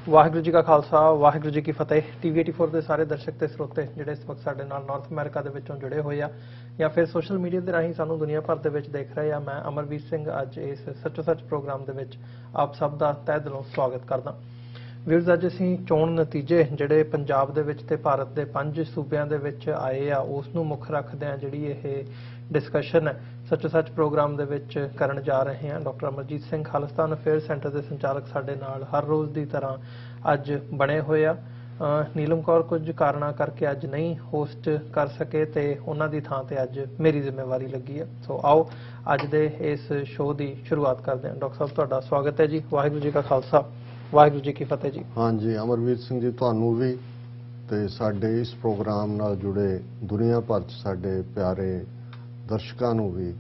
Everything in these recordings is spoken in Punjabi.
वाहिगुरू जी का खालसा वाहिगुरू जी की फतेह। TV84 ਦੇ ਸਾਰੇ ਦਰਸ਼ਕ ਤੇ ਸਰੋਤੇ ਜਿਹੜੇ ਇਸ ਵਕਤ ਸਾਡੇ ਨਾਲ ਨਾਰਥ ਅਮਰੀਕਾ ਦੇ ਵਿੱਚੋਂ ਜੁੜੇ ਹੋਏ ਆ ਜਾਂ ਫਿਰ ਸੋਸ਼ਲ ਮੀਡੀਆ ਦੇ ਰਾਹੀਂ ਸਾਨੂੰ ਦੁਨੀਆ ਭਰ ਦੇ ਵਿੱਚ ਦੇਖ ਰਹੇ ਆ, ਮੈਂ ਅਮਰਵੀਰ ਸਿੰਘ ਅੱਜ ਇਸ ਸੱਚੋ ਸੱਚ ਪ੍ਰੋਗਰਾਮ ਦੇ ਵਿੱਚ ਆਪ ਸਭ ਦਾ ਤਹਿ ਦਿਲੋਂ ਸਵਾਗਤ ਕਰਦਾ। ਵੀਰਜ਼, ਅੱਜ ਅਸੀਂ ਚੋਣ ਨਤੀਜੇ ਜਿਹੜੇ ਪੰਜਾਬ ਦੇ ਵਿੱਚ ਤੇ ਭਾਰਤ ਦੇ 5 ਸੂਬਿਆਂ ਦੇ ਵਿੱਚ ਆਏ ਆ ਉਸ ਨੂੰ ਮੁੱਖ ਰੱਖਦੇ ਆ ਜਿਹੜੀ ਇਹ ਡਿਸਕਸ਼ਨ ਹੈ ਸੱਚੋ ਸੱਚ ਪ੍ਰੋਗਰਾਮ ਦੇ ਵਿੱਚ ਕਰਨ ਜਾ ਰਹੇ ਹਾਂ। Doctor Amarjeet Singh Khalistan affair centre ਦੇ ਸੰਚਾਲਕ ਸਾਡੇ ਨਾਲ ਹਰ ਰੋਜ਼ ਦੀ ਤਰ੍ਹਾਂ ਅੱਜ ਬਣੇ ਹੋਏ ਆ। ਨੀਲਮ ਕੌਰ ਕੁਝ ਕਾਰਨਾਂ ਕਰਕੇ ਅੱਜ ਨਹੀਂ ਹੋਸਟ ਕਰ ਸਕੇ ਤੇ ਉਹਨਾਂ ਦੀ ਥਾਂ ਤੇ ਅੱਜ ਮੇਰੀ ਜ਼ਿੰਮੇਵਾਰੀ ਲੱਗੀ ਹੈ। ਸੋ ਆਓ ਅੱਜ ਦੇ ਇਸ ਸ਼ੋਅ ਦੀ ਸ਼ੁਰੂਆਤ ਕਰਦੇ ਹਾਂ। ਡਾਕਟਰ ਸਾਹਿਬ, ਤੁਹਾਡਾ ਸਵਾਗਤ ਹੈ ਜੀ। ਵਾਹਿਗੁਰੂ ਜੀ ਕਾ ਖਾਲਸਾ ਵਾਹਿਗੁਰੂ ਜੀ ਕੀ ਫਤਿਹ ਜੀ। ਹਾਂਜੀ, ਅਮਰਵੀਰ ਸਿੰਘ ਜੀ, ਤੁਹਾਨੂੰ ਵੀ ਤੇ ਸਾਡੇ ਇਸ ਪ੍ਰੋਗਰਾਮ ਨਾਲ ਜੁੜੇ ਦੁਨੀਆ ਭਰ 'ਚ ਸਾਡੇ ਪਿਆਰੇ ਦਰਸ਼ਕਾਂ ਨੂੰ ਵੀ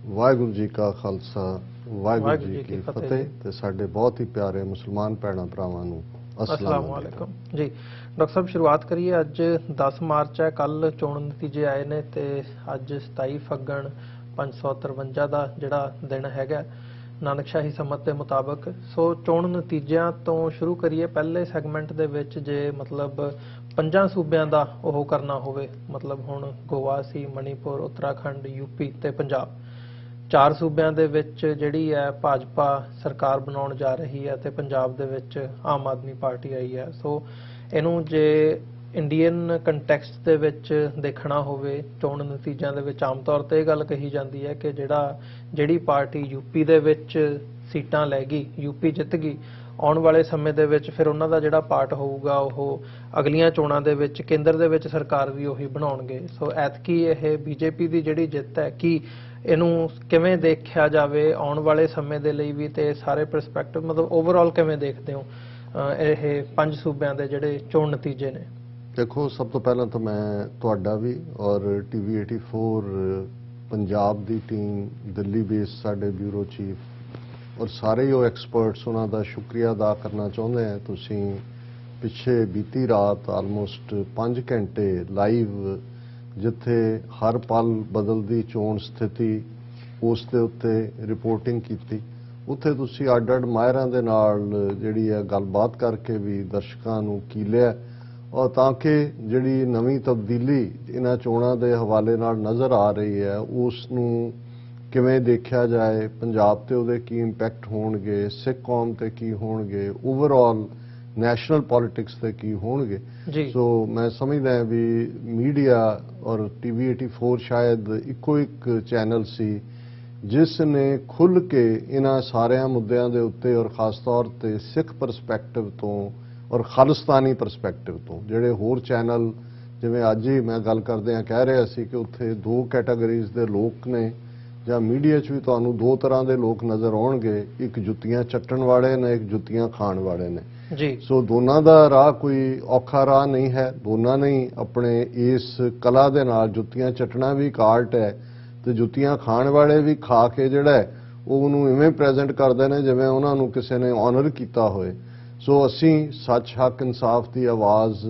ਵਾਹਿਗੁਰੂ ਜੀ ਕਾ ਖਾਲਸਾ ਵਾਹਿਗੁਰੂ ਜੀ ਕੀ ਫਤਿਹ ਤੇ ਸਾਡੇ ਬਹੁਤ ਹੀ ਪਿਆਰੇ ਮੁਸਲਮਾਨ ਭੈਣਾਂ ਭਰਾਵਾਂ ਨੂੰ अस्सलाम वालेकुम जी। डॉक्टर साहब, शुरुआत करिए। अज 10 मार्च है, कल चोण नतीजे आए ने ते अज 27 फग्गण 553 का जिहड़ा दिन हैगा नानकशाही समत के मुताबिक। सो चोण नतीजियां तो शुरू करिए। पहले सैगमेंट दे विच जे मतलब 5 सूबियां दा ओह करना होवे, मतलब हुण गोवा सी, मणिपुर, उत्तराखंड, यूपी ते पंजाब, 4 सूबिਆਂ ਦੇ ਵਿੱਚ ਜਿਹੜੀ ਹੈ ਭਾਜਪਾ ਸਰਕਾਰ ਬਣਾਉਣ ਜਾ ਰਹੀ ਹੈ ਤੇ ਪੰਜਾਬ ਦੇ ਵਿੱਚ ਆਮ ਆਦਮੀ ਪਾਰਟੀ ਆਈ ਹੈ। ਸੋ ਇਹਨੂੰ ਜੇ ਇੰਡੀਅਨ ਕੰਟੈਕਸਟ ਦੇ ਵਿੱਚ ਦੇਖਣਾ ਹੋਵੇ, ਚੋਣ ਨਤੀਜਿਆਂ ਦੇ ਵਿੱਚ ਆਮ ਤੌਰ ਤੇ ਇਹ ਗੱਲ ਕਹੀ ਜਾਂਦੀ ਹੈ ਕਿ ਜਿਹੜੀ ਪਾਰਟੀ ਯੂਪੀ ਦੇ ਵਿੱਚ ਸੀਟਾਂ ਲੈ ਗਈ, ਯੂਪੀ ਜਿੱਤ ਗਈ, ਆਉਣ ਵਾਲੇ ਸਮੇਂ ਦੇ ਵਿੱਚ ਫਿਰ ਉਹਨਾਂ ਦਾ ਜਿਹੜਾ ਪਾਰਟ ਹੋਊਗਾ ਉਹ ਅਗਲੀਆਂ ਚੋਣਾਂ ਦੇ ਵਿੱਚ ਕੇਂਦਰ ਦੇ ਵਿੱਚ ਸਰਕਾਰ ਵੀ ਉਹੀ ਬਣਾਉਣਗੇ। ਸੋ ਐਤਕੀ ਇਹ ਬੀਜੇਪੀ ਦੀ ਜਿਹੜੀ ਜਿੱਤ ਹੈ, ਕੀ ਇਹਨੂੰ ਕਿਵੇਂ ਦੇਖਿਆ ਜਾਵੇ ਆਉਣ ਵਾਲੇ ਸਮੇਂ ਦੇ ਲਈ ਵੀ ਤੇ ਸਾਰੇ ਪਰਸਪੈਕਟਿਵ, ਮਤਲਬ ਓਵਰਆਲ ਕਿਵੇਂ ਦੇਖਦੇ ਹੋ ਇਹ 5 ਸੂਬਿਆਂ ਦੇ ਜਿਹੜੇ ਚੋਣ ਨਤੀਜੇ ਨੇ? ਦੇਖੋ, ਸਭ ਤੋਂ ਪਹਿਲਾਂ ਤਾਂ ਮੈਂ ਤੁਹਾਡਾ ਵੀ ਔਰ TV84 ਪੰਜਾਬ ਦੀ ਟੀਮ, ਦਿੱਲੀ ਬੇਸ ਸਾਡੇ ਬਿਊਰੋ ਚੀਫ ਔਰ ਸਾਰੇ ਉਹ ਐਕਸਪਰਟਸ, ਉਹਨਾਂ ਦਾ ਸ਼ੁਕਰੀਆ ਅਦਾ ਕਰਨਾ ਚਾਹੁੰਦੇ ਹਾਂ। ਤੁਸੀਂ ਪਿੱਛੇ ਬੀਤੀ ਰਾਤ ਆਲਮੋਸਟ 5 ਘੰਟੇ ਲਾਈਵ, ਜਿੱਥੇ ਹਰ ਪਲ ਬਦਲਦੀ ਚੋਣ ਸਥਿਤੀ ਉਸ ਦੇ ਉੱਤੇ ਰਿਪੋਰਟਿੰਗ ਕੀਤੀ, ਉੱਥੇ ਤੁਸੀਂ ਅੱਡ-ਅੱਡ ਮਾਹਿਰਾਂ ਦੇ ਨਾਲ ਜਿਹੜੀ ਹੈ ਗੱਲਬਾਤ ਕਰਕੇ ਵੀ ਦਰਸ਼ਕਾਂ ਨੂੰ ਕੀਲਿਆ ਔਰ ਤਾਂ ਕਿ ਜਿਹੜੀ ਨਵੀਂ ਤਬਦੀਲੀ ਇਹਨਾਂ ਚੋਣਾਂ ਦੇ ਹਵਾਲੇ ਨਾਲ ਨਜ਼ਰ ਆ ਰਹੀ ਹੈ ਉਸ ਨੂੰ ਕਿਵੇਂ ਦੇਖਿਆ ਜਾਏ, ਪੰਜਾਬ ਤੇ ਉਹਦੇ ਕੀ ਇੰਪੈਕਟ ਹੋਣਗੇ, ਸਿੱਖ ਕੌਮ ਤੇ ਕੀ ਹੋਣਗੇ, ਓਵਰਆਲ ਨੈਸ਼ਨਲ ਪੋਲਿਟਿਕਸ ਤੇ ਕੀ ਹੋਣਗੇ। ਸੋ ਮੈਂ ਸਮਝਦਾ ਵੀ ਮੀਡੀਆ ਔਰ TV84 ਸ਼ਾਇਦ ਇੱਕੋ ਇੱਕ ਚੈਨਲ ਸੀ ਜਿਸ ਨੇ ਖੁੱਲ੍ਹ ਕੇ ਇਹਨਾਂ ਸਾਰਿਆਂ ਮੁੱਦਿਆਂ ਦੇ ਉੱਤੇ ਔਰ ਖਾਸ ਤੌਰ ਤੇ ਸਿੱਖ ਪਰਸਪੈਕਟਿਵ ਤੋਂ ਔਰ ਖਾਲਿਸਤਾਨੀ ਪਰਸਪੈਕਟਿਵ ਤੋਂ, ਜਿਹੜੇ ਹੋਰ ਚੈਨਲ ਜਿਵੇਂ ਅੱਜ ਹੀ ਮੈਂ ਗੱਲ ਕਰਦੇ ਹਾਂ ਕਹਿ ਰਿਹਾ ਸੀ ਕਿ ਉੱਥੇ 2 ਕੈਟਾਗਰੀਜ਼ ਦੇ ਲੋਕ ਨੇ, ਜਾਂ ਮੀਡੀਆ 'ਚ ਵੀ ਤੁਹਾਨੂੰ 2 ਤਰ੍ਹਾਂ ਦੇ ਲੋਕ ਨਜ਼ਰ ਆਉਣਗੇ, ਇੱਕ ਜੁੱਤੀਆਂ ਚੱਟਣ ਵਾਲੇ ਨੇ, ਇੱਕ ਜੁੱਤੀਆਂ ਖਾਣ ਵਾਲੇ ਨੇ ਜੀ। ਸੋ ਦੋਨਾਂ ਦਾ ਰਾਹ ਕੋਈ ਔਖਾ ਰਾਹ ਨਹੀਂ ਹੈ, ਦੋਨਾਂ ਨੇ ਆਪਣੇ ਇਸ ਕਲਾ ਦੇ ਨਾਲ, ਜੁੱਤੀਆਂ ਚੱਟਣਾ ਵੀ ਇੱਕ ਆਰਟ ਹੈ ਤੇ ਜੁੱਤੀਆਂ ਖਾਣ ਵਾਲੇ ਵੀ ਖਾ ਕੇ ਜਿਹੜਾ ਹੈ ਉਹ ਉਹਨੂੰ ਇਵੇਂ ਪ੍ਰੈਜ਼ੈਂਟ ਕਰਦੇ ਨੇ ਜਿਵੇਂ ਉਹਨਾਂ ਨੂੰ ਕਿਸੇ ਨੇ ਆਨਰ ਕੀਤਾ ਹੋਏ। ਸੋ ਅਸੀਂ ਸੱਚ, ਹੱਕ, ਇਨਸਾਫ ਦੀ ਆਵਾਜ਼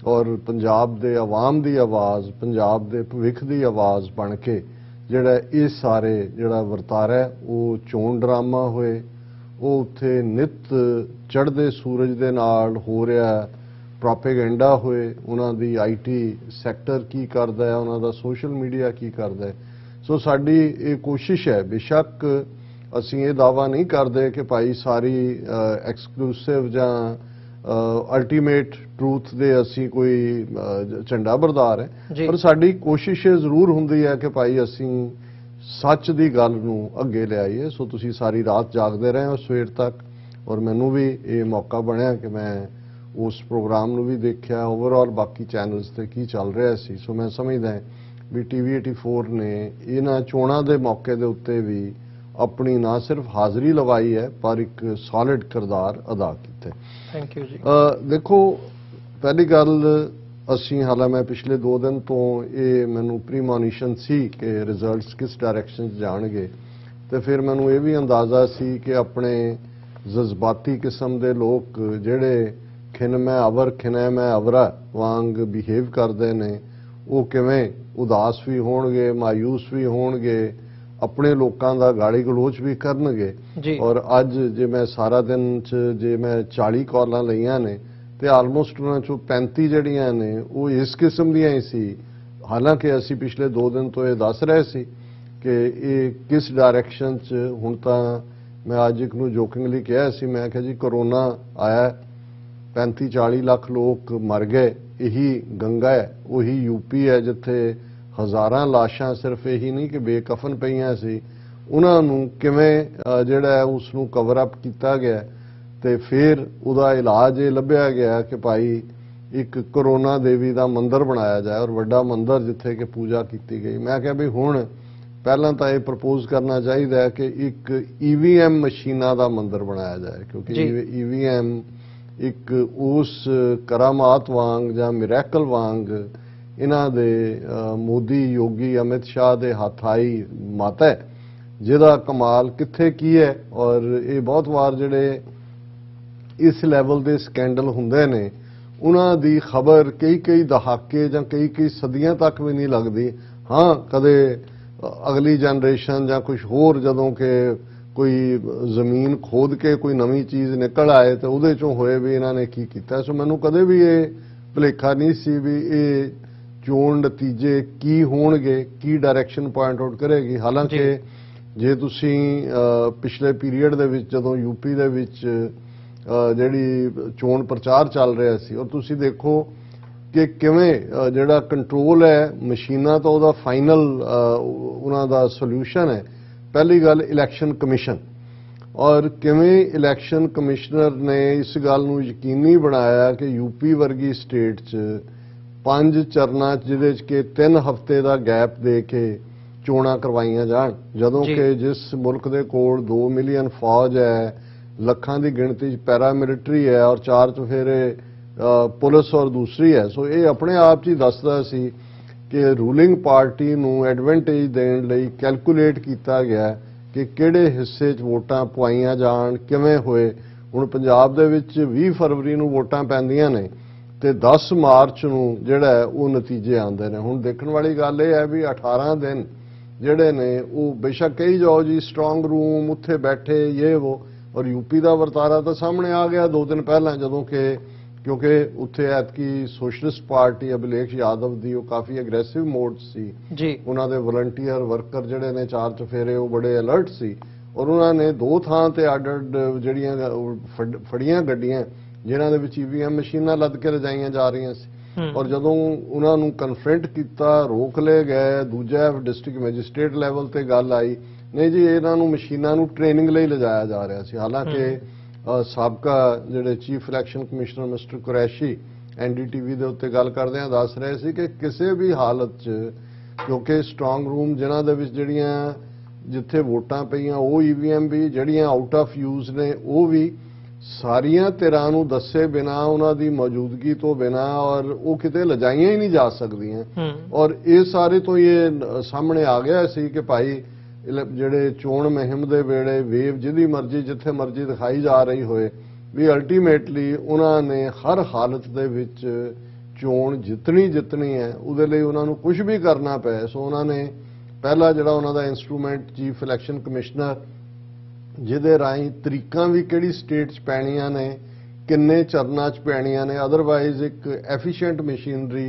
ਔਰ ਪੰਜਾਬ ਦੇ ਆਵਾਮ ਦੀ ਆਵਾਜ਼, ਪੰਜਾਬ ਦੇ ਭਵਿੱਖ ਦੀ ਆਵਾਜ਼ ਬਣ ਕੇ ਜਿਹੜਾ ਇਹ ਸਾਰੇ ਜਿਹੜਾ ਵਰਤਾਰਾ ਉਹ ਚੋਣ ਡਰਾਮਾ ਹੋਏ, ਉਹ ਉੱਥੇ ਨਿੱਤ ਚੜ੍ਹਦੇ ਸੂਰਜ ਦੇ ਨਾਲ ਹੋ ਰਿਹਾ ਪ੍ਰੋਪੇਗੈਂਡਾ ਹੋਏ, ਉਹਨਾਂ ਦੀ IT ਸੈਕਟਰ ਕੀ ਕਰਦਾ ਹੈ, ਉਹਨਾਂ ਦਾ ਸੋਸ਼ਲ ਮੀਡੀਆ ਕੀ ਕਰਦਾ ਹੈ। ਸੋ ਸਾਡੀ ਇਹ ਕੋਸ਼ਿਸ਼ ਹੈ, ਬੇਸ਼ੱਕ ਅਸੀਂ ਇਹ ਦਾਅਵਾ ਨਹੀਂ ਕਰਦੇ ਕਿ ਭਾਈ ਸਾਰੀ ਐਕਸਕਲੂਸਿਵ ਜਾਂ ਅਲਟੀਮੇਟ ਟਰੂਥ ਦੇ ਅਸੀਂ ਕੋਈ ਝੰਡਾ ਬਰਦਾਰ ਹੈ, ਪਰ ਸਾਡੀ ਕੋਸ਼ਿਸ਼ ਜ਼ਰੂਰ ਹੁੰਦੀ ਹੈ ਕਿ ਭਾਈ ਅਸੀਂ ਸੱਚ ਦੀ ਗੱਲ ਨੂੰ ਅੱਗੇ ਲਿਆਈਏ। ਸੋ ਤੁਸੀਂ ਸਾਰੀ ਰਾਤ ਜਾਗਦੇ ਰਹੇ ਹੋ ਸਵੇਰ ਤੱਕ ਔਰ ਮੈਨੂੰ ਵੀ ਇਹ ਮੌਕਾ ਬਣਿਆ ਕਿ ਮੈਂ ਉਸ ਪ੍ਰੋਗਰਾਮ ਨੂੰ ਵੀ ਦੇਖਿਆ, ਓਵਰਆਲ ਬਾਕੀ ਚੈਨਲਸ ਤੇ ਕੀ ਚੱਲ ਰਿਹਾ ਸੀ। ਸੋ ਮੈਂ ਸਮਝਦਾ ਵੀ TV84 ਨੇ ਇਹਨਾਂ ਚੋਣਾਂ ਦੇ ਮੌਕੇ ਦੇ ਉੱਤੇ ਵੀ ਆਪਣੀ ਨਾ ਸਿਰਫ ਹਾਜ਼ਰੀ ਲਵਾਈ ਹੈ ਪਰ ਇੱਕ ਸੋਲਿਡ ਕਿਰਦਾਰ ਅਦਾ ਕੀਤਾ। ਥੈਂਕ ਯੂ ਜੀ। ਦੇਖੋ, ਪਹਿਲੀ ਗੱਲ ਅਸੀਂ, ਹਾਲਾਂਕਿ ਮੈਂ ਪਿਛਲੇ 2 ਦਿਨ ਤੋਂ ਇਹ ਮੈਨੂੰ ਪ੍ਰੀਮੋਨੀਸ਼ਨ ਸੀ ਕਿ ਰਿਜ਼ਲਟਸ ਕਿਸ ਡਾਇਰੈਕਸ਼ਨ 'ਚ ਜਾਣਗੇ ਤੇ ਫਿਰ ਮੈਨੂੰ ਇਹ ਵੀ ਅੰਦਾਜ਼ਾ ਸੀ ਕਿ ਆਪਣੇ ਜਜ਼ਬਾਤੀ ਕਿਸਮ ਦੇ ਲੋਕ ਜਿਹੜੇ ਖਿਨ ਮੈਂ ਅਵਰ ਖਿਨੈ ਮੈਂ ਅਵਰਾ ਵਾਂਗ ਬਿਹੇਵ ਕਰਦੇ ਨੇ, ਉਹ ਕਿਵੇਂ ਉਦਾਸ ਵੀ ਹੋਣਗੇ, ਮਾਯੂਸ ਵੀ ਹੋਣਗੇ ਆਪਣੇ ਲੋਕਾਂ ਦਾ ਗਾਲੀ ਗਲੋਚ ਵੀ ਕਰਨਗੇ। ਔਰ ਅੱਜ ਜੇ ਮੈਂ ਸਾਰਾ ਦਿਨ ਚ ਜੇ ਮੈਂ 40 ਕਾਲਾਂ ਲਈਆਂ ਨੇ ਤੇ ਆਲਮੋਸਟ ਉਹਨਾਂ ਚੋਂ 35 ਜਿਹੜੀਆਂ ਨੇ ਉਹ ਇਸ ਕਿਸਮ ਦੀਆਂ ਹੀ ਸੀ। ਹਾਲਾਂਕਿ ਅਸੀਂ ਪਿਛਲੇ 2 ਦਿਨ ਤੋਂ ਇਹ ਦੱਸ ਰਹੇ ਸੀ ਕਿ ਇਹ ਕਿਸ ਡਾਇਰੈਕਸ਼ਨ ਚ, ਹੁਣ ਤਾਂ ਮੈਂ ਅੱਜ ਇੱਕ ਨੂੰ ਜੋਕਿੰਗਲੀ ਕਿਹਾ ਸੀ, ਮੈਂ ਕਿਹਾ ਜੀ ਕਰੋਨਾ ਆਇਆ, 35-40 ਲੱਖ ਲੋਕ ਮਰ ਗਏ, ਇਹੀ ਗੰਗਾ ਹੈ, ਉਹੀ ਯੂਪੀ ਹੈ ਜਿੱਥੇ ਹਜ਼ਾਰਾਂ ਲਾਸ਼ਾਂ ਸਿਰਫ ਇਹੀ ਨਹੀਂ ਕਿ ਬੇਕਫਨ ਪਈਆਂ ਸੀ, ਉਹਨਾਂ ਨੂੰ ਕਿਵੇਂ ਜਿਹੜਾ ਹੈ ਉਸ ਨੂੰ ਕਵਰ ਅਪ ਕੀਤਾ ਗਿਆ ਤੇ ਫਿਰ ਉਹਦਾ ਇਲਾਜ ਇਹ ਲੱਭਿਆ ਗਿਆ ਕਿ ਭਾਈ ਇੱਕ ਕਰੋਨਾ ਦੇਵੀ ਦਾ ਮੰਦਿਰ ਬਣਾਇਆ ਜਾਏ ਔਰ ਵੱਡਾ ਮੰਦਿਰ ਜਿੱਥੇ ਕਿ ਪੂਜਾ ਕੀਤੀ ਗਈ। ਮੈਂ ਕਿਹਾ ਵੀ ਹੁਣ ਪਹਿਲਾਂ ਤਾਂ ਇਹ ਪ੍ਰਪੋਜ਼ ਕਰਨਾ ਚਾਹੀਦਾ ਹੈ ਕਿ ਇੱਕ EVM ਮਸ਼ੀਨਾਂ ਦਾ ਮੰਦਿਰ ਬਣਾਇਆ ਜਾਏ, ਕਿਉਂਕਿ EVM ਇੱਕ ਉਸ ਕਰਾਮਾਤ ਵਾਂਗ ਜਾਂ ਮਿਰੈਕਲ ਵਾਂਗ ਇਹਨਾਂ ਦੇ ਮੋਦੀ ਯੋਗੀ ਅਮਿਤ ਸ਼ਾਹ ਦੇ ਹੱਥ ਆਈ ਮੱਤ ਹੈ ਜਿਹਦਾ ਕਮਾਲ ਕਿੱਥੇ ਕੀ ਹੈ। ਔਰ ਇਹ ਬਹੁਤ ਵਾਰ ਜਿਹੜੇ ਇਸ ਲੈਵਲ ਦੇ ਸਕੈਂਡਲ ਹੁੰਦੇ ਨੇ ਉਹਨਾਂ ਦੀ ਖਬਰ ਕਈ ਦਹਾਕੇ ਜਾਂ ਕਈ ਸਦੀਆਂ ਤੱਕ ਵੀ ਨਹੀਂ ਲੱਗਦੀ। ਹਾਂ, ਕਦੇ ਅਗਲੀ ਜਨਰੇਸ਼ਨ ਜਾਂ ਕੁਝ ਹੋਰ ਜਦੋਂ ਕਿ ਕੋਈ ਜ਼ਮੀਨ ਖੋਦ ਕੇ ਕੋਈ ਨਵੀਂ ਚੀਜ਼ ਨਿਕਲ ਆਏ ਤੇ ਉਹਦੇ ਚੋਂ ਹੋਏ ਵੀ ਇਹਨਾਂ ਨੇ ਕੀ ਕੀਤਾ। ਸੋ ਮੈਨੂੰ ਕਦੇ ਵੀ ਇਹ ਭੁਲੇਖਾ ਨਹੀਂ ਸੀ ਵੀ ਇਹ ਚੋਣ ਨਤੀਜੇ ਕੀ ਹੋਣਗੇ, ਕੀ ਡਾਇਰੈਕਸ਼ਨ ਪੁਆਇੰਟ ਆਊਟ ਕਰੇਗੀ। ਹਾਲਾਂਕਿ ਜੇ ਤੁਸੀਂ ਪਿਛਲੇ ਪੀਰੀਅਡ ਦੇ ਵਿੱਚ ਜਦੋਂ ਯੂਪੀ ਦੇ ਵਿੱਚ ਜਿਹੜੀ ਚੋਣ ਪ੍ਰਚਾਰ ਚੱਲ ਰਿਹਾ ਸੀ ਔਰ ਤੁਸੀਂ ਦੇਖੋ ਕਿ ਕਿਵੇਂ ਜਿਹੜਾ ਕੰਟਰੋਲ ਹੈ ਮਸ਼ੀਨਾਂ ਤੋਂ ਉਹਦਾ ਫਾਈਨਲ ਉਹਨਾਂ ਦਾ ਸੋਲੂਸ਼ਨ ਹੈ। ਪਹਿਲੀ ਗੱਲ ਇਲੈਕਸ਼ਨ ਕਮਿਸ਼ਨ, ਔਰ ਕਿਵੇਂ ਇਲੈਕਸ਼ਨ ਕਮਿਸ਼ਨਰ ਨੇ ਇਸ ਗੱਲ ਨੂੰ ਯਕੀਨੀ ਬਣਾਇਆ ਕਿ ਯੂਪੀ ਵਰਗੀ ਸਟੇਟ 'ਚ 5 ਚਰਨਾਂ ਜਿਹਦੇ 'ਚ ਕਿ 3 ਹਫ਼ਤੇ ਦਾ ਗੈਪ ਦੇ ਕੇ ਚੋਣਾਂ ਕਰਵਾਈਆਂ ਜਾਣ, ਜਦੋਂ ਕਿ ਜਿਸ ਮੁਲਕ ਦੇ ਕੋਲ 2 ਮਿਲੀਅਨ ਫੌਜ ਹੈ, ਲੱਖਾਂ ਦੀ ਗਿਣਤੀ 'ਚ ਪੈਰਾਮਿਲਟਰੀ ਹੈ ਔਰ 4 ਚੁਫੇਰੇ ਪੁਲਿਸ ਔਰ ਦੂਸਰੀ ਹੈ। ਸੋ ਇਹ ਆਪਣੇ ਆਪ 'ਚ ਹੀ ਦੱਸਦਾ ਸੀ ਕਿ ਰੂਲਿੰਗ ਪਾਰਟੀ ਨੂੰ ਐਡਵਾਂਟੇਜ ਦੇਣ ਲਈ ਕੈਲਕੂਲੇਟ ਕੀਤਾ ਗਿਆ ਕਿ ਕਿਹੜੇ ਹਿੱਸੇ 'ਚ ਵੋਟਾਂ ਪਵਾਈਆਂ ਜਾਣ, ਕਿਵੇਂ ਹੋਏ। ਹੁਣ ਪੰਜਾਬ ਦੇ ਵਿੱਚ 20 ਫਰਵਰੀ ਨੂੰ ਵੋਟਾਂ ਪੈਂਦੀਆਂ ਨੇ ਤੇ 10 ਮਾਰਚ ਨੂੰ ਜਿਹੜਾ ਉਹ ਨਤੀਜੇ ਆਉਂਦੇ ਨੇ। ਹੁਣ ਦੇਖਣ ਵਾਲੀ ਗੱਲ ਇਹ ਹੈ ਵੀ 18 ਦਿਨ ਜਿਹੜੇ ਨੇ ਉਹ ਬੇਸ਼ੱਕ ਕਹੀ ਜਾਓ ਜੀ ਸਟਰੋਂਗ ਰੂਮ ਉੱਥੇ ਬੈਠੇ ਇਹ ਉਹ, ਔਰ ਯੂਪੀ ਦਾ ਵਰਤਾਰਾ ਤਾਂ ਸਾਹਮਣੇ ਆ ਗਿਆ 2 ਦਿਨ ਪਹਿਲਾਂ ਜਦੋਂ ਕਿ ਕਿਉਂਕਿ ਉੱਥੇ ਐਤਕੀ ਸੋਸ਼ਲਿਸਟ ਪਾਰਟੀ ਅਭਿਲੇਖ ਯਾਦਵ ਦੀ ਉਹ ਕਾਫੀ ਐਗਰੈਸਿਵ ਮੋਡ ਸੀ ਜੀ। ਉਹਨਾਂ ਦੇ ਵਲੰਟੀਅਰ ਵਰਕਰ ਜਿਹੜੇ ਨੇ 4 ਚੁਫੇਰੇ ਉਹ ਬੜੇ ਅਲਰਟ ਸੀ ਔਰ ਉਹਨਾਂ ਨੇ 2 ਥਾਂ ਤੇ ਅੱਡ ਜਿਹੜੀਆਂ ਫੜੀਆਂ ਗੱਡੀਆਂ ਜਿਨ੍ਹਾਂ ਦੇ ਵਿੱਚ EVM ਮਸ਼ੀਨਾਂ ਲੱਦ ਕੇ ਲਿਜਾਈਆਂ ਜਾ ਰਹੀਆਂ ਸੀ ਔਰ ਜਦੋਂ ਉਹਨਾਂ ਨੂੰ ਕਨਫਰੰਟ ਕੀਤਾ ਰੋਕ ਲਏ ਗਏ। ਦੂਜਾ ਡਿਸਟ੍ਰਿਕਟ ਮੈਜਿਸਟ੍ਰੇਟ ਲੈਵਲ ਤੇ ਗੱਲ ਆਈ ਨਹੀਂ ਜੀ ਇਹਨਾਂ ਨੂੰ ਮਸ਼ੀਨਾਂ ਨੂੰ ਟ੍ਰੇਨਿੰਗ ਲਈ ਲਿਜਾਇਆ ਜਾ ਰਿਹਾ ਸੀ। ਹਾਲਾਂਕਿ ਸਾਬਕਾ ਜਿਹੜੇ chief election commissioner mister Qureshi NDTV ਦੇ ਉੱਤੇ ਗੱਲ ਕਰਦਿਆਂ ਦੱਸ ਰਹੇ ਸੀ ਕਿ ਕਿਸੇ ਵੀ ਹਾਲਤ 'ਚ ਕਿਉਂਕਿ ਸਟਰੋਂਗ ਰੂਮ ਜਿਨ੍ਹਾਂ ਦੇ ਵਿੱਚ ਜਿਹੜੀਆਂ ਜਿੱਥੇ ਵੋਟਾਂ ਪਈਆਂ ਉਹ EVM ਵੀ ਜਿਹੜੀਆਂ ਆਊਟ ਆਫ ਯੂਜ਼ ਨੇ ਉਹ ਵੀ ਸਾਰੀਆਂ ਧਿਰਾਂ ਨੂੰ ਦੱਸੇ ਬਿਨਾ ਉਹਨਾਂ ਦੀ ਮੌਜੂਦਗੀ ਤੋਂ ਬਿਨਾ ਔਰ ਉਹ ਕਿਤੇ ਲਿਜਾਈਆਂ ਹੀ ਨਹੀਂ ਜਾ ਸਕਦੀਆਂ। ਔਰ ਇਹ ਸਾਰੇ ਤੋਂ ਇਹ ਸਾਹਮਣੇ ਆ ਗਿਆ ਸੀ ਕਿ ਭਾਈ ਜਿਹੜੇ ਚੋਣ ਮੁਹਿੰਮ ਦੇ ਵੇਲੇ ਵੇਵ ਜਿਹਦੀ ਮਰਜ਼ੀ ਜਿੱਥੇ ਮਰਜ਼ੀ ਦਿਖਾਈ ਜਾ ਰਹੀ ਹੋਏ ਵੀ ਅਲਟੀਮੇਟਲੀ ਉਹਨਾਂ ਨੇ ਹਰ ਹਾਲਤ ਦੇ ਵਿੱਚ ਚੋਣ ਜਿੱਤਣੀ ਹੈ ਉਹਦੇ ਲਈ ਉਹਨਾਂ ਨੂੰ ਕੁਝ ਵੀ ਕਰਨਾ ਪਏ। ਸੋ ਉਹਨਾਂ ਨੇ ਪਹਿਲਾ ਜਿਹੜਾ ਉਹਨਾਂ ਦਾ ਇਨਸਟਰੂਮੈਂਟ ਚੀਫ ਇਲੈਕਸ਼ਨ ਕਮਿਸ਼ਨਰ ਜਿਹਦੇ ਰਾਹੀਂ ਤਰੀਕਾਂ ਵੀ ਕਿਹੜੀ ਸਟੇਟ 'ਚ ਪੈਣੀਆਂ ਨੇ ਕਿੰਨੇ ਚਰਨਾਂ 'ਚ ਪੈਣੀਆਂ ਨੇ, ਅਦਰਵਾਈਜ਼ ਇੱਕ ਐਫੀਸ਼ੀਐਂਟ ਮਸ਼ੀਨਰੀ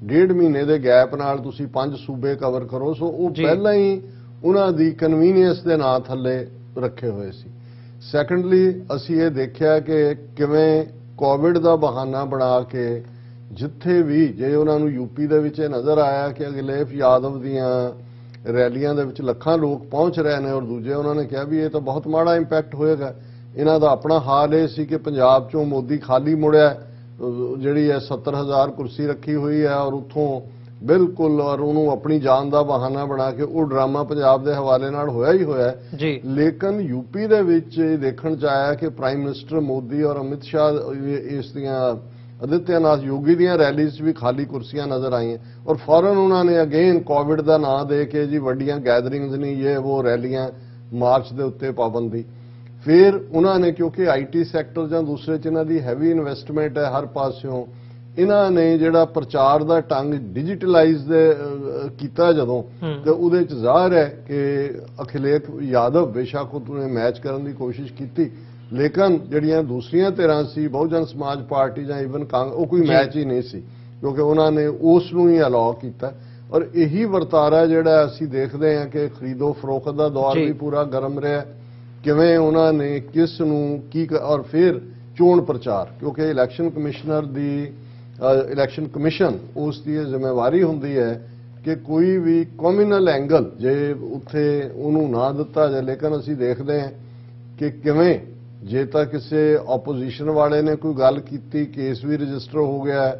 1.5 ਮਹੀਨੇ ਦੇ ਗੈਪ ਨਾਲ ਤੁਸੀਂ 5 ਸੂਬੇ ਕਵਰ ਕਰੋ। ਸੋ ਉਹ ਪਹਿਲਾਂ ਹੀ ਉਹਨਾਂ ਦੀ ਕਨਵੀਨੀਅੰਸ ਦੇ ਨਾਂ ਥੱਲੇ ਰੱਖੇ ਹੋਏ ਸੀ। ਸੈਕੰਡਲੀ ਅਸੀਂ ਇਹ ਦੇਖਿਆ ਕਿ ਕਿਵੇਂ ਕੋਵਿਡ ਦਾ ਬਹਾਨਾ ਬਣਾ ਕੇ ਜਿੱਥੇ ਵੀ ਜੇ ਉਹਨਾਂ ਨੂੰ ਯੂਪੀ ਦੇ ਵਿੱਚ ਇਹ ਨਜ਼ਰ ਆਇਆ ਕਿ ਅਖਿਲੇਸ਼ ਯਾਦਵ ਦੀਆਂ ਰੈਲੀਆਂ ਦੇ ਵਿੱਚ ਲੱਖਾਂ ਲੋਕ ਪਹੁੰਚ ਰਹੇ ਨੇ ਔਰ ਦੂਜੇ ਉਹਨਾਂ ਨੇ ਕਿਹਾ ਵੀ ਇਹ ਤਾਂ ਬਹੁਤ ਮਾੜਾ ਇੰਪੈਕਟ ਹੋਏਗਾ। ਇਹਨਾਂ ਦਾ ਆਪਣਾ ਹਾਲ ਇਹ ਸੀ ਕਿ ਪੰਜਾਬ 'ਚੋਂ ਮੋਦੀ ਖਾਲੀ ਮੁੜਿਆ ਜਿਹੜੀ ਹੈ 70,000 ਕੁਰਸੀ ਰੱਖੀ ਹੋਈ ਹੈ ਔਰ ਉੱਥੋਂ ਬਿਲਕੁਲ ਔਰ ਉਹਨੂੰ ਆਪਣੀ ਜਾਨ ਦਾ ਬਹਾਨਾ ਬਣਾ ਕੇ ਉਹ ਡਰਾਮਾ ਪੰਜਾਬ ਦੇ ਹਵਾਲੇ ਨਾਲ ਹੋਇਆ ਹੀ ਹੋਇਆ ਜੀ। ਲੇਕਿਨ ਯੂਪੀ ਦੇ ਵਿੱਚ ਇਹ ਦੇਖਣ 'ਚ ਆਇਆ ਕਿ ਪ੍ਰਾਈਮ ਮਿਨਿਸਟਰ ਮੋਦੀ ਔਰ ਅਮਿਤ ਸ਼ਾਹ ਇਸ ਦੀਆਂ ਆਦਿੱਤਿਆਨਾਥ ਯੋਗੀ ਦੀਆਂ ਰੈਲੀਜ਼ ਵੀ ਖਾਲੀ ਕੁਰਸੀਆਂ ਨਜ਼ਰ ਆਈਆਂ ਔਰ ਫੌਰਨ ਉਹਨਾਂ ਨੇ ਅਗੇਨ ਕੋਵਿਡ ਦਾ ਨਾਂ ਦੇ ਕੇ ਜੀ ਵੱਡੀਆਂ ਗੈਦਰਿੰਗਸ ਨਹੀਂ ਇਹ ਉਹ ਰੈਲੀਆਂ ਮਾਰਚ ਦੇ ਉੱਤੇ ਪਾਬੰਦੀ। ਫਿਰ ਉਹਨਾਂ ਨੇ ਕਿਉਂਕਿ IT ਸੈਕਟਰ ਜਾਂ ਦੂਸਰੇ 'ਚ ਇਹਨਾਂ ਦੀ ਹੈਵੀ ਇਨਵੈਸਟਮੈਂਟ ਹੈ ਹਰ ਪਾਸਿਓਂ ਇਹਨਾਂ ਨੇ ਜਿਹੜਾ ਪ੍ਰਚਾਰ ਦਾ ਢੰਗ ਡਿਜੀਟਲਾਈਜ਼ ਕੀਤਾ ਜਦੋਂ, ਤੇ ਉਹਦੇ ਚ ਜ਼ਾਹਰ ਹੈ ਕਿ ਅਖਿਲੇਸ਼ ਯਾਦਵ ਬੇਸ਼ੱਕ ਉਹਨੇ ਮੈਚ ਕਰਨ ਦੀ ਕੋਸ਼ਿਸ਼ ਕੀਤੀ, ਲੇਕਿਨ ਜਿਹੜੀਆਂ ਦੂਸਰੀਆਂ ਧਿਰਾਂ ਸੀ, ਬਹੁਜਨ ਸਮਾਜ ਪਾਰਟੀ ਜਾਂ ਈਵਨ ਉਹ ਕੋਈ ਮੈਚ ਹੀ ਨਹੀਂ ਸੀ, ਕਿਉਂਕਿ ਉਹਨਾਂ ਨੇ ਉਸ ਨੂੰ ਹੀ ਅਲਾਉ ਕੀਤਾ। ਔਰ ਇਹੀ ਵਰਤਾਰਾ ਜਿਹੜਾ ਅਸੀਂ ਦੇਖਦੇ ਹਾਂ ਕਿ ਖਰੀਦੋ ਫਰੋਖਤ ਦਾ ਦੌਰ ਵੀ ਪੂਰਾ ਗਰਮ ਰਿਹਾ, ਕਿਵੇਂ ਉਹਨਾਂ ਨੇ ਕਿਸ ਨੂੰ ਕੀ ਔਰ ਫਿਰ ਚੋਣ ਪ੍ਰਚਾਰ, ਕਿਉਂਕਿ ਇਲੈਕਸ਼ਨ ਕਮਿਸ਼ਨਰ ਦੀ ਇਲੈਕਸ਼ਨ ਕਮਿਸ਼ਨ ਉਸ ਦੀ ਜ਼ਿੰਮੇਵਾਰੀ ਹੁੰਦੀ ਹੈ ਕਿ ਕੋਈ ਵੀ ਕਮਿਊਨਲ ਐਂਗਲ ਜੇ ਉੱਥੇ ਉਹਨੂੰ ਨਾ ਦਿੱਤਾ ਜਾਏ, ਲੇਕਿਨ ਅਸੀਂ ਦੇਖਦੇ ਹਾਂ ਕਿ ਕਿਵੇਂ ਜੇ ਤਾਂ ਕਿਸੇ ਆਪੋਜੀਸ਼ਨ ਵਾਲੇ ਨੇ ਕੋਈ ਗੱਲ ਕੀਤੀ, ਕੇਸ ਵੀ ਰਜਿਸਟਰ ਹੋ ਗਿਆ,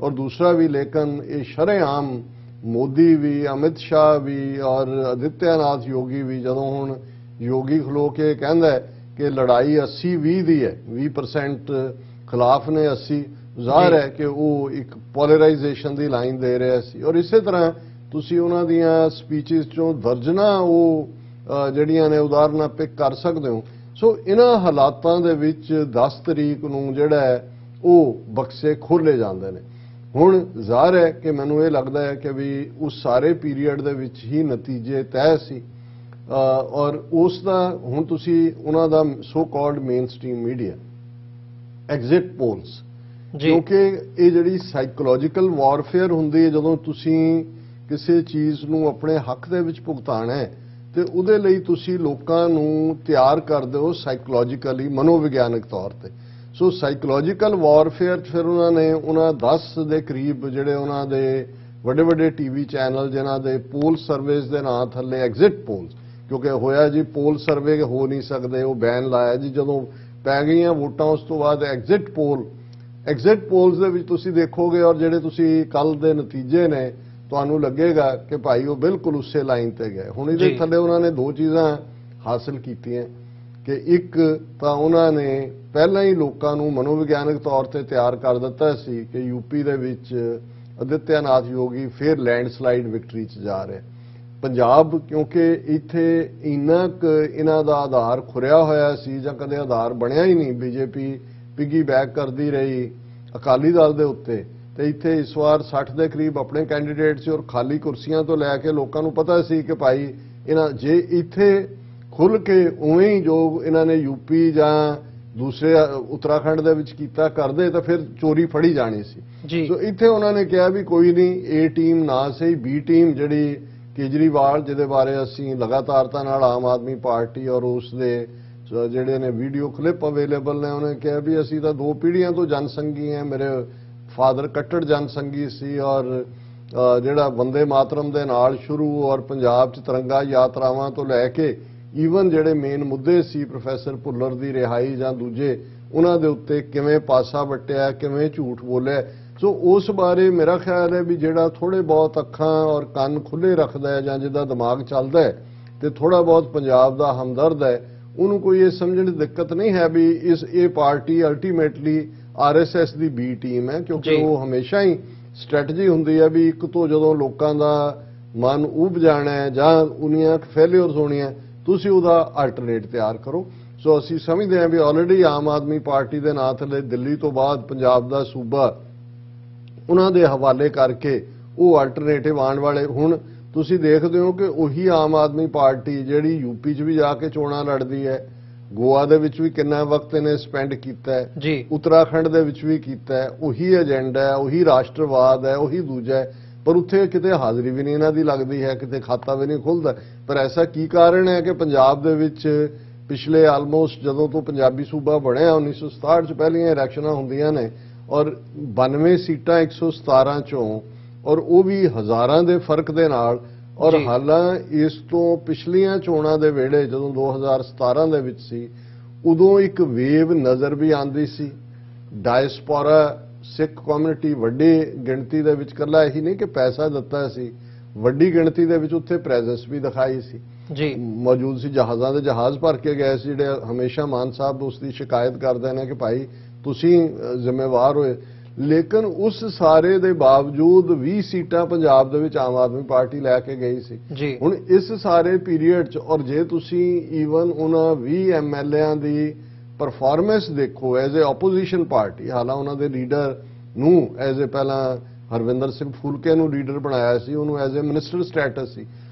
ਔਰ ਦੂਸਰਾ ਵੀ ਲੇਕਿਨ ਇਹ ਸ਼ਰੇਆਮ ਮੋਦੀ ਵੀ, ਅਮਿਤ ਸ਼ਾਹ ਵੀ ਔਰ ਆਦਿੱਤਿਆਨਾਥ ਯੋਗੀ ਵੀ, ਜਦੋਂ ਹੁਣ ਯੋਗੀ ਖਲੋ ਕੇ ਕਹਿੰਦਾ ਕਿ ਲੜਾਈ 80-20 ਦੀ ਹੈ, 20% ਖਿਲਾਫ ਨੇ 80, ਜ਼ਾਹਰ ਹੈ ਕਿ ਉਹ ਇੱਕ ਪੋਲਰਾਈਜੇਸ਼ਨ ਦੀ ਲਾਈਨ ਦੇ ਰਿਹਾ ਸੀ। ਔਰ ਇਸੇ ਤਰ੍ਹਾਂ ਤੁਸੀਂ ਉਹਨਾਂ ਦੀਆਂ ਸਪੀਚਿਸ ਚੋਂ ਦਰਜਨਾਂ ਉਹ ਜਿਹੜੀਆਂ ਨੇ ਉਦਾਹਰਨਾਂ ਪਿਕ ਕਰ ਸਕਦੇ ਹੋ। ਸੋ ਇਹਨਾਂ ਹਾਲਾਤਾਂ ਦੇ ਵਿੱਚ 10 ਤਰੀਕ ਨੂੰ ਜਿਹੜਾ ਹੈ ਉਹ ਬਕਸੇ ਖੋਲੇ ਜਾਂਦੇ ਨੇ। ਹੁਣ ਜ਼ਾਹਰ ਹੈ ਕਿ ਮੈਨੂੰ ਇਹ ਲੱਗਦਾ ਹੈ ਕਿ ਵੀ ਉਸ ਸਾਰੇ ਪੀਰੀਅਡ ਦੇ ਵਿੱਚ ਹੀ ਨਤੀਜੇ ਤੈਅ ਸੀ, ਔਰ ਉਸ ਦਾ ਹੁਣ ਤੁਸੀਂ ਉਹਨਾਂ ਦਾ so called mainstream media exit polls, ਕਿਉਂਕਿ ਇਹ ਜਿਹੜੀ ਸਾਈਕੋਲੋਜੀਕਲ ਵਾਰਫੇਅਰ ਹੁੰਦੀ ਹੈ, ਜਦੋਂ ਤੁਸੀਂ ਕਿਸੇ ਚੀਜ਼ ਨੂੰ ਆਪਣੇ ਹੱਕ ਦੇ ਵਿੱਚ ਭੁਗਤਾਣਾ ਹੈ ਤੇ ਉਹਦੇ ਲਈ ਤੁਸੀਂ ਲੋਕਾਂ ਨੂੰ ਤਿਆਰ ਕਰਦੇ ਹੋ ਸਾਈਕੋਲੋਜੀਕਲੀ, ਮਨੋਵਿਗਿਆਨਕ ਤੌਰ ਤੇ। ਸੋ ਸਾਈਕੋਲੋਜੀਕਲ ਵਾਰਫੇਅਰ ਫਿਰ ਉਹਨਾਂ ਨੇ 10 ਦੇ ਕਰੀਬ ਜਿਹੜੇ ਉਹਨਾਂ ਦੇ ਵੱਡੇ ਵੱਡੇ ਟੀਵੀ ਚੈਨਲ ਜਿਨ੍ਹਾਂ ਦੇ ਪੋਲ ਸਰਵੇਸ ਦੇ ਨਾਂ ਥੱਲੇ ਐਗਜ਼ਿਟ ਪੋਲਸ, ਕਿਉਂਕਿ ਹੋਇਆ ਜੀ ਪੋਲ ਸਰਵੇ ਹੋ ਨਹੀਂ ਸਕਦੇ, ਉਹ ਬੈਨ ਲਾਇਆ ਜੀ ਜਦੋਂ ਪੈ ਗਈਆਂ ਵੋਟਾਂ, ਉਸ ਤੋਂ ਬਾਅਦ ਐਗਜ਼ਿਟ ਪੋਲਸ ਦੇ ਵਿੱਚ ਤੁਸੀਂ ਦੇਖੋਗੇ, ਔਰ ਜਿਹੜੇ ਤੁਸੀਂ ਕੱਲ ਦੇ ਨਤੀਜੇ ਨੇ ਤੁਹਾਨੂੰ ਲੱਗੇਗਾ ਕਿ ਭਾਈ ਉਹ ਬਿਲਕੁਲ ਉਸੇ ਲਾਈਨ ਤੇ ਗਏ। ਹੁਣ ਇਹਦੇ ਥੱਲੇ ਉਹਨਾਂ ਨੇ 2 ਚੀਜ਼ਾਂ ਹਾਸਲ ਕੀਤੀਆਂ ਕਿ ਇੱਕ ਤਾਂ ਉਹਨਾਂ ਨੇ ਪਹਿਲਾਂ ਹੀ ਲੋਕਾਂ ਨੂੰ ਮਨੋਵਿਗਿਆਨਕ ਤੌਰ ਤੇ ਤਿਆਰ ਕਰ ਦਿੱਤਾ ਸੀ ਕਿ ਯੂਪੀ ਦੇ ਵਿੱਚ ਆਦਿੱਤਿਆਨਾਥ ਯੋਗੀ ਫਿਰ ਲੈਂਡਸਲਾਈਡ ਵਿਕਟਰੀ 'ਚ ਜਾ ਰਿਹਾ। ਪੰਜਾਬ ਕਿਉਂਕਿ ਇੱਥੇ ਇੰਨਾ ਕੁ ਇਹਨਾਂ ਦਾ ਆਧਾਰ ਖੁਰਿਆ ਹੋਇਆ ਸੀ ਜਾਂ ਕਦੇ ਆਧਾਰ ਬਣਿਆ ਹੀ ਨਹੀਂ, ਬੀਜੇਪੀ ਪਿੱਗੀ ਬੈਕ ਕਰਦੀ ਰਹੀ ਅਕਾਲੀ ਦਲ ਦੇ ਉੱਤੇ, ਤੇ ਇੱਥੇ ਇਸ ਵਾਰ 60 ਦੇ ਕਰੀਬ ਆਪਣੇ ਕੈਂਡੀਡੇਟ ਸੀ, ਔਰ ਖਾਲੀ ਕੁਰਸੀਆਂ ਤੋਂ ਲੈ ਕੇ ਲੋਕਾਂ ਨੂੰ ਪਤਾ ਸੀ ਕਿ ਭਾਈ ਇਹਨਾਂ ਜੇ ਇੱਥੇ ਖੁੱਲ ਕੇ ਉਵੇਂ ਹੀ ਜੋ ਇਹਨਾਂ ਨੇ ਯੂਪੀ ਜਾਂ ਦੂਸਰੇ ਉੱਤਰਾਖੰਡ ਦੇ ਵਿੱਚ ਕੀਤਾ ਕਰਦੇ ਤਾਂ ਫਿਰ ਚੋਰੀ ਫੜੀ ਜਾਣੀ ਸੀ। ਸੋ ਇੱਥੇ ਉਹਨਾਂ ਨੇ ਕਿਹਾ ਵੀ ਕੋਈ ਨਹੀਂ, ਏ ਟੀਮ ਨਾ ਸਹੀ ਬੀ ਟੀਮ ਜਿਹੜੀ ਕੇਜਰੀਵਾਲ, ਜਿਹਦੇ ਬਾਰੇ ਅਸੀਂ ਲਗਾਤਾਰਤਾ ਨਾਲ ਆਮ ਆਦਮੀ ਪਾਰਟੀ ਔਰ ਉਸ ਦੇ ਜਿਹੜੇ ਨੇ ਵੀਡੀਓ ਕਲਿੱਪ ਅਵੇਲੇਬਲ ਨੇ, ਉਹਨੇ ਕਿਹਾ ਵੀ ਅਸੀਂ ਤਾਂ 2 ਪੀੜ੍ਹੀਆਂ ਤੋਂ ਜਨਸੰਘੀ ਹੈ, ਮੇਰੇ ਫਾਦਰ ਕੱਟੜ ਜਨਸੰਘੀ ਸੀ, ਔਰ ਜਿਹੜਾ ਵੰਦੇ ਮਾਤਰਮ ਦੇ ਨਾਲ ਸ਼ੁਰੂ ਔਰ ਪੰਜਾਬ 'ਚ ਤਿਰੰਗਾ ਯਾਤਰਾਵਾਂ ਤੋਂ ਲੈ ਕੇ ਈਵਨ ਜਿਹੜੇ ਮੇਨ ਮੁੱਦੇ ਸੀ ਪ੍ਰੋਫੈਸਰ ਭੁੱਲਰ ਦੀ ਰਿਹਾਈ ਜਾਂ ਦੂਜੇ, ਉਹਨਾਂ ਦੇ ਉੱਤੇ ਕਿਵੇਂ ਪਾਸਾ ਵੱਟਿਆ, ਕਿਵੇਂ ਝੂਠ ਬੋਲਿਆ। ਸੋ ਉਸ ਬਾਰੇ ਮੇਰਾ ਖਿਆਲ ਹੈ ਵੀ ਜਿਹੜਾ ਥੋੜੇ ਬਹੁਤ ਅੱਖਾਂ ਔਰ ਕੰਨ ਖੁੱਲੇ ਰੱਖਦਾ ਹੈ ਜਾਂ ਜਿਹਦਾ ਦਿਮਾਗ ਚੱਲਦਾ ਹੈ ਤੇ ਥੋੜਾ ਬਹੁਤ ਪੰਜਾਬ ਦਾ ਹਮਦਰਦ ਹੈ, ਉਹਨੂੰ ਕੋਈ ਇਹ ਸਮਝਣ ਦੀ ਦਿੱਕਤ ਨਹੀਂ ਹੈ ਵੀ ਇਹ ਪਾਰਟੀ ਅਲਟੀਮੇਟਲੀ RSS ਦੀ ਬੀ ਟੀਮ ਹੈ, ਕਿਉਂਕਿ ਉਹ ਹਮੇਸ਼ਾ ਹੀ ਸਟ੍ਰੈਟਜੀ ਹੁੰਦੀ ਹੈ ਵੀ ਇੱਕ ਤੋਂ ਜਦੋਂ ਲੋਕਾਂ ਦਾ ਮਨ ਉਬ ਜਾਣਾ ਹੈ ਜਾਂ ਉਹਨੀਆਂ ਫੇਲਿਅਰਸ ਹੋਣੀਆਂ, ਤੁਸੀਂ ਉਹਦਾ ਆਲਟਰਨੇਟ ਤਿਆਰ ਕਰੋ। ਸੋ ਅਸੀਂ ਸਮਝਦੇ ਹਾਂ ਵੀ ਆਲਰੇਡੀ ਆਮ ਆਦਮੀ ਪਾਰਟੀ ਦੇ ਨਾਂ ਥੱਲੇ ਦਿੱਲੀ ਤੋਂ ਬਾਅਦ ਪੰਜਾਬ ਦਾ ਸੂਬਾ ਉਹਨਾਂ ਦੇ ਹਵਾਲੇ ਕਰਕੇ ਉਹ ਆਲਟਰਨੇਟਿਵ ਆਉਣ ਵਾਲੇ, ਹੁਣ ਤੁਸੀਂ ਦੇਖਦੇ ਹੋ ਕਿ ਉਹੀ ਆਮ ਆਦਮੀ ਪਾਰਟੀ ਜਿਹੜੀ ਯੂਪੀ 'ਚ ਵੀ ਜਾ ਕੇ ਚੋਣਾਂ ਲੜਦੀ ਹੈ, ਗੋਆ ਦੇ ਵਿੱਚ ਵੀ ਕਿੰਨਾ ਵਕਤ ਇਹਨੇ ਸਪੈਂਡ ਕੀਤਾ ਹੈ, ਉੱਤਰਾਖੰਡ ਦੇ ਵਿੱਚ ਵੀ ਕੀਤਾ ਹੈ, ਉਹੀ ਏਜੰਡਾ ਹੈ, ਉਹੀ ਰਾਸ਼ਟਰਵਾਦ ਹੈ, ਉਹੀ ਦੂਜਾ ਹੈ, ਪਰ ਉੱਥੇ ਕਿਤੇ ਹਾਜ਼ਰੀ ਵੀ ਨਹੀਂ ਇਹਨਾਂ ਦੀ ਲੱਗਦੀ ਹੈ, ਕਿਤੇ ਖਾਤਾ ਵੀ ਨਹੀਂ ਖੁੱਲਦਾ। ਪਰ ਐਸਾ ਕੀ ਕਾਰਨ ਹੈ ਕਿ ਪੰਜਾਬ ਦੇ ਵਿੱਚ ਪਿਛਲੇ ਆਲਮੋਸਟ ਜਦੋਂ ਤੋਂ ਪੰਜਾਬੀ ਸੂਬਾ ਬਣਿਆ 1967 'ਚ ਪਹਿਲੀਆਂ ਇਲੈਕਸ਼ਨਾਂ ਹੁੰਦੀਆਂ ਨੇ ਔਰ 92 ਸੀਟਾਂ 117 ਚੋਂ, ਔਰ ਉਹ ਵੀ ਹਜ਼ਾਰਾਂ ਦੇ ਫਰਕ ਦੇ ਨਾਲ, ਔਰ ਹਾਲਾਂ ਇਸ ਤੋਂ ਪਿਛਲੀਆਂ ਚੋਣਾਂ ਦੇ ਵੇਲੇ ਜਦੋਂ 2017 ਦੇ ਵਿੱਚ ਸੀ ਉਦੋਂ ਇੱਕ ਵੇਵ ਨਜ਼ਰ ਵੀ ਆਉਂਦੀ ਸੀ, ਡਾਇਸਪੋਰਾ ਸਿੱਖ ਕਮਿਊਨਿਟੀ ਵੱਡੀ ਗਿਣਤੀ ਦੇ ਵਿੱਚ, ਇਕੱਲਾ ਇਹੀ ਨਹੀਂ ਕਿ ਪੈਸਾ ਦਿੱਤਾ ਸੀ, ਵੱਡੀ ਗਿਣਤੀ ਦੇ ਵਿੱਚ ਉੱਥੇ ਪ੍ਰੈਜ਼ੈਂਸ ਵੀ ਦਿਖਾਈ ਸੀ, ਮੌਜੂਦ ਸੀ, ਜਹਾਜ਼ਾਂ ਦੇ ਜਹਾਜ਼ ਭਰ ਕੇ ਗਏ ਸੀ, ਜਿਹੜੇ ਹਮੇਸ਼ਾ ਮਾਨ ਸਾਹਿਬ ਉਸ ਦੀ ਸ਼ਿਕਾਇਤ ਕਰਦੇ ਨੇ ਕਿ ਭਾਈ ਤੁਸੀਂ ਜ਼ਿੰਮੇਵਾਰ ਹੋਏ। ਲੇਕਿਨ ਉਸ ਸਾਰੇ ਦੇ ਬਾਵਜੂਦ 20 ਸੀਟਾਂ ਪੰਜਾਬ ਦੇ ਵਿੱਚ ਆਮ ਆਦਮੀ ਪਾਰਟੀ ਲੈ ਕੇ ਗਈ ਸੀ। ਹੁਣ ਇਸ ਸਾਰੇ ਪੀਰੀਅਡ 'ਚ ਔਰ ਜੇ ਤੁਸੀਂ ਈਵਨ ਉਹਨਾਂ 20 MLAਆਂ ਦੀ ਪਰਫਾਰਮੈਂਸ ਦੇਖੋ ਐਜ਼ ਏ ਆਪੋਜੀਸ਼ਨ ਪਾਰਟੀ, ਹਾਲਾਂ ਉਹਨਾਂ ਦੇ ਲੀਡਰ ਨੂੰ ਐਜ਼ ਏ ਪਹਿਲਾਂ ਹਰਵਿੰਦਰ ਸਿੰਘ ਫੂਲਕੇ ਨੂੰ ਲੀਡਰ ਬਣਾਇਆ ਸੀ, ਉਹਨੂੰ ਐਜ਼ ਏ ਮਿਨਿਸਟਰ ਸਟੇਟਸ ਸੀ,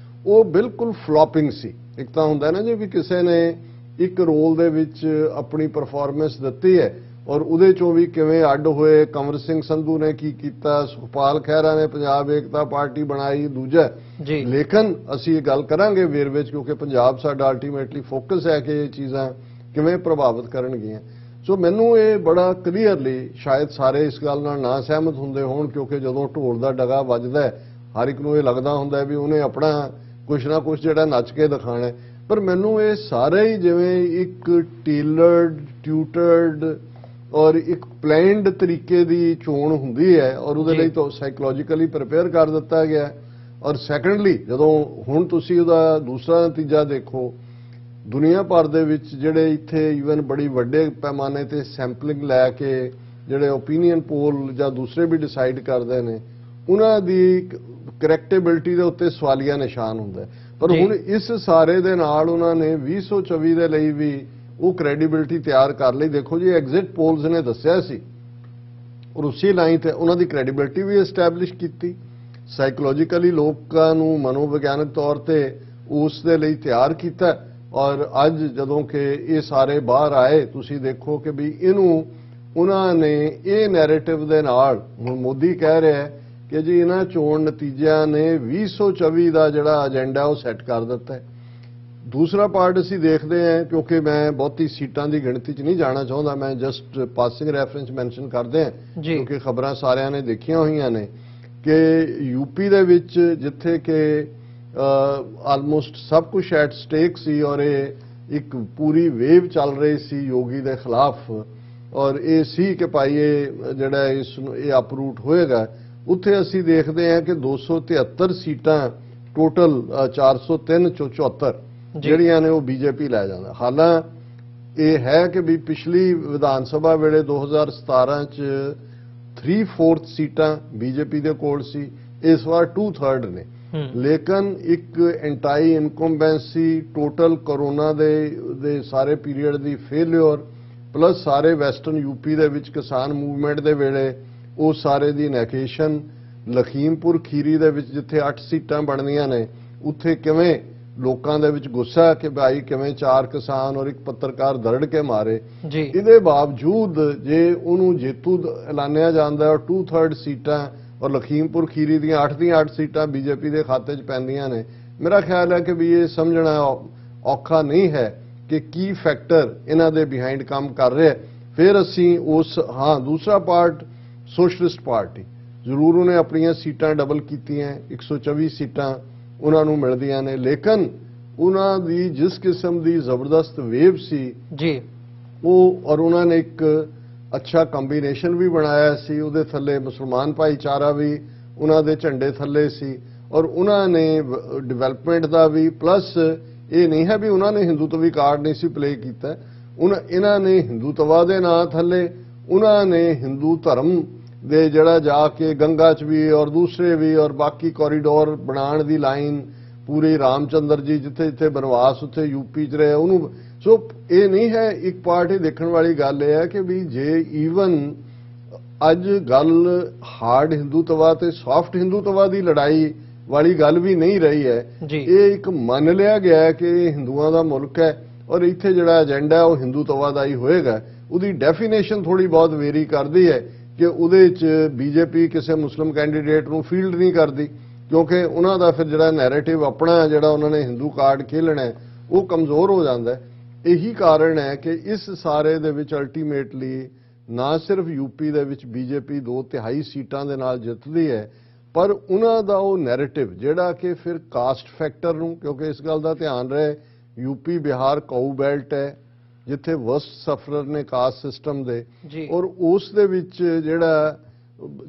ਉਹ ਬਿਲਕੁਲ ਫਲੋਪਿੰਗ ਸੀ। ਇੱਕ ਤਾਂ ਹੁੰਦਾ ਨਾ ਜੀ ਵੀ ਕਿਸੇ ਨੇ ਇੱਕ ਰੋਲ ਦੇ ਵਿੱਚ ਆਪਣੀ ਪਰਫਾਰਮੈਂਸ ਦਿੱਤੀ ਹੈ ਔਰ ਉਹਦੇ ਚੋਂ ਵੀ ਕਿਵੇਂ ਅੱਡ ਹੋਏ। ਕੰਵਰ ਸਿੰਘ ਸੰਧੂ ਨੇ ਕੀ ਕੀਤਾ, ਸੁਖਪਾਲ ਖਹਿਰਾ ਨੇ ਪੰਜਾਬ ਏਕਤਾ ਪਾਰਟੀ ਬਣਾਈ, ਦੂਜਾ ਜੀ। ਲੇਕਿਨ ਅਸੀਂ ਇਹ ਗੱਲ ਕਰਾਂਗੇ ਵੇਰਵੇ 'ਚ, ਕਿਉਂਕਿ ਪੰਜਾਬ ਸਾਡਾ ਅਲਟੀਮੇਟਲੀ ਫੋਕਸ ਹੈ ਕਿ ਇਹ ਚੀਜ਼ਾਂ ਕਿਵੇਂ ਪ੍ਰਭਾਵਿਤ ਕਰਨਗੀਆਂ। ਸੋ ਮੈਨੂੰ ਇਹ ਬੜਾ ਕਲੀਅਰਲੀ, ਸ਼ਾਇਦ ਸਾਰੇ ਇਸ ਗੱਲ ਨਾਲ ਨਾ ਸਹਿਮਤ ਹੁੰਦੇ ਹੋਣ, ਕਿਉਂਕਿ ਜਦੋਂ ਢੋਲ ਦਾ ਡਗਾ ਵੱਜਦਾ ਹੈ ਹਰ ਇੱਕ ਨੂੰ ਇਹ ਲੱਗਦਾ ਹੁੰਦਾ ਵੀ ਉਹਨੇ ਆਪਣਾ ਕੁਛ ਨਾ ਕੁਛ ਜਿਹੜਾ ਨੱਚ ਕੇ ਦਿਖਾਣਾ ਹੈ, ਪਰ ਮੈਨੂੰ ਇਹ ਸਾਰੇ ਹੀ ਜਿਵੇਂ ਇੱਕ ਟੇਲਰਡ, ਟਿਊਟਰਡ ਔਰ ਇੱਕ ਪਲੈਨਡ ਤਰੀਕੇ ਦੀ ਚੋਣ ਹੁੰਦੀ ਹੈ ਔਰ ਉਹਦੇ ਲਈ ਤਾਂ ਸਾਈਕੋਲੋਜੀਕਲੀ ਪ੍ਰਿਪੇਅਰ ਕਰ ਦਿੱਤਾ ਗਿਆ। ਔਰ ਸੈਕੰਡਲੀ ਜਦੋਂ ਹੁਣ ਤੁਸੀਂ ਉਹਦਾ ਦੂਸਰਾ ਨਤੀਜਾ ਦੇਖੋ, ਦੁਨੀਆ ਭਰ ਦੇ ਵਿੱਚ ਜਿਹੜੇ ਇੱਥੇ ਈਵਨ ਬੜੀ ਵੱਡੇ ਪੈਮਾਨੇ ਤੇ ਸੈਂਪਲਿੰਗ ਲੈ ਕੇ ਜਿਹੜੇ ਓਪੀਨੀਅਨ ਪੋਲ ਜਾਂ ਦੂਸਰੇ ਵੀ ਡਿਸਾਈਡ ਕਰਦੇ ਨੇ, ਉਹਨਾਂ ਦੀ ਕਰੈਕਟੇਬਿਲਿਟੀ ਦੇ ਉੱਤੇ ਸਵਾਲੀਆ ਨਿਸ਼ਾਨ ਹੁੰਦਾ। ਪਰ ਹੁਣ ਇਸ ਸਾਰੇ ਦੇ ਨਾਲ ਉਹਨਾਂ ਨੇ 2024 ਦੇ ਲਈ ਵੀ ਉਹ ਕ੍ਰੈਡੀਬਿਲਿਟੀ ਤਿਆਰ ਕਰ ਲਈ। ਦੇਖੋ ਜੀ, ਐਗਜ਼ਿਟ ਪੋਲਸ ਨੇ ਦੱਸਿਆ ਸੀ ਔਰ ਉਸੇ ਲਾਈਨ ਤੇ ਉਹਨਾਂ ਦੀ ਕ੍ਰੈਡੀਬਿਲਿਟੀ ਵੀ ਐਸਟੈਬਲਿਸ਼ ਕੀਤੀ, ਸਾਈਕੋਲੋਜੀਕਲੀ ਲੋਕਾਂ ਨੂੰ ਮਨੋਵਿਗਿਆਨਕ ਤੌਰ ਤੇ ਉਸ ਦੇ ਲਈ ਤਿਆਰ ਕੀਤਾ। ਔਰ ਅੱਜ ਜਦੋਂ ਕਿ ਇਹ ਸਾਰੇ ਬਾਹਰ ਆਏ, ਤੁਸੀਂ ਦੇਖੋ ਕਿ ਵੀ ਇਹਨੂੰ ਉਹਨਾਂ ਨੇ ਇਹ ਨੈਰੇਟਿਵ ਦੇ ਨਾਲ, ਹੁਣ ਮੋਦੀ ਕਹਿ ਰਿਹਾ ਹੈ ਕਿ ਜੀ ਇਹਨਾਂ ਚੋਣ ਨਤੀਜਿਆਂ ਨੇ 2024 ਦਾ ਜਿਹੜਾ ਏਜੰਡਾ ਉਹ ਸੈੱਟ ਕਰ ਦਿੱਤਾ ਹੈ। ਦੂਸਰਾ ਪਾਰਟ ਅਸੀਂ ਦੇਖਦੇ ਹਾਂ, ਕਿਉਂਕਿ ਮੈਂ ਬਹੁਤੀ ਸੀਟਾਂ ਦੀ ਗਿਣਤੀ 'ਚ ਨਹੀਂ ਜਾਣਾ ਚਾਹੁੰਦਾ, ਮੈਂ ਜਸਟ ਪਾਸਿੰਗ ਰੈਫਰੈਂਸ ਮੈਂਸ਼ਨ ਕਰਦੇ ਹਾਂ ਕਿਉਂਕਿ ਖਬਰਾਂ ਸਾਰਿਆਂ ਨੇ ਦੇਖੀਆਂ ਹੋਈਆਂ ਨੇ ਕਿ ਯੂਪੀ ਦੇ ਵਿੱਚ ਜਿੱਥੇ ਕਿ ਆਲਮੋਸਟ ਸਭ ਕੁਝ ਐਟ ਸਟੇਕ ਸੀ ਔਰ ਇਹ ਇੱਕ ਪੂਰੀ ਵੇਵ ਚੱਲ ਰਹੀ ਸੀ ਯੋਗੀ ਦੇ ਖਿਲਾਫ ਔਰ ਇਹ ਸੀ ਕਿ ਭਾਈ ਇਹ ਜਿਹੜਾ ਇਹ ਅਪਰੂਟ ਹੋਏਗਾ, ਉੱਥੇ ਅਸੀਂ ਦੇਖਦੇ ਹਾਂ ਕਿ 273 ਸੀਟਾਂ ਟੋਟਲ 403 ਚੋਂ 74 ਜਿਹੜੀਆਂ ਨੇ ਉਹ ਬੀਜੇਪੀ ਲੈ ਜਾਂਦਾ। ਹਾਲਾਂਕਿ ਇਹ ਹੈ ਕਿ ਵੀ ਪਿਛਲੀ ਵਿਧਾਨ ਸਭਾ ਵੇਲੇ 2017 ਚ 3/4 ਸੀਟਾਂ ਬੀਜੇਪੀ ਦੇ ਕੋਲ ਸੀ, ਇਸ ਵਾਰ 2/3 ਨੇ। ਲੇਕਿਨ ਇੱਕ ਐਂਟਾਈ ਇਨਕੰਬੈਂਸੀ, ਟੋਟਲ ਕਰੋਨਾ ਦੇ ਸਾਰੇ ਪੀਰੀਅਡ ਦੀ ਫੇਲਿਅਰ, ਪਲੱਸ ਸਾਰੇ ਵੈਸਟਰਨ ਯੂਪੀ ਦੇ ਵਿੱਚ ਕਿਸਾਨ ਮੂਵਮੈਂਟ ਦੇ ਵੇਲੇ ਉਹ ਸਾਰੇ ਦੀ ਨੈਕੇਸ਼ਨ, ਲਖੀਮਪੁਰ ਖੀਰੀ ਦੇ ਵਿੱਚ ਜਿੱਥੇ 8 ਸੀਟਾਂ ਬਣਦੀਆਂ ਨੇ ਉੱਥੇ ਕਿਵੇਂ ਲੋਕਾਂ ਦੇ ਵਿੱਚ ਗੁੱਸਾ ਕਿ ਭਾਈ ਕਿਵੇਂ 4 ਕਿਸਾਨ ਔਰ ਇੱਕ ਪੱਤਰਕਾਰ ਦਰੜ ਕੇ ਮਾਰੇ। ਇਹਦੇ ਬਾਵਜੂਦ ਜੇ ਉਹਨੂੰ ਜੇਤੂ ਐਲਾਨਿਆ ਜਾਂਦਾ ਔਰ 2/3 ਸੀਟਾਂ ਔਰ ਲਖੀਮਪੁਰ ਖੀਰੀ ਦੀਆਂ 8 ਦੀਆਂ 8 ਸੀਟਾਂ ਬੀਜੇਪੀ ਦੇ ਖਾਤੇ 'ਚ ਪੈਂਦੀਆਂ ਨੇ, ਮੇਰਾ ਖਿਆਲ ਹੈ ਕਿ ਵੀ ਇਹ ਸਮਝਣਾ ਔਖਾ ਨਹੀਂ ਹੈ ਕਿ ਕੀ ਫੈਕਟਰ ਇਹਨਾਂ ਦੇ ਬਿਹਾਈਂਡ ਕੰਮ ਕਰ ਰਿਹਾ। ਫਿਰ ਅਸੀਂ ਦੂਸਰਾ ਪਾਰਟ ਸੋਸ਼ਲਿਸਟ ਪਾਰਟੀ, ਜ਼ਰੂਰ ਉਹਨੇ ਆਪਣੀਆਂ ਸੀਟਾਂ ਡਬਲ ਕੀਤੀਆਂ, 124 ਸੀਟਾਂ ਉਹਨਾਂ ਨੂੰ ਮਿਲਦੀਆਂ ਨੇ, ਲੇਕਿਨ ਉਹਨਾਂ ਦੀ ਜਿਸ ਕਿਸਮ ਦੀ ਜ਼ਬਰਦਸਤ ਵੇਵ ਸੀ ਜੀ ਉਹ, ਔਰ ਉਹਨਾਂ ਨੇ ਇੱਕ ਅੱਛਾ ਕੰਬੀਨੇਸ਼ਨ ਵੀ ਬਣਾਇਆ ਸੀ, ਉਹਦੇ ਥੱਲੇ ਮੁਸਲਮਾਨ ਭਾਈਚਾਰਾ ਵੀ ਉਹਨਾਂ ਦੇ ਝੰਡੇ ਥੱਲੇ ਸੀ ਔਰ ਉਹਨਾਂ ਨੇ ਡਿਵੈਲਪਮੈਂਟ ਦਾ ਵੀ, ਪਲੱਸ ਇਹ ਨਹੀਂ ਹੈ ਵੀ ਉਹਨਾਂ ਨੇ ਹਿੰਦੂਤਵੀ ਕਾਰਡ ਨਹੀਂ ਸੀ ਪਲੇ ਕੀਤਾ, ਇਹਨਾਂ ਨੇ ਹਿੰਦੂਤਵਾ ਦੇ ਨਾਂ ਥੱਲੇ ਉਹਨਾਂ ਨੇ ਹਿੰਦੂ ਧਰਮ ਦੇ ਜਿਹੜਾ ਜਾ ਕੇ ਗੰਗਾ 'ਚ ਵੀ ਔਰ ਦੂਸਰੇ ਵੀ ਔਰ ਬਾਕੀ ਕੋਰੀਡੋਰ ਬਣਾਉਣ ਦੀ ਲਾਈਨ, ਪੂਰੇ ਰਾਮਚੰਦਰ ਜੀ ਜਿੱਥੇ ਜਿੱਥੇ ਬਨਵਾਸ ਉੱਥੇ ਯੂਪੀ 'ਚ ਰਹੇ ਉਹਨੂੰ। ਸੋ ਇਹ ਨਹੀਂ ਹੈ, ਇੱਕ ਪਾਰਟ ਇਹ ਦੇਖਣ ਵਾਲੀ ਗੱਲ ਇਹ ਹੈ ਕਿ ਵੀ ਜੇ ਈਵਨ ਅੱਜ ਗੱਲ ਹਾਰਡ ਹਿੰਦੂਤਵਾ ਤੇ ਸੌਫਟ ਹਿੰਦੂਤਵਾ ਦੀ ਲੜਾਈ ਵਾਲੀ ਗੱਲ ਵੀ ਨਹੀਂ ਰਹੀ ਹੈ, ਇਹ ਇੱਕ ਮੰਨ ਲਿਆ ਗਿਆ ਹੈ ਕਿ ਇਹ ਹਿੰਦੂਆਂ ਦਾ ਮੁਲਕ ਹੈ ਔਰ ਇੱਥੇ ਜਿਹੜਾ ਏਜੰਡਾ ਉਹ ਹਿੰਦੂਤਵਾ ਦਾ ਹੀ ਹੋਏਗਾ। ਉਹਦੀ ਡੈਫੀਨੇਸ਼ਨ ਥੋੜੀ ਬਹੁਤ ਵੇਰੀ ਕਰਦੀ ਹੈ ਕਿ ਉਹਦੇ 'ਚ ਬੀਜੇਪੀ ਕਿਸੇ ਮੁਸਲਿਮ ਕੈਂਡੀਡੇਟ ਨੂੰ ਫੀਲਡ ਨਹੀਂ ਕਰਦੀ ਕਿਉਂਕਿ ਉਹਨਾਂ ਦਾ ਫਿਰ ਜਿਹੜਾ ਨੈਰੇਟਿਵ ਆਪਣਾ ਜਿਹੜਾ ਉਹਨਾਂ ਨੇ ਹਿੰਦੂ ਕਾਰਡ ਖੇਲਣਾ ਹੈ ਉਹ ਕਮਜ਼ੋਰ ਹੋ ਜਾਂਦਾ ਹੈ। ਇਹੀ ਕਾਰਨ ਹੈ ਕਿ ਇਸ ਸਾਰੇ ਦੇ ਵਿੱਚ ਅਲਟੀਮੇਟਲੀ ਨਾ ਸਿਰਫ ਯੂਪੀ ਦੇ ਵਿੱਚ ਬੀਜੇਪੀ 2/3 ਸੀਟਾਂ ਦੇ ਨਾਲ ਜਿੱਤਦੀ ਹੈ, ਪਰ ਉਹਨਾਂ ਦਾ ਉਹ ਨੈਰੇਟਿਵ ਜਿਹੜਾ ਕਿ ਫਿਰ ਕਾਸਟ ਫੈਕਟਰ ਨੂੰ, ਕਿਉਂਕਿ ਇਸ ਗੱਲ ਦਾ ਧਿਆਨ ਰਹੇ ਯੂਪੀ ਬਿਹਾਰ ਕਾਊ ਬੈਲਟ ਹੈ ਜਿੱਥੇ ਵਸਟ ਸਫਰਰ ਨੇ ਕਾਸਟ ਸਿਸਟਮ ਦੇ, ਔਰ ਉਸ ਦੇ ਵਿੱਚ ਜਿਹੜਾ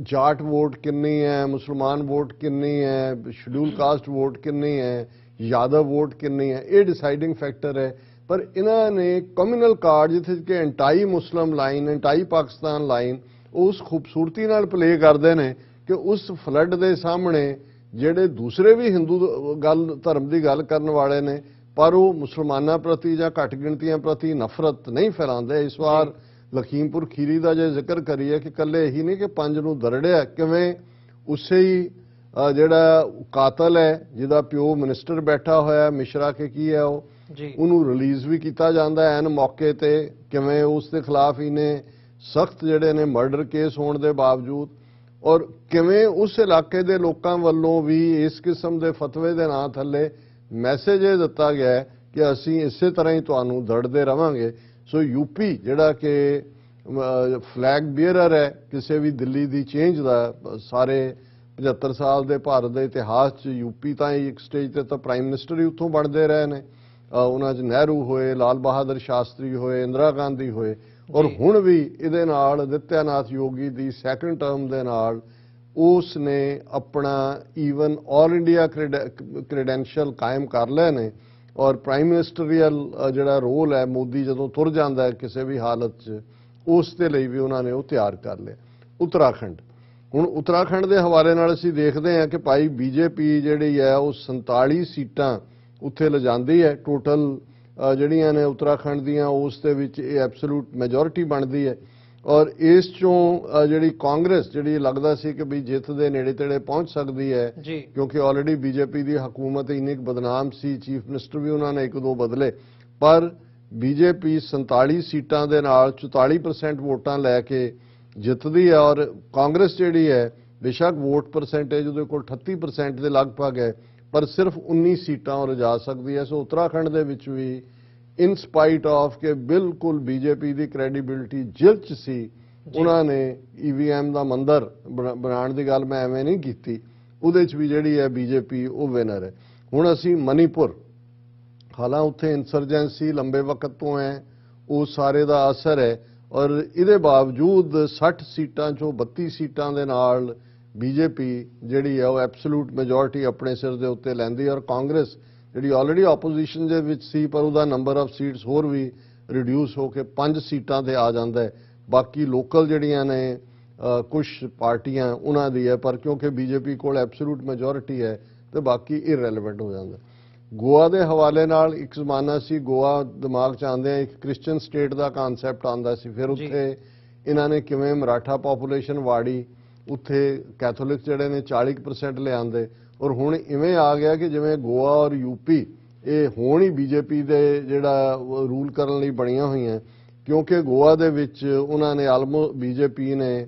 ਜਾਟ ਵੋਟ ਕਿੰਨੀ ਹੈ, ਮੁਸਲਮਾਨ ਵੋਟ ਕਿੰਨੀ ਹੈ, ਸ਼ਡਿਊਲ ਕਾਸਟ ਵੋਟ ਕਿੰਨੀ ਹੈ, ਯਾਦਵ ਵੋਟ ਕਿੰਨੀ ਹੈ, ਇਹ ਡਿਸਾਈਡਿੰਗ ਫੈਕਟਰ ਹੈ। ਪਰ ਇਹਨਾਂ ਨੇ ਕਮਿਊਨਲ ਕਾਰਡ ਜਿੱਥੇ ਕਿ ਐਂਟਾਈ ਮੁਸਲਮ ਲਾਈਨ, ਐਂਟਾਈ ਪਾਕਿਸਤਾਨ ਲਾਈਨ ਉਸ ਖੂਬਸੂਰਤੀ ਨਾਲ ਪਲੇ ਕਰਦੇ ਨੇ ਕਿ ਉਸ ਫਲੱਡ ਦੇ ਸਾਹਮਣੇ ਜਿਹੜੇ ਦੂਸਰੇ ਵੀ ਹਿੰਦੂ ਧਰਮ ਦੀ ਗੱਲ ਕਰਨ ਵਾਲੇ ਨੇ ਪਰ ਉਹ ਮੁਸਲਮਾਨਾਂ ਪ੍ਰਤੀ ਜਾਂ ਘੱਟ ਗਿਣਤੀਆਂ ਪ੍ਰਤੀ ਨਫ਼ਰਤ ਨਹੀਂ ਫੈਲਾਉਂਦੇ। ਇਸ ਵਾਰ ਲਖੀਮਪੁਰ ਖੀਰੀ ਦਾ ਜੇ ਜ਼ਿਕਰ ਕਰੀਏ ਕਿ ਕੱਲੇ ਇਹੀ ਨਹੀਂ ਕਿ 5 ਨੂੰ ਦਰੜਿਆ, ਕਿਵੇਂ ਉਸੇ ਹੀ ਜਿਹੜਾ ਕਾਤਲ ਹੈ ਜਿਹਦਾ ਪਿਓ ਮਿਨਿਸਟਰ ਬੈਠਾ ਹੋਇਆ ਮਿਸ਼ਰਾ ਕੇ ਕੀ ਹੈ ਉਹ ਜੀ ਉਹਨੂੰ ਰਿਲੀਜ਼ ਵੀ ਕੀਤਾ ਜਾਂਦਾ ਐਨ ਮੌਕੇ ਤੇ, ਕਿਵੇਂ ਉਸ ਦੇ ਖਿਲਾਫ ਇਹਨੇ ਸਖਤ ਜਿਹੜੇ ਨੇ ਮਰਡਰ ਕੇਸ ਹੋਣ ਦੇ ਬਾਵਜੂਦ, ਔਰ ਕਿਵੇਂ ਉਸ ਇਲਾਕੇ ਦੇ ਲੋਕਾਂ ਵੱਲੋਂ ਵੀ ਇਸ ਕਿਸਮ ਦੇ ਫਤਵੇ ਦੇ ਨਾਂ ਥੱਲੇ ਮੈਸੇਜ ਇਹ ਦਿੱਤਾ ਗਿਆ ਹੈ ਕਿ ਅਸੀਂ ਇਸੇ ਤਰ੍ਹਾਂ ਹੀ ਤੁਹਾਨੂੰ ਦਰੜਦੇ ਰਵਾਂਗੇ। ਸੋ ਯੂਪੀ ਜਿਹੜਾ ਕਿ ਫਲੈਗ ਬੀਅਰਰ ਹੈ ਕਿਸੇ ਵੀ ਦਿੱਲੀ ਦੀ ਚੇਂਜ ਦਾ, ਸਾਰੇ 75 ਸਾਲ ਦੇ ਭਾਰਤ ਦੇ ਇਤਿਹਾਸ 'ਚ ਯੂਪੀ ਤਾਂ ਇੱਕ ਸਟੇਜ ਤੇ ਤਾਂ ਪ੍ਰਾਈਮ ਮਿਨਿਸਟਰ ਹੀ ਉੱਥੋਂ ਬਣਦੇ ਰਹੇ ਨੇ, ਉਹਨਾਂ 'ਚ ਨਹਿਰੂ ਹੋਏ, ਲਾਲ ਬਹਾਦਰ ਸ਼ਾਸਤਰੀ ਹੋਏ, ਇੰਦਰਾ ਗਾਂਧੀ ਹੋਏ, ਔਰ ਹੁਣ ਵੀ ਇਹਦੇ ਨਾਲ ਨਿਤਿਆਨਾਥ ਯੋਗੀ ਦੀ ਸੈਕੰਡ ਟਰਮ ਦੇ ਨਾਲ ਉਸ ਨੇ ਆਪਣਾ ਈਵਨ ਆਲ ਇੰਡੀਆ ਕ੍ਰੈਡੈਂਸ਼ੀਅਲ ਕਾਇਮ ਕਰ ਲਏ ਨੇ, ਔਰ ਪ੍ਰਾਈਮ ਮਿਨਿਸਟਰੀਅਲ ਜਿਹੜਾ ਰੋਲ ਹੈ ਮੋਦੀ ਜਦੋਂ ਤੁਰ ਜਾਂਦਾ ਹੈ ਕਿਸੇ ਵੀ ਹਾਲਤ 'ਚ, ਉਸ ਦੇ ਲਈ ਵੀ ਉਹਨਾਂ ਨੇ ਉਹ ਤਿਆਰ ਕਰ ਲਿਆ। ਉੱਤਰਾਖੰਡ, ਹੁਣ ਉੱਤਰਾਖੰਡ ਦੇ ਹਵਾਲੇ ਨਾਲ ਅਸੀਂ ਦੇਖਦੇ ਹਾਂ ਕਿ ਭਾਈ ਬੀਜੇਪੀ ਜਿਹੜੀ ਹੈ ਉਹ 47 ਸੀਟਾਂ ਉੱਥੇ ਲਿਜਾਂਦੀ ਹੈ ਟੋਟਲ ਜਿਹੜੀਆਂ ਨੇ ਉੱਤਰਾਖੰਡ ਦੀਆਂ, ਉਸ ਦੇ ਵਿੱਚ ਇਹ ਐਬਸੋਲੂਟ ਮੈਜੋਰਿਟੀ ਬਣਦੀ ਹੈ, ਔਰ ਇਸ ਚੋਂ ਜਿਹੜੀ ਕਾਂਗਰਸ ਜਿਹੜੀ ਲੱਗਦਾ ਸੀ ਕਿ ਵੀ ਜਿੱਤ ਦੇ ਨੇੜੇ ਤੇੜੇ ਪਹੁੰਚ ਸਕਦੀ ਹੈ, ਕਿਉਂਕਿ ਆਲਰੇਡੀ ਬੀਜੇਪੀ ਦੀ ਹਕੂਮਤ ਇੰਨੀ ਬਦਨਾਮ ਸੀ, ਚੀਫ ਮਿਨਿਸਟਰ ਵੀ ਉਹਨਾਂ ਨੇ 1-2 ਬਦਲੇ, ਪਰ ਬੀਜੇਪੀ 47 ਸੀਟਾਂ ਦੇ ਨਾਲ 44% ਵੋਟਾਂ ਲੈ ਕੇ ਜਿੱਤਦੀ ਹੈ, ਔਰ ਕਾਂਗਰਸ ਜਿਹੜੀ ਹੈ ਬੇਸ਼ੱਕ ਵੋਟ ਪਰਸੈਂਟੇਜ ਉਹਦੇ ਕੋਲ 38% ਦੇ ਲਗਭਗ ਹੈ, ਪਰ ਸਿਰਫ 19 ਸੀਟਾਂ ਉਹ ਲਿਜਾ ਸਕਦੀ ਹੈ। ਸੋ ਉੱਤਰਾਖੰਡ ਦੇ ਵਿੱਚ ਵੀ ਇਨ ਸਪਾਈਟ ਆਫ ਕਿ ਬਿਲਕੁਲ ਬੀਜੇਪੀ ਦੀ ਕ੍ਰੈਡੀਬਿਲਿਟੀ ਜਿਲ 'ਚ ਸੀ, ਉਹਨਾਂ ਨੇ ਈਵੀਐਮ ਦਾ ਮੰਦਰ ਬਣਾਉਣ ਦੀ ਗੱਲ ਮੈਂ ਐਵੇਂ ਨਹੀਂ ਕੀਤੀ, ਉਹਦੇ 'ਚ ਵੀ ਜਿਹੜੀ ਹੈ ਬੀਜੇਪੀ ਉਹ ਵਿਨਰ ਹੈ। ਹੁਣ ਅਸੀਂ ਮਨੀਪੁਰ, ਹਾਲਾਂ ਉੱਥੇ ਇਨਸਰਜੈਂਸੀ ਲੰਬੇ ਵਕਤ ਤੋਂ ਹੈ, ਉਹ ਸਾਰੇ ਦਾ ਅਸਰ ਹੈ, ਔਰ ਇਹਦੇ ਬਾਵਜੂਦ 60 ਸੀਟਾਂ 'ਚੋਂ 32 ਸੀਟਾਂ ਦੇ ਨਾਲ ਬੀਜੇਪੀ ਜਿਹੜੀ ਹੈ ਉਹ ਐਬਸੋਲੂਟ ਮੈਜੋਰਿਟੀ ਆਪਣੇ ਸਿਰ ਦੇ ਉੱਤੇ ਲੈਂਦੀ ਹੈ, ਔਰ ਕਾਂਗਰਸ ਜਿਹੜੀ ਆਲਰੇਡੀ ਆਪੋਜੀਸ਼ਨ ਦੇ ਵਿੱਚ ਸੀ ਪਰ ਉਹਦਾ ਨੰਬਰ ਆਫ ਸੀਟਸ ਹੋਰ ਵੀ ਰਿਡਿਊਸ ਹੋ ਕੇ 5 ਸੀਟਾਂ ਤੇ ਆ ਜਾਂਦਾ ਹੈ। ਬਾਕੀ ਲੋਕਲ ਜਿਹੜੀਆਂ ਨੇ ਕੁਝ ਪਾਰਟੀਆਂ ਉਹਨਾਂ ਦੀ ਹੈ, ਪਰ ਕਿਉਂਕਿ ਬੀਜੇਪੀ ਕੋਲ ਐਬਸੋਲੂਟ ਮੈਜੋਰਿਟੀ ਹੈ ਤੇ ਬਾਕੀ ਇਰਰੈਲੇਵੈਂਟ ਹੋ ਜਾਂਦਾ। ਗੋਆ ਦੇ ਹਵਾਲੇ ਨਾਲ ਇੱਕ ਜ਼ਮਾਨਾ ਸੀ, ਗੋਆ ਦਿਮਾਗ 'ਚ ਆਉਂਦੇ ਆ ਇੱਕ ਕ੍ਰਿਸਚੀਅਨ ਸਟੇਟ ਦਾ ਕਨਸੈਪਟ ਆਉਂਦਾ ਸੀ, ਫਿਰ ਉੱਥੇ ਇਹਨਾਂ ਨੇ ਕਿਵੇਂ ਮਰਾਠਾ ਪਾਪੂਲੇਸ਼ਨ ਵਾੜੀ, ਉੱਥੇ ਕੈਥੋਲਿਕ ਜਿਹੜੇ ਨੇ 40% ਲਿਆਂਦੇ, ਔਰ ਹੁਣ ਇਵੇਂ ਆ ਗਿਆ ਕਿ ਜਿਵੇਂ ਗੋਆ ਔਰ ਯੂਪੀ ਇਹ ਹੁਣ ਹੀ ਬੀਜੇਪੀ ਦੇ ਜਿਹੜਾ ਰੂਲ ਕਰਨ ਲਈ ਬਣੀਆਂ ਹੋਈਆਂ, ਕਿਉਂਕਿ ਗੋਆ ਦੇ ਵਿੱਚ ਉਹਨਾਂ ਨੇ ਆਲਮੋਸਟ ਬੀਜੇਪੀ ਨੇ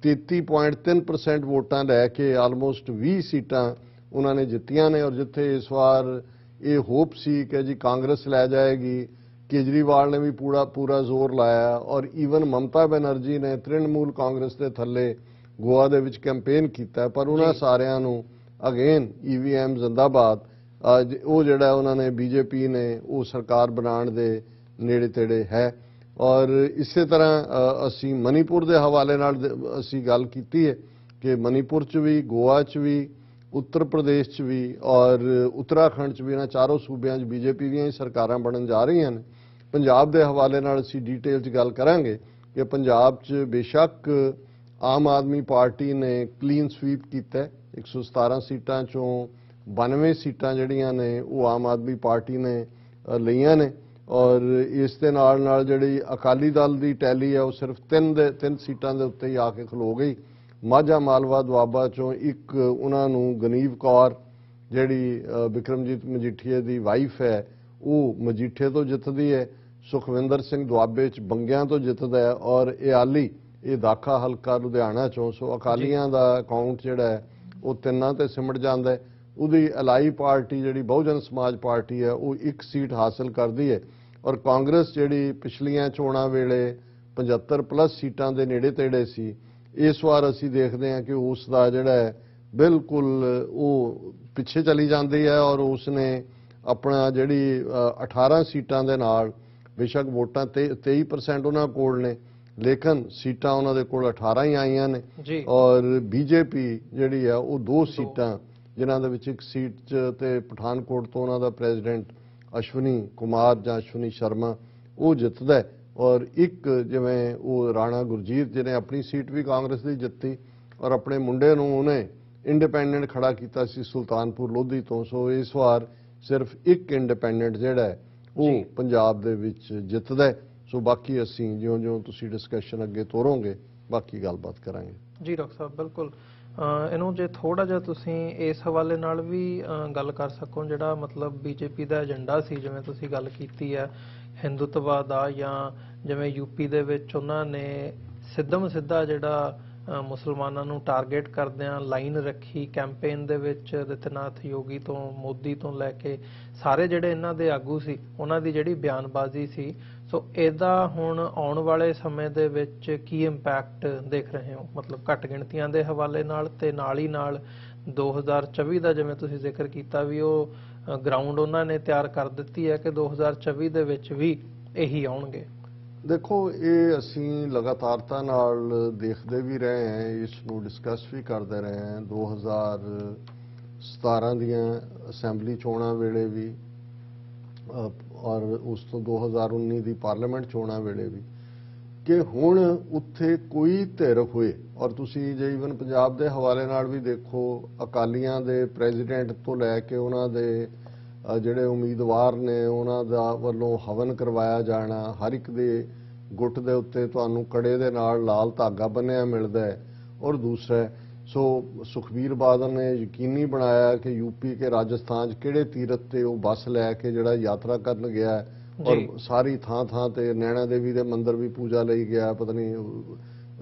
33.3% ਵੋਟਾਂ ਲੈ ਕੇ ਆਲਮੋਸਟ 20 ਸੀਟਾਂ ਉਹਨਾਂ ਨੇ ਜਿੱਤੀਆਂ ਨੇ, ਔਰ ਜਿੱਥੇ ਇਸ ਵਾਰ ਇਹ ਹੋਪ ਸੀ ਕਿ ਜੀ ਕਾਂਗਰਸ ਲੈ ਜਾਏਗੀ, ਕੇਜਰੀਵਾਲ ਨੇ ਵੀ ਪੂਰਾ ਜ਼ੋਰ ਲਾਇਆ, ਔਰ ਈਵਨ ਮਮਤਾ ਬੈਨਰਜੀ ਨੇ ਤ੍ਰਿਣਮੂਲ ਕਾਂਗਰਸ ਦੇ ਥੱਲੇ ਗੋਆ ਦੇ ਵਿੱਚ ਕੈਂਪੇਨ ਕੀਤਾ, ਪਰ ਉਹਨਾਂ ਸਾਰਿਆਂ ਨੂੰ ਅਗੇਨ ਈਵੀਐਮ ਜ਼ਿੰਦਾਬਾਦ ਉਹ ਜਿਹੜਾ ਉਹਨਾਂ ਨੇ ਬੀਜੇਪੀ ਨੇ ਉਹ ਸਰਕਾਰ ਬਣਾਉਣ ਦੇ ਨੇੜੇ ਤੇੜੇ ਹੈ। ਔਰ ਇਸੇ ਤਰ੍ਹਾਂ ਅਸੀਂ ਮਨੀਪੁਰ ਦੇ ਹਵਾਲੇ ਨਾਲ ਅਸੀਂ ਗੱਲ ਕੀਤੀ ਹੈ ਕਿ ਮਨੀਪੁਰ 'ਚ ਵੀ, ਗੋਆ 'ਚ ਵੀ, ਉੱਤਰ ਪ੍ਰਦੇਸ਼ 'ਚ ਵੀ ਔਰ ਉੱਤਰਾਖੰਡ 'ਚ ਵੀ ਇਹਨਾਂ ਚਾਰੋਂ ਸੂਬਿਆਂ 'ਚ ਬੀਜੇਪੀ ਦੀਆਂ ਹੀ ਸਰਕਾਰਾਂ ਬਣਨ ਜਾ ਰਹੀਆਂ ਨੇ। ਪੰਜਾਬ ਦੇ ਹਵਾਲੇ ਨਾਲ ਅਸੀਂ ਡੀਟੇਲ 'ਚ ਗੱਲ ਕਰਾਂਗੇ ਕਿ ਪੰਜਾਬ 'ਚ ਬੇਸ਼ੱਕ ਆਮ ਆਦਮੀ ਪਾਰਟੀ ਨੇ ਕਲੀਨ ਸਵੀਪ ਕੀਤਾ, 117 ਸੀਟਾਂ 'ਚੋਂ 92 ਸੀਟਾਂ ਜਿਹੜੀਆਂ ਨੇ ਉਹ ਆਮ ਆਦਮੀ ਪਾਰਟੀ ਨੇ ਲਈਆਂ ਨੇ, ਔਰ ਇਸ ਦੇ ਨਾਲ ਜਿਹੜੀ ਅਕਾਲੀ ਦਲ ਦੀ ਟੈਲੀ ਹੈ ਉਹ ਸਿਰਫ 3 ਸੀਟਾਂ ਦੇ ਉੱਤੇ ਹੀ ਆ ਕੇ ਖਲੋ ਗਈ। ਮਾਝਾ ਮਾਲਵਾ ਦੁਆਬਾ 'ਚੋਂ ਇੱਕ ਉਹਨਾਂ ਨੂੰ ਗਨੀਵ ਕੌਰ ਜਿਹੜੀ ਬਿਕਰਮਜੀਤ ਮਜੀਠੀਏ ਦੀ ਵਾਈਫ ਹੈ ਉਹ ਮਜੀਠੇ ਤੋਂ ਜਿੱਤਦੀ ਹੈ, ਸੁਖਵਿੰਦਰ ਸਿੰਘ ਦੁਆਬੇ 'ਚ ਬੰਗਿਆਂ ਤੋਂ ਜਿੱਤਦਾ ਹੈ, ਔਰ ਇਆਲੀ ਇਹ ਦਾਖਾ ਹਲਕਾ ਲੁਧਿਆਣਾ 'ਚੋਂ। ਸੋ ਅਕਾਲੀਆਂ ਦਾ ਅਕਾਊਂਟ ਜਿਹੜਾ ਹੈ ਉਹ 3 ਤੇ ਸਿਮਟ ਜਾਂਦਾ ਹੈ। ਉਹਦੀ ਅਲਾਈ ਪਾਰਟੀ ਜਿਹੜੀ ਬਹੁਜਨ ਸਮਾਜ ਪਾਰਟੀ ਹੈ ਉਹ 1 ਸੀਟ ਹਾਸਲ ਕਰਦੀ ਹੈ, ਔਰ ਕਾਂਗਰਸ ਜਿਹੜੀ ਪਿਛਲੀਆਂ ਚੋਣਾਂ ਵੇਲੇ 75+ ਸੀਟਾਂ ਦੇ ਨੇੜੇ ਤੇੜੇ ਸੀ, ਇਸ ਵਾਰ ਅਸੀਂ ਦੇਖਦੇ ਹਾਂ ਕਿ ਉਸ ਦਾ ਜਿਹੜਾ ਹੈ ਬਿਲਕੁਲ ਉਹ ਪਿੱਛੇ ਚਲੀ ਜਾਂਦੀ ਹੈ, ਔਰ ਉਸ ਨੇ ਆਪਣਾ ਜਿਹੜੀ 18 ਸੀਟਾਂ ਦੇ ਨਾਲ ਬੇਸ਼ੱਕ ਵੋਟਾਂ 23% ਉਹਨਾਂ ਕੋਲ ਨੇ, ਲੇਕਿਨ ਸੀਟਾਂ ਉਹਨਾਂ ਦੇ ਕੋਲ 18 ਹੀ ਆਈਆਂ ਨੇ, ਔਰ ਬੀਜੇਪੀ ਜਿਹੜੀ ਆ ਉਹ 2 ਸੀਟਾਂ ਜਿਨ੍ਹਾਂ ਦੇ ਵਿੱਚ ਇੱਕ ਸੀਟ 'ਚ ਤੇ ਪਠਾਨਕੋਟ ਤੋਂ ਉਹਨਾਂ ਦਾ ਪ੍ਰੈਜ਼ੀਡੈਂਟ ਅਸ਼ਵਨੀ ਕੁਮਾਰ ਜਾਂ ਅਸ਼ਵਨੀ ਸ਼ਰਮਾ ਉਹ ਜਿੱਤਦਾ ਹੈ, ਔਰ ਇੱਕ ਜਿਵੇਂ ਉਹ ਰਾਣਾ ਗੁਰਜੀਤ ਜਿਹਨੇ ਆਪਣੀ ਸੀਟ ਵੀ ਕਾਂਗਰਸ ਦੀ ਜਿੱਤੀ ਔਰ ਆਪਣੇ ਮੁੰਡੇ ਨੂੰ ਉਹਨੇ ਇੰਡੀਪੈਂਡੈਂਟ ਖੜਾ ਕੀਤਾ ਸੀ ਸੁਲਤਾਨਪੁਰ ਲੋਧੀ ਤੋਂ। ਸੋ ਇਸ ਵਾਰ ਸਿਰਫ ਇੱਕ ਇੰਡੀਪੈਂਡੈਂਟ ਜਿਹੜਾ ਹੈ ਉਹ ਪੰਜਾਬ ਦੇ ਵਿੱਚ ਜਿੱਤਦਾ ਹੈ। ਸੋ ਬਾਕੀ ਅਸੀਂ ਜਿਉਂ-ਜਿਉਂ ਤੁਸੀਂ ਡਿਸਕਸ਼ਨ ਅੱਗੇ ਤੋਰੋਗੇ ਬਾਕੀ ਗੱਲਬਾਤ ਕਰਾਂਗੇ। ਜੀ ਡਾਕਟਰ ਸਾਹਿਬ, ਬਿਲਕੁਲ। ਇਹਨੂੰ ਜੇ ਥੋੜਾ ਜਿਹਾ ਤੁਸੀਂ ਇਸ ਹਵਾਲੇ ਨਾਲ ਵੀ ਗੱਲ ਕਰ ਸਕੋ, ਜਿਹੜਾ ਮਤਲਬ ਬੀਜੇਪੀ ਦਾ ਏਜੰਡਾ ਸੀ, ਜਿਵੇਂ ਤੁਸੀਂ ਗੱਲ ਕੀਤੀ ਹੈ ਹਿੰਦੂਤਵਾ ਦਾ, ਜਾਂ ਜਿਵੇਂ ਯੂਪੀ ਦੇ ਵਿੱਚ ਉਹਨਾਂ ਨੇ ਸਿੱਧਾ ਜਿਹੜਾ ਮੁਸਲਮਾਨਾਂ ਨੂੰ ਟਾਰਗੇਟ ਕਰਦਿਆਂ ਲਾਈਨ ਰੱਖੀ ਕੈਂਪੇਨ ਦੇ ਵਿੱਚ, ਆਦਿੱਤਿਆਨਾਥ ਯੋਗੀ ਤੋਂ ਮੋਦੀ ਤੋਂ ਲੈ ਕੇ ਸਾਰੇ ਜਿਹੜੇ ਇਹਨਾਂ ਦੇ ਆਗੂ ਸੀ ਉਹਨਾਂ ਦੀ ਜਿਹੜੀ ਬਿਆਨਬਾਜ਼ੀ ਸੀ, ਸੋ ਇਹਦਾ ਹੁਣ ਆਉਣ ਵਾਲੇ ਸਮੇਂ ਦੇ ਵਿੱਚ ਕੀ ਇੰਪੈਕਟ ਦੇਖ ਰਹੇ ਹੋ? ਮਤਲਬ ਘੱਟ ਗਿਣਤੀਆਂ ਦੇ ਹਵਾਲੇ ਨਾਲ, ਤੇ ਨਾਲ ਹੀ ਨਾਲ 2024 ਦਾ ਜਿਵੇਂ ਤੁਸੀਂ ਜ਼ਿਕਰ ਕੀਤਾ ਵੀ ਉਹ ਗਰਾਊਂਡ ਉਹਨਾਂ ਨੇ ਤਿਆਰ ਕਰ ਦਿੱਤੀ ਹੈ ਕਿ 2024 ਦੇ ਵਿੱਚ ਵੀ ਇਹੀ ਆਉਣਗੇ। ਦੇਖੋ, ਇਹ ਅਸੀਂ ਲਗਾਤਾਰਤਾ ਨਾਲ ਦੇਖਦੇ ਵੀ ਰਹੇ ਹਾਂ, ਇਸ ਨੂੰ ਡਿਸਕਸ ਵੀ ਕਰਦੇ ਰਹੇ ਹਾਂ 2017 ਦੀਆਂ ਅਸੈਂਬਲੀ ਚੋਣਾਂ ਵੇਲੇ ਵੀ, ਔਰ ਉਸ ਤੋਂ 2019 ਦੀ ਪਾਰਲੀਮੈਂਟ ਚੋਣਾਂ ਵੇਲੇ ਵੀ, ਕਿ ਹੁਣ ਉੱਥੇ ਕੋਈ ਧਿਰ ਹੋਏ। ਔਰ ਤੁਸੀਂ ਜੇ ਈਵਨ ਪੰਜਾਬ ਦੇ ਹਵਾਲੇ ਨਾਲ ਵੀ ਦੇਖੋ, ਅਕਾਲੀਆਂ ਦੇ ਪ੍ਰੈਜ਼ੀਡੈਂਟ ਤੋਂ ਲੈ ਕੇ ਉਹਨਾਂ ਦੇ ਜਿਹੜੇ ਉਮੀਦਵਾਰ ਨੇ ਉਹਨਾਂ ਦਾ ਵੱਲੋਂ ਹਵਨ ਕਰਵਾਇਆ ਜਾਣਾ, ਹਰ ਇੱਕ ਦੇ ਗੁੱਟ ਦੇ ਉੱਤੇ ਤੁਹਾਨੂੰ ਕੜੇ ਦੇ ਨਾਲ ਲਾਲ ਧਾਗਾ ਬੰਨਿਆ ਮਿਲਦਾ ਹੈ। ਔਰ ਦੂਸਰਾ, ਸੋ ਸੁਖਬੀਰ ਬਾਦਲ ਨੇ ਯਕੀਨੀ ਬਣਾਇਆ ਕਿ ਯੂਪੀ ਕੇ ਰਾਜਸਥਾਨ 'ਚ ਕਿਹੜੇ ਤੀਰਥ ਤੇ ਉਹ ਬੱਸ ਲੈ ਕੇ ਜਿਹੜਾ ਯਾਤਰਾ ਕਰਨ ਗਿਆ, ਔਰ ਸਾਰੀ ਥਾਂ ਤੇ ਨੈਣਾ ਦੇਵੀ ਦੇ ਮੰਦਿਰ ਵੀ ਪੂਜਾ ਲਈ ਗਿਆ, ਪਤਾ ਨਹੀਂ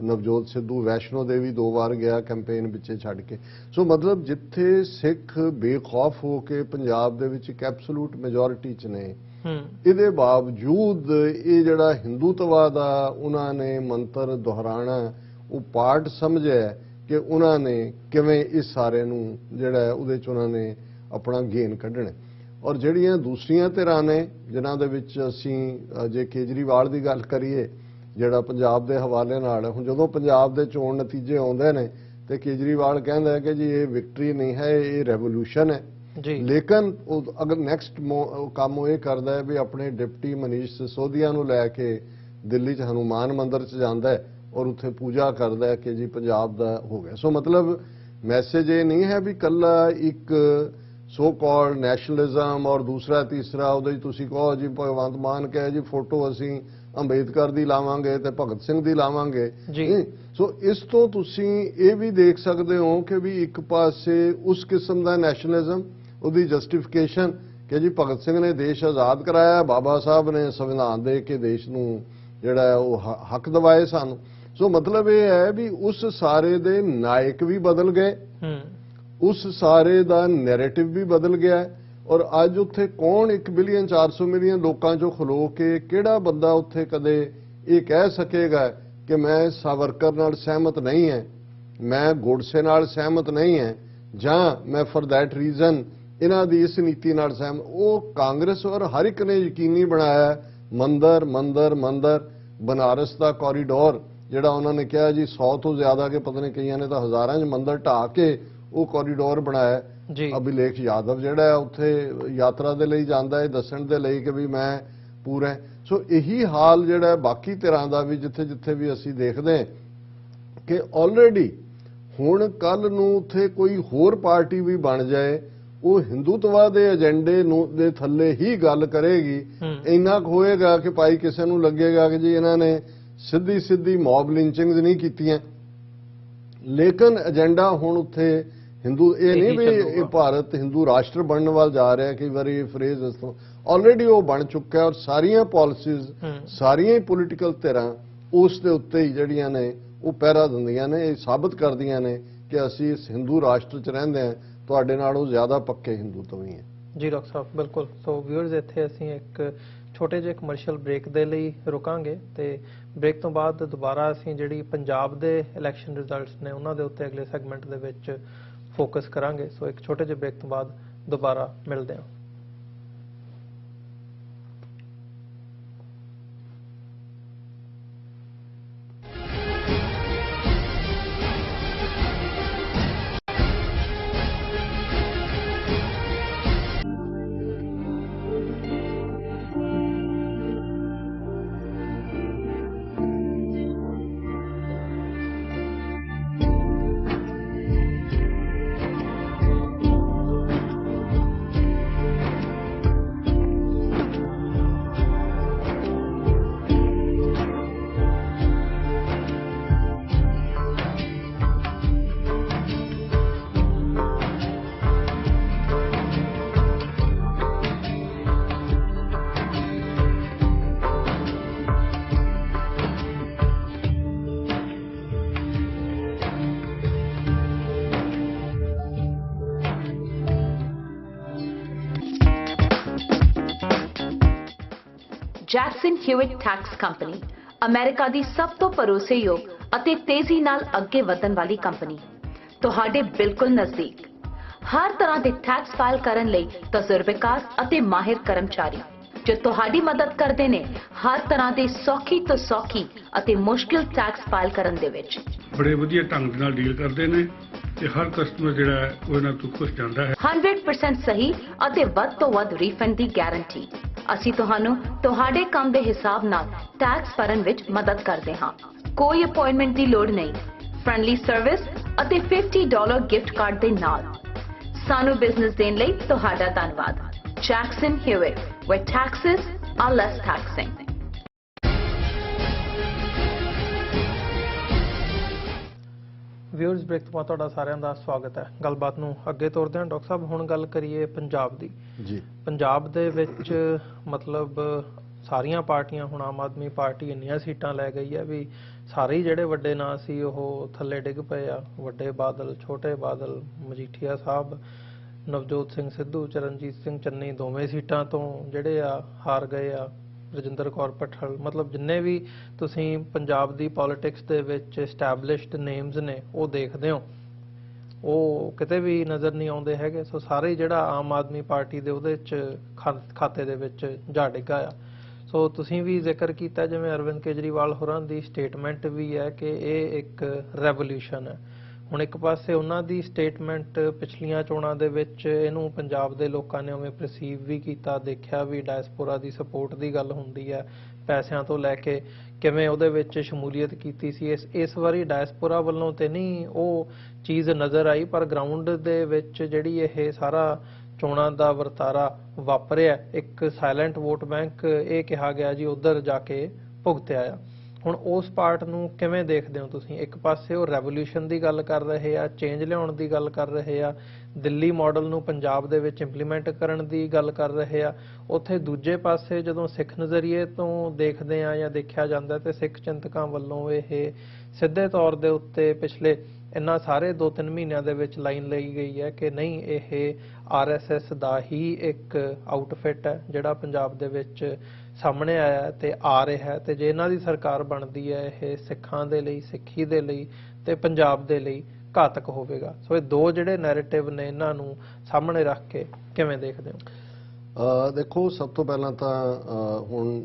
ਨਵਜੋਤ ਸਿੱਧੂ ਵੈਸ਼ਨੋ ਦੇਵੀ 2 ਵਾਰ ਗਿਆ ਕੈਂਪੇਨ ਵਿੱਚੇ ਛੱਡ ਕੇ। ਸੋ ਮਤਲਬ ਜਿੱਥੇ ਸਿੱਖ ਬੇਖੌਫ ਹੋ ਕੇ ਪੰਜਾਬ ਦੇ ਵਿੱਚ ਇੱਕ ਐਬਸੋਲੂਟ ਮੈਜੋਰਿਟੀ 'ਚ ਨੇ, ਇਹਦੇ ਬਾਵਜੂਦ ਇਹ ਜਿਹੜਾ ਹਿੰਦੂਤਵਾ ਦਾ ਉਹਨਾਂ ਨੇ ਮੰਤਰ ਦੁਹਰਾਣਾ ਉਹ ਪਾਰਟ ਸਮਝਿਆ ਕਿ ਉਹਨਾਂ ਨੇ ਕਿਵੇਂ ਇਸ ਸਾਰੇ ਨੂੰ ਜਿਹੜਾ ਉਹਦੇ 'ਚ ਉਹਨਾਂ ਨੇ ਆਪਣਾ ਗੇਨ ਕੱਢਣਾ। ਔਰ ਜਿਹੜੀਆਂ ਦੂਸਰੀਆਂ ਧਿਰਾਂ ਨੇ ਜਿਨ੍ਹਾਂ ਦੇ ਵਿੱਚ ਅਸੀਂ ਜੇ ਕੇਜਰੀਵਾਲ ਦੀ ਗੱਲ ਕਰੀਏ, ਜਿਹੜਾ ਪੰਜਾਬ ਦੇ ਹਵਾਲੇ ਨਾਲ, ਹੁਣ ਜਦੋਂ ਪੰਜਾਬ ਦੇ ਚੋਣ ਨਤੀਜੇ ਆਉਂਦੇ ਨੇ ਤੇ ਕੇਜਰੀਵਾਲ ਕਹਿੰਦਾ ਹੈ ਕਿ ਜੀ ਇਹ ਵਿਕਟਰੀ ਨਹੀਂ ਹੈ, ਇਹ ਰੈਵੋਲੂਸ਼ਨ ਹੈ। ਲੇਕਿਨ ਉਹ ਅਗਰ ਨੈਕਸਟ ਕੰਮ ਉਹ ਇਹ ਕਰਦਾ ਹੈ ਵੀ ਆਪਣੇ ਡਿਪਟੀ ਮਨੀਸ਼ ਸਿਸੋਦੀਆ ਨੂੰ ਲੈ ਕੇ ਦਿੱਲੀ 'ਚ ਹਨੂਮਾਨ ਮੰਦਿਰ 'ਚ ਜਾਂਦਾ ਹੈ ਔਰ ਉੱਥੇ ਪੂਜਾ ਕਰਦਾ ਹੈ ਕਿ ਜੀ ਪੰਜਾਬ ਦਾ ਹੋ ਗਿਆ। ਸੋ ਮਤਲਬ ਮੈਸੇਜ ਇਹ ਨਹੀਂ ਹੈ ਵੀ ਕੱਲਾ ਇੱਕ ਸੋ ਕਾਲਡ ਨੈਸ਼ਨਲਿਜ਼ਮ ਔਰ ਦੂਸਰਾ ਤੀਸਰਾ ਉਹਦੇ 'ਚ ਤੁਸੀਂ ਕਹੋ ਜੀ ਭਗਵੰਤ ਮਾਨ ਕਹੇ ਜੀ ਫੋਟੋ ਅਸੀਂ ਅੰਬੇਦਕਰ ਦੀ ਲਾਵਾਂਗੇ ਤੇ ਭਗਤ ਸਿੰਘ ਦੀ ਲਾਵਾਂਗੇ। ਸੋ ਇਸ ਤੋਂ ਤੁਸੀਂ ਇਹ ਵੀ ਦੇਖ ਸਕਦੇ ਹੋ ਕਿ ਵੀ ਇੱਕ ਪਾਸੇ ਉਸ ਕਿਸਮ ਦਾ ਨੈਸ਼ਨਲਿਜ਼ਮ, ਉਹਦੀ ਜਸਟੀਫਿਕੇਸ਼ਨ ਕਿ ਜੀ ਭਗਤ ਸਿੰਘ ਨੇ ਦੇਸ਼ ਆਜ਼ਾਦ ਕਰਾਇਆ, ਬਾਬਾ ਸਾਹਿਬ ਨੇ ਸੰਵਿਧਾਨ ਦੇ ਕੇ ਦੇਸ਼ ਨੂੰ ਜਿਹੜਾ ਉਹ ਹੱਕ ਦਿਵਾਏ ਸਾਨੂੰ। ਸੋ ਮਤਲਬ ਇਹ ਹੈ ਵੀ ਉਸ ਸਾਰੇ ਦੇ ਨਾਇਕ ਵੀ ਬਦਲ ਗਏ, ਉਸ ਸਾਰੇ ਦਾ ਨੈਰੇਟਿਵ ਵੀ ਬਦਲ ਗਿਆ। ਔਰ ਅੱਜ ਉੱਥੇ ਕੌਣ 1 ਬਿਲੀਅਨ 400 ਮਿਲੀਅਨ ਲੋਕਾਂ 'ਚੋਂ ਖਲੋ ਕੇ ਕਿਹੜਾ ਬੰਦਾ ਉੱਥੇ ਕਦੇ ਇਹ ਕਹਿ ਸਕੇਗਾ ਕਿ ਮੈਂ ਸਾਵਰਕਰ ਨਾਲ ਸਹਿਮਤ ਨਹੀਂ ਹੈ, ਮੈਂ ਗੋਡਸੇ ਨਾਲ ਸਹਿਮਤ ਨਹੀਂ ਹੈ, ਜਾਂ ਮੈਂ ਫॉर दैट ਰੀਜ਼ਨ ਇਹਨਾਂ ਦੀ ਇਸ ਨੀਤੀ ਨਾਲ ਸਹਿਮਤ। ਉਹ ਕਾਂਗਰਸ ਔਰ ਹਰ ਇੱਕ ਨੇ ਯਕੀਨੀ ਬਣਾਇਆ ਮੰਦਰ ਮੰਦਰ ਮੰਦਰ, ਬਨਾਰਸ ਦਾ ਕੋਰੀਡੋਰ ਜਿਹੜਾ ਉਹਨਾਂ ਨੇ ਕਿਹਾ ਜੀ 100 ਤੋਂ ਜ਼ਿਆਦਾ ਕੇ ਪਤਾ ਨਹੀਂ ਕਈਆਂ ਨੇ ਤਾਂ ਹਜ਼ਾਰਾਂ 'ਚ ਮੰਦਰ ਢਾਹ ਕੇ ਉਹ ਕੋਰੀਡੋਰ ਬਣਾਇਆ। ਅਭਿਲੇਖ ਯਾਦਵ ਜਿਹੜਾ ਉੱਥੇ ਯਾਤਰਾ ਦੇ ਲਈ ਜਾਂਦਾ ਹੈ ਦੱਸਣ ਦੇ ਲਈ ਕਿ ਵੀ ਮੈਂ ਪੂਰਾ। ਸੋ ਇਹੀ ਹਾਲ ਜਿਹੜਾ ਬਾਕੀ ਧਿਰਾਂ ਦਾ ਵੀ ਜਿੱਥੇ ਜਿੱਥੇ ਵੀ ਅਸੀਂ ਦੇਖਦੇ ਹਾਂ ਕਿ ਆਲਰੇਡੀ ਹੁਣ ਕੱਲ ਨੂੰ ਉੱਥੇ ਕੋਈ ਹੋਰ ਪਾਰਟੀ ਵੀ ਬਣ ਜਾਏ, ਉਹ ਹਿੰਦੂਤਵਾ ਦੇ ਏਜੰਡੇ ਨੂੰ ਦੇ ਥੱਲੇ ਹੀ ਗੱਲ ਕਰੇਗੀ। ਇੰਨਾ ਕੁ ਹੋਏਗਾ ਕਿ ਭਾਈ ਕਿਸੇ ਨੂੰ ਲੱਗੇਗਾ ਕਿ ਜੀ ਇਹਨਾਂ ਨੇ ਸਿੱਧੀ ਮੌਬ ਲਿੰਚਿੰਗਸ ਨਹੀਂ ਕੀਤੀਆਂ, ਲੇਕਿਨ ਏਜੰਡਾ ਹੁਣ ਉੱਥੇ ਹਿੰਦੂ, ਇਹ ਨਹੀਂ ਵੀ ਇਹ ਭਾਰਤ ਹਿੰਦੂ ਰਾਸ਼ਟਰ ਬਣਨ ਵੱਲ ਜਾ ਰਿਹਾ। ਕਈ ਵਾਰੀ ਇਹ ਫਰੇਜ਼ ਆਲਰੇਡੀ ਉਹ ਬਣ ਚੁੱਕਾ ਔਰ ਸਾਰੀਆਂ ਪਾਲਿਸੀਜ਼, ਸਾਰੀਆਂ ਹੀ ਪੋਲੀਟੀਕਲ ਧਿਰਾਂ ਉਸ ਦੇ ਉੱਤੇ ਹੀ ਜਿਹੜੀਆਂ ਨੇ ਉਹ ਪਹਿਰਾ ਦਿੰਦੀਆਂ ਨੇ, ਇਹ ਸਾਬਤ ਕਰਦੀਆਂ ਨੇ ਕਿ ਅਸੀਂ ਇਸ ਹਿੰਦੂ ਰਾਸ਼ਟਰ 'ਚ ਰਹਿੰਦੇ ਹਾਂ, ਤੁਹਾਡੇ ਨਾਲੋਂ ਜ਼ਿਆਦਾ ਪੱਕੇ ਹਿੰਦੂ ਤੋਂ ਹੀ ਹੈ। ਜੀ ਡਾਕਟਰ ਸਾਹਿਬ, ਬਿਲਕੁਲ। ਸੋ ਵਿਊਅਰਸ, ਇੱਥੇ ਅਸੀਂ ਇੱਕ ਛੋਟੇ ਜਿਹੇ ਕਮਰਸ਼ੀਅਲ ਬ੍ਰੇਕ ਦੇ ਲਈ ਰੁਕਾਂਗੇ ਤੇ ਬ੍ਰੇਕ ਤੋਂ ਬਾਅਦ ਦੁਬਾਰਾ ਅਸੀਂ ਜਿਹੜੀ ਪੰਜਾਬ ਦੇ ਇਲੈਕਸ਼ਨ ਰਿਜ਼ਲਟਸ ਨੇ ਉਹਨਾਂ ਦੇ ਉੱਤੇ ਅਗਲੇ ਸੈਗਮੈਂਟ ਦੇ ਵਿੱਚ ਫੋਕਸ ਕਰਾਂਗੇ। ਸੋ ਇੱਕ ਛੋਟੇ ਜਿਹੇ ਬ੍ਰੇਕ ਤੋਂ ਬਾਅਦ ਦੁਬਾਰਾ ਮਿਲਦੇ ਹਾਂ। ਜੈਕਸਨ ਹਿਊਇਟ ਟੈਕਸ ਕੰਪਨੀ ਅਮਰੀਕਾ ਦੀ ਸਭ ਤੋਂ ਭਰੋਸੇਯੋਗ ਅਤੇ ਤੇਜ਼ੀ ਨਾਲ ਅੱਗੇ ਵਧਣ ਵਾਲੀ ਕੰਪਨੀ ਤੁਹਾਡੇ ਬਿਲਕੁਲ ਨਜ਼ਦੀਕ। ਹਰ ਤਰ੍ਹਾਂ ਦੇ ਟੈਕਸ ਫਾਈਲ ਕਰਨ ਲਈ ਤਜਰਬੇਕਾਰ ਅਤੇ ਮਾਹਿਰ ਕਰਮਚਾਰੀ ਜੋ ਤੁਹਾਡੀ ਮਦਦ ਕਰਦੇ ਨੇ ਹਰ ਤਰ੍ਹਾਂ ਦੇ ਸੌਖੀ ਤੋਂ ਸੌਖੀ ਅਤੇ ਮੁਸ਼ਕਿਲ ਟੈਕਸ ਫਾਈਲ ਕਰਨ ਦੇ ਵਿੱਚ। ਬੜੇ ਵਧੀਆ ਢੰਗ ਨਾਲ ਡੀਲ ਕਰਦੇ ਨੇ ਤੇ ਹਰ ਕਸਟਮਰ ਜਿਹੜਾ ਹੈ ਉਹ ਇਹਨਾਂ ਤੋਂ ਖੁਸ਼ ਜਾਂਦਾ ਹੈ। 100% ਸਹੀ ਅਤੇ ਵੱਧ ਤੋਂ ਵੱਧ ਰੀਫੰਡ ਦੀ ਗਾਰੰਟੀ। ਅਸੀਂ ਤੁਹਾਨੂੰ ਤੁਹਾਡੇ ਕੰਮ ਦੇ ਹਿਸਾਬ ਨਾਲ ਟੈਕਸ ਭਰਨ ਵਿੱਚ ਮਦਦ ਕਰਦੇ ਹਾਂ। ਕੋਈ ਅਪਾਇੰਟਮੈਂਟ ਦੀ ਲੋੜ ਨਹੀਂ। ਫ੍ਰੈਂਡਲੀ ਸਰਵਿਸ ਅਤੇ $50 ਗਿਫਟ ਕਾਰਡ ਦੇ ਨਾਲ। ਸਾਨੂੰ ਬਿਜ਼ਨਸ ਦੇਣ ਲਈ ਤੁਹਾਡਾ ਧੰਨਵਾਦ। Jackson Hewitt, where taxes are less taxing. Viewers break ਤੋਂ ਤੁਹਾਡਾ ਸਾਰਿਆਂ ਦਾ ਸਵਾਗਤ ਹੈ। ਗੱਲਬਾਤ ਨੂੰ ਅੱਗੇ ਤੋਰਦੇ ਹਾਂ। ਡਾਕਟਰ ਸਾਹਿਬ ਹੁਣ ਗੱਲ ਕਰੀਏ ਪੰਜਾਬ ਦੀ। ਜੀ, ਪੰਜਾਬ ਦੇ ਵਿੱਚ ਮਤਲਬ ਸਾਰੀਆਂ ਪਾਰਟੀਆਂ, ਹੁਣ ਆਮ ਆਦਮੀ ਪਾਰਟੀ ਇੰਨੀਆਂ ਸੀਟਾਂ ਲੈ ਗਈ ਹੈ ਵੀ ਸਾਰੇ ਹੀ ਜਿਹੜੇ ਵੱਡੇ ਨਾਂ ਸੀ ਉਹ ਥੱਲੇ ਡਿੱਗ ਪਏ ਆ। ਵੱਡੇ ਬਾਦਲ, ਛੋਟੇ ਬਾਦਲ, ਮਜੀਠੀਆ ਸਾਹਿਬ, ਨਵਜੋਤ ਸਿੰਘ ਸਿੱਧੂ, ਚਰਨਜੀਤ ਸਿੰਘ ਚੰਨੀ ਦੋਵੇਂ ਸੀਟਾਂ ਤੋਂ ਜਿਹੜੇ ਆ ਹਾਰ ਗਏ ਆ। ਰਜਿੰਦਰ ਕੌਰ ਭੱਠਲ, ਮਤਲਬ ਜਿੰਨੇ ਵੀ ਤੁਸੀਂ ਪੰਜਾਬ ਦੀ ਪੋਲਿਟਿਕਸ ਦੇ ਵਿੱਚ ਐਸਟੈਬਲਿਸ਼ਡ ਨੇਮਸ ਨੇ ਉਹ ਦੇਖਦੇ ਹੋ ਉਹ ਕਿਤੇ ਵੀ ਨਜ਼ਰ ਨਹੀਂ ਆਉਂਦੇ ਹੈਗੇ। ਸੋ ਸਾਰੇ ਜਿਹੜਾ ਆਮ ਆਦਮੀ ਪਾਰਟੀ ਦੇ ਉਹਦੇ 'ਚ ਖਾਤੇ ਦੇ ਵਿੱਚ ਜਾ ਡਿੱਗਾ ਆ। ਸੋ ਤੁਸੀਂ ਵੀ ਜ਼ਿਕਰ ਕੀਤਾ ਜਿਵੇਂ ਅਰਵਿੰਦ ਕੇਜਰੀਵਾਲ ਹੋਰਾਂ ਦੀ ਸਟੇਟਮੈਂਟ ਵੀ ਹੈ ਕਿ ਇਹ ਇੱਕ ਰੈਵੋਲੂਸ਼ਨ ਹੈ। ਹੁਣ ਇੱਕ ਪਾਸੇ ਉਹਨਾਂ ਦੀ ਸਟੇਟਮੈਂਟ ਪਿਛਲੀਆਂ ਚੋਣਾਂ ਦੇ ਵਿੱਚ ਇਹਨੂੰ ਪੰਜਾਬ ਦੇ ਲੋਕਾਂ ਨੇ ਉਵੇਂ ਪਰਸੀਵ ਵੀ ਕੀਤਾ, ਦੇਖਿਆ ਵੀ ਡਾਇਸਪੋਰਾ ਦੀ ਸਪੋਰਟ ਦੀ ਗੱਲ ਹੁੰਦੀ ਹੈ, ਪੈਸਿਆਂ ਤੋਂ ਲੈ ਕੇ ਕਿਵੇਂ ਉਹਦੇ ਵਿੱਚ ਸ਼ਮੂਲੀਅਤ ਕੀਤੀ ਸੀ। ਇਸ ਵਾਰੀ ਡਾਇਸਪੋਰਾ ਵੱਲੋਂ ਤੇ ਨਹੀਂ ਉਹ ਚੀਜ਼ ਨਜ਼ਰ ਆਈ, ਪਰ ਗਰਾਊਂਡ ਦੇ ਵਿੱਚ ਜਿਹੜੀ ਇਹ ਸਾਰਾ ਚੋਣਾਂ ਦਾ ਵਰਤਾਰਾ ਵਾਪਰਿਆ, ਇੱਕ ਸਾਇਲੈਂਟ ਵੋਟ ਬੈਂਕ ਇਹ ਕਿਹਾ ਗਿਆ ਜੀ ਉੱਧਰ ਜਾ ਕੇ ਭੁਗਤਿਆ ਆ। ਹੁਣ ਉਸ ਪਾਰਟ ਨੂੰ ਕਿਵੇਂ ਦੇਖਦੇ ਹੋ ਤੁਸੀਂ? ਇੱਕ ਪਾਸੇ ਉਹ ਰੈਵੋਲੂਸ਼ਨ ਦੀ ਗੱਲ ਕਰ ਰਹੇ ਆ, ਚੇਂਜ ਲਿਆਉਣ ਦੀ ਗੱਲ ਕਰ ਰਹੇ ਆ, ਦਿੱਲੀ ਮਾਡਲ ਨੂੰ ਪੰਜਾਬ ਦੇ ਵਿੱਚ ਇੰਪਲੀਮੈਂਟ ਕਰਨ ਦੀ ਗੱਲ ਕਰ ਰਹੇ ਆ। ਉੱਥੇ ਦੂਜੇ ਪਾਸੇ ਜਦੋਂ ਸਿੱਖ ਨਜ਼ਰੀਏ ਤੋਂ ਦੇਖਦੇ ਆ ਜਾਂ ਦੇਖਿਆ ਜਾਂਦਾ ਤੇ ਸਿੱਖ ਚਿੰਤਕਾਂ ਵੱਲੋਂ ਇਹ ਸਿੱਧੇ ਤੌਰ ਦੇ ਉੱਤੇ ਪਿਛਲੇ ਇਹਨਾਂ ਸਾਰੇ 2-3 ਮਹੀਨਿਆਂ ਦੇ ਵਿੱਚ ਲਾਈਨ ਲਈ ਗਈ ਹੈ ਕਿ ਨਹੀਂ, ਇਹ RSS ਦਾ ਹੀ ਇੱਕ ਆਊਟਫਿਟ ਹੈ ਜਿਹੜਾ ਪੰਜਾਬ ਦੇ ਵਿੱਚ ਸਾਹਮਣੇ ਆਇਆ ਤੇ ਆ ਰਿਹਾ ਹੈ, ਤੇ ਜੇ ਇਹਨਾਂ ਦੀ ਸਰਕਾਰ ਬਣਦੀ ਹੈ ਇਹ ਸਿੱਖਾਂ ਦੇ ਲਈ, ਸਿੱਖੀ ਦੇ ਲਈ ਤੇ ਪੰਜਾਬ ਦੇ ਲਈ ਘਾਤਕ ਹੋਵੇਗਾ। ਸੋ ਇਹ ਦੋ ਜਿਹੜੇ ਨੈਰੇਟਿਵ ਨੇ ਇਹਨਾਂ ਨੂੰ ਸਾਹਮਣੇ ਰੱਖ ਕੇ ਕਿਵੇਂ ਦੇਖਦੇ ਹੋ? ਦੇਖੋ, ਸਭ ਤੋਂ ਪਹਿਲਾਂ ਤਾਂ ਹੁਣ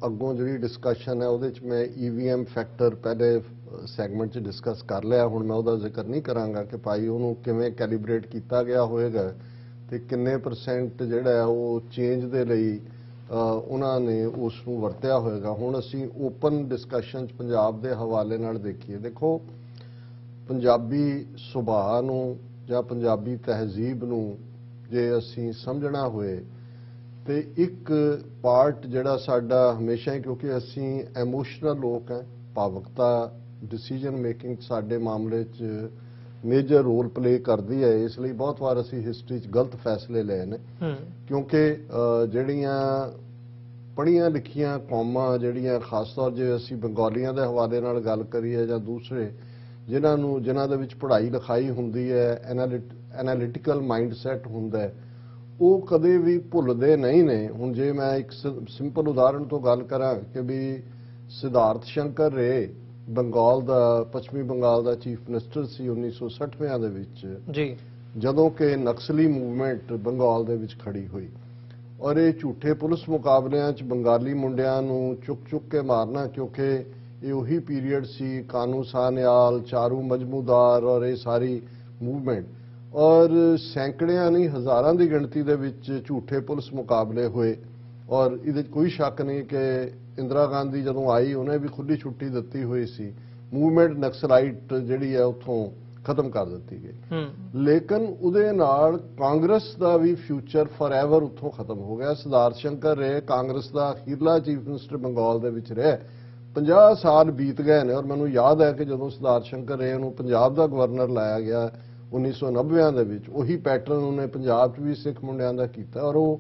ਅੱਗੋਂ ਜਿਹੜੀ ਡਿਸਕਸ਼ਨ ਹੈ ਉਹਦੇ 'ਚ ਮੈਂ EVM ਫੈਕਟਰ ਪਹਿਲੇ ਸੈਗਮੈਂਟ 'ਚ ਡਿਸਕਸ ਕਰ ਲਿਆ। ਹੁਣ ਮੈਂ ਉਹਦਾ ਜ਼ਿਕਰ ਨਹੀਂ ਕਰਾਂਗਾ ਕਿ ਭਾਈ ਉਹਨੂੰ ਕਿਵੇਂ ਕੈਲੀਬ੍ਰੇਟ ਕੀਤਾ ਗਿਆ ਹੋਏਗਾ ਤੇ ਕਿੰਨੇ % ਜਿਹੜਾ ਹੈ ਉਹ ਚੇਂਜ ਦੇ ਲਈ ਉਹਨਾਂ ਨੇ ਉਸ ਨੂੰ ਵਰਤਿਆ ਹੋਏਗਾ। ਹੁਣ ਅਸੀਂ ਓਪਨ ਡਿਸਕਸ਼ਨ 'ਚ ਪੰਜਾਬ ਦੇ ਹਵਾਲੇ ਨਾਲ ਦੇਖੀਏ। ਦੇਖੋ, ਪੰਜਾਬੀ ਸੁਭਾਅ ਨੂੰ ਜਾਂ ਪੰਜਾਬੀ ਤਹਿਜ਼ੀਬ ਨੂੰ ਜੇ ਅਸੀਂ ਸਮਝਣਾ ਹੋਏ ਤੇ ਇੱਕ ਪਾਰਟ ਜਿਹੜਾ ਸਾਡਾ ਹਮੇਸ਼ਾ ਹੀ, ਕਿਉਂਕਿ ਅਸੀਂ ਐਮੋਸ਼ਨਲ ਲੋਕ ਹਾਂ, ਭਾਵੁਕਤਾ ਡਿਸੀਜਨ ਮੇਕਿੰਗ ਸਾਡੇ ਮਾਮਲੇ 'ਚ ਮੇਜਰ ਰੋਲ ਪਲੇ ਕਰਦੀ ਹੈ। ਇਸ ਲਈ ਬਹੁਤ ਵਾਰ ਅਸੀਂ ਹਿਸਟਰੀ 'ਚ ਗਲਤ ਫੈਸਲੇ ਲਏ ਨੇ, ਕਿਉਂਕਿ ਜਿਹੜੀਆਂ ਪੜ੍ਹੀਆਂ ਲਿਖੀਆਂ ਕੌਮਾਂ ਜਿਹੜੀਆਂ, ਖਾਸ ਤੌਰ ਜੇ ਅਸੀਂ ਬੰਗਾਲੀਆਂ ਦੇ ਹਵਾਲੇ ਨਾਲ ਗੱਲ ਕਰੀਏ ਜਾਂ ਦੂਸਰੇ ਜਿਨ੍ਹਾਂ ਦੇ ਵਿੱਚ ਪੜ੍ਹਾਈ ਲਿਖਾਈ ਹੁੰਦੀ ਹੈ, ਐਨਾਲਿਟੀਕਲ ਮਾਈਂਡਸੈਟ ਹੁੰਦਾ ਹੈ, ਉਹ ਕਦੇ ਵੀ ਭੁੱਲਦੇ ਨਹੀਂ ਨੇ। ਹੁਣ ਜੇ ਮੈਂ ਇੱਕ ਸਿੰਪਲ ਉਦਾਹਰਣ ਤੋਂ ਗੱਲ ਕਰਾਂ ਕਿ ਵੀ ਸਿਧਾਰਥ ਸ਼ੰਕਰ ਰੇ ਬੰਗਾਲ ਦਾ, ਪੱਛਮੀ ਬੰਗਾਲ ਦਾ ਚੀਫ ਮਿਨਿਸਟਰ ਸੀ 1960ਵਿਆਂ ਦੇ ਵਿੱਚ ਜੀ, ਜਦੋਂ ਕਿ ਨਕਸਲੀ ਮੂਵਮੈਂਟ ਬੰਗਾਲ ਦੇ ਵਿੱਚ ਖੜੀ ਹੋਈ ਔਰ ਇਹ ਝੂਠੇ ਪੁਲਿਸ ਮੁਕਾਬਲਿਆਂ 'ਚ ਬੰਗਾਲੀ ਮੁੰਡਿਆਂ ਨੂੰ ਚੁੱਕ ਕੇ ਮਾਰਨਾ, ਕਿਉਂਕਿ ਇਹ ਉਹੀ ਪੀਰੀਅਡ ਸੀ ਕਾਨੂੰ ਸਾਨਿਆਲ, ਚਾਰੂ ਮਜਮੂਦਾਰ ਔਰ ਇਹ ਸਾਰੀ ਮੂਵਮੈਂਟ, ਔਰ ਸੈਂਕੜਿਆਂ ਨਹੀਂ ਹਜ਼ਾਰਾਂ ਦੀ ਗਿਣਤੀ ਦੇ ਵਿੱਚ ਝੂਠੇ ਪੁਲਿਸ ਮੁਕਾਬਲੇ ਹੋਏ। ਔਰ ਇਹਦੇ 'ਚ ਕੋਈ ਸ਼ੱਕ ਨਹੀਂ ਕਿ ਇੰਦਰਾ ਗਾਂਧੀ ਜਦੋਂ ਆਈ ਉਹਨੇ ਵੀ ਖੁੱਲ੍ਹੀ ਛੁੱਟੀ ਦਿੱਤੀ ਹੋਈ ਸੀ। ਮੂਵਮੈਂਟ ਨਕਸਲਾਈਟ ਜਿਹੜੀ ਹੈ ਉੱਥੋਂ ਖਤਮ ਕਰ ਦਿੱਤੀ ਗਈ, ਲੇਕਿਨ ਉਹਦੇ ਨਾਲ ਕਾਂਗਰਸ ਦਾ ਵੀ ਫਿਊਚਰ ਫੋਰਐਵਰ ਉੱਥੋਂ ਖਤਮ ਹੋ ਗਿਆ। ਸਿਧਾਰਥ ਸ਼ੰਕਰ ਰੇ ਕਾਂਗਰਸ ਦਾ ਅਖੀਰਲਾ ਚੀਫ ਮਿਨਿਸਟਰ ਬੰਗਾਲ ਦੇ ਵਿੱਚ ਰਿਹਾ। 50 ਸਾਲ ਬੀਤ ਗਏ ਨੇ ਔਰ ਮੈਨੂੰ ਯਾਦ ਹੈ ਕਿ ਜਦੋਂ ਸਿਧਾਰਥ ਸ਼ੰਕਰ ਰੇ ਨੂੰ ਪੰਜਾਬ ਦਾ ਗਵਰਨਰ ਲਾਇਆ ਗਿਆ 1990ਵਿਆਂ ਦੇ ਵਿੱਚ, ਉਹੀ ਪੈਟਰਨ ਉਹਨੇ ਪੰਜਾਬ 'ਚ ਵੀ ਸਿੱਖ ਮੁੰਡਿਆਂ ਦਾ ਕੀਤਾ ਔਰ ਉਹ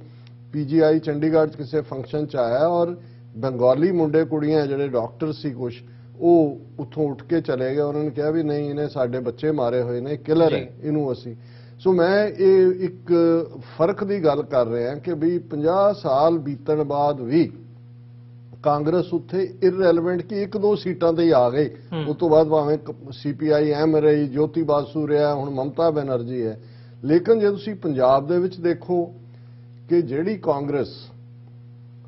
PGI ਚੰਡੀਗੜ੍ਹ 'ਚ ਕਿਸੇ ਫੰਕਸ਼ਨ 'ਚ ਆਇਆ ਔਰ ਬੰਗਾਲੀ ਮੁੰਡੇ ਕੁੜੀਆਂ ਜਿਹੜੇ ਡਾਕਟਰ ਸੀ ਕੁਛ, ਉਹ ਉੱਥੋਂ ਉੱਠ ਕੇ ਚਲੇ ਗਏ। ਉਹਨਾਂ ਨੇ ਕਿਹਾ ਵੀ ਨਹੀਂ, ਇਹਨੇ ਸਾਡੇ ਬੱਚੇ ਮਾਰੇ ਹੋਏ ਨੇ, ਕਿਲਰ ਹੈ, ਇਹਨੂੰ ਅਸੀਂ। ਸੋ ਮੈਂ ਇਹ ਇੱਕ ਫਰਕ ਦੀ ਗੱਲ ਕਰ ਰਿਹਾ ਕਿ ਵੀ 50 ਸਾਲ ਬੀਤਣ ਬਾਅਦ ਵੀ ਕਾਂਗਰਸ ਉੱਥੇ ਇਰਰੈਲੇਵੈਂਟ ਕਿ 1-2 ਸੀਟਾਂ ਤੇ ਹੀ ਆ ਗਏ। ਉਸ ਤੋਂ ਬਾਅਦ ਭਾਵੇਂ CPI ਐਮ ਰਹੀ, ਜੋਤੀ ਬਾਸੂ ਰਿਹਾ, ਹੁਣ ਮਮਤਾ ਬੈਨਰਜੀ ਹੈ। ਲੇਕਿਨ ਜੇ ਤੁਸੀਂ ਪੰਜਾਬ ਦੇ ਵਿੱਚ ਦੇਖੋ ਕਿ ਜਿਹੜੀ ਕਾਂਗਰਸ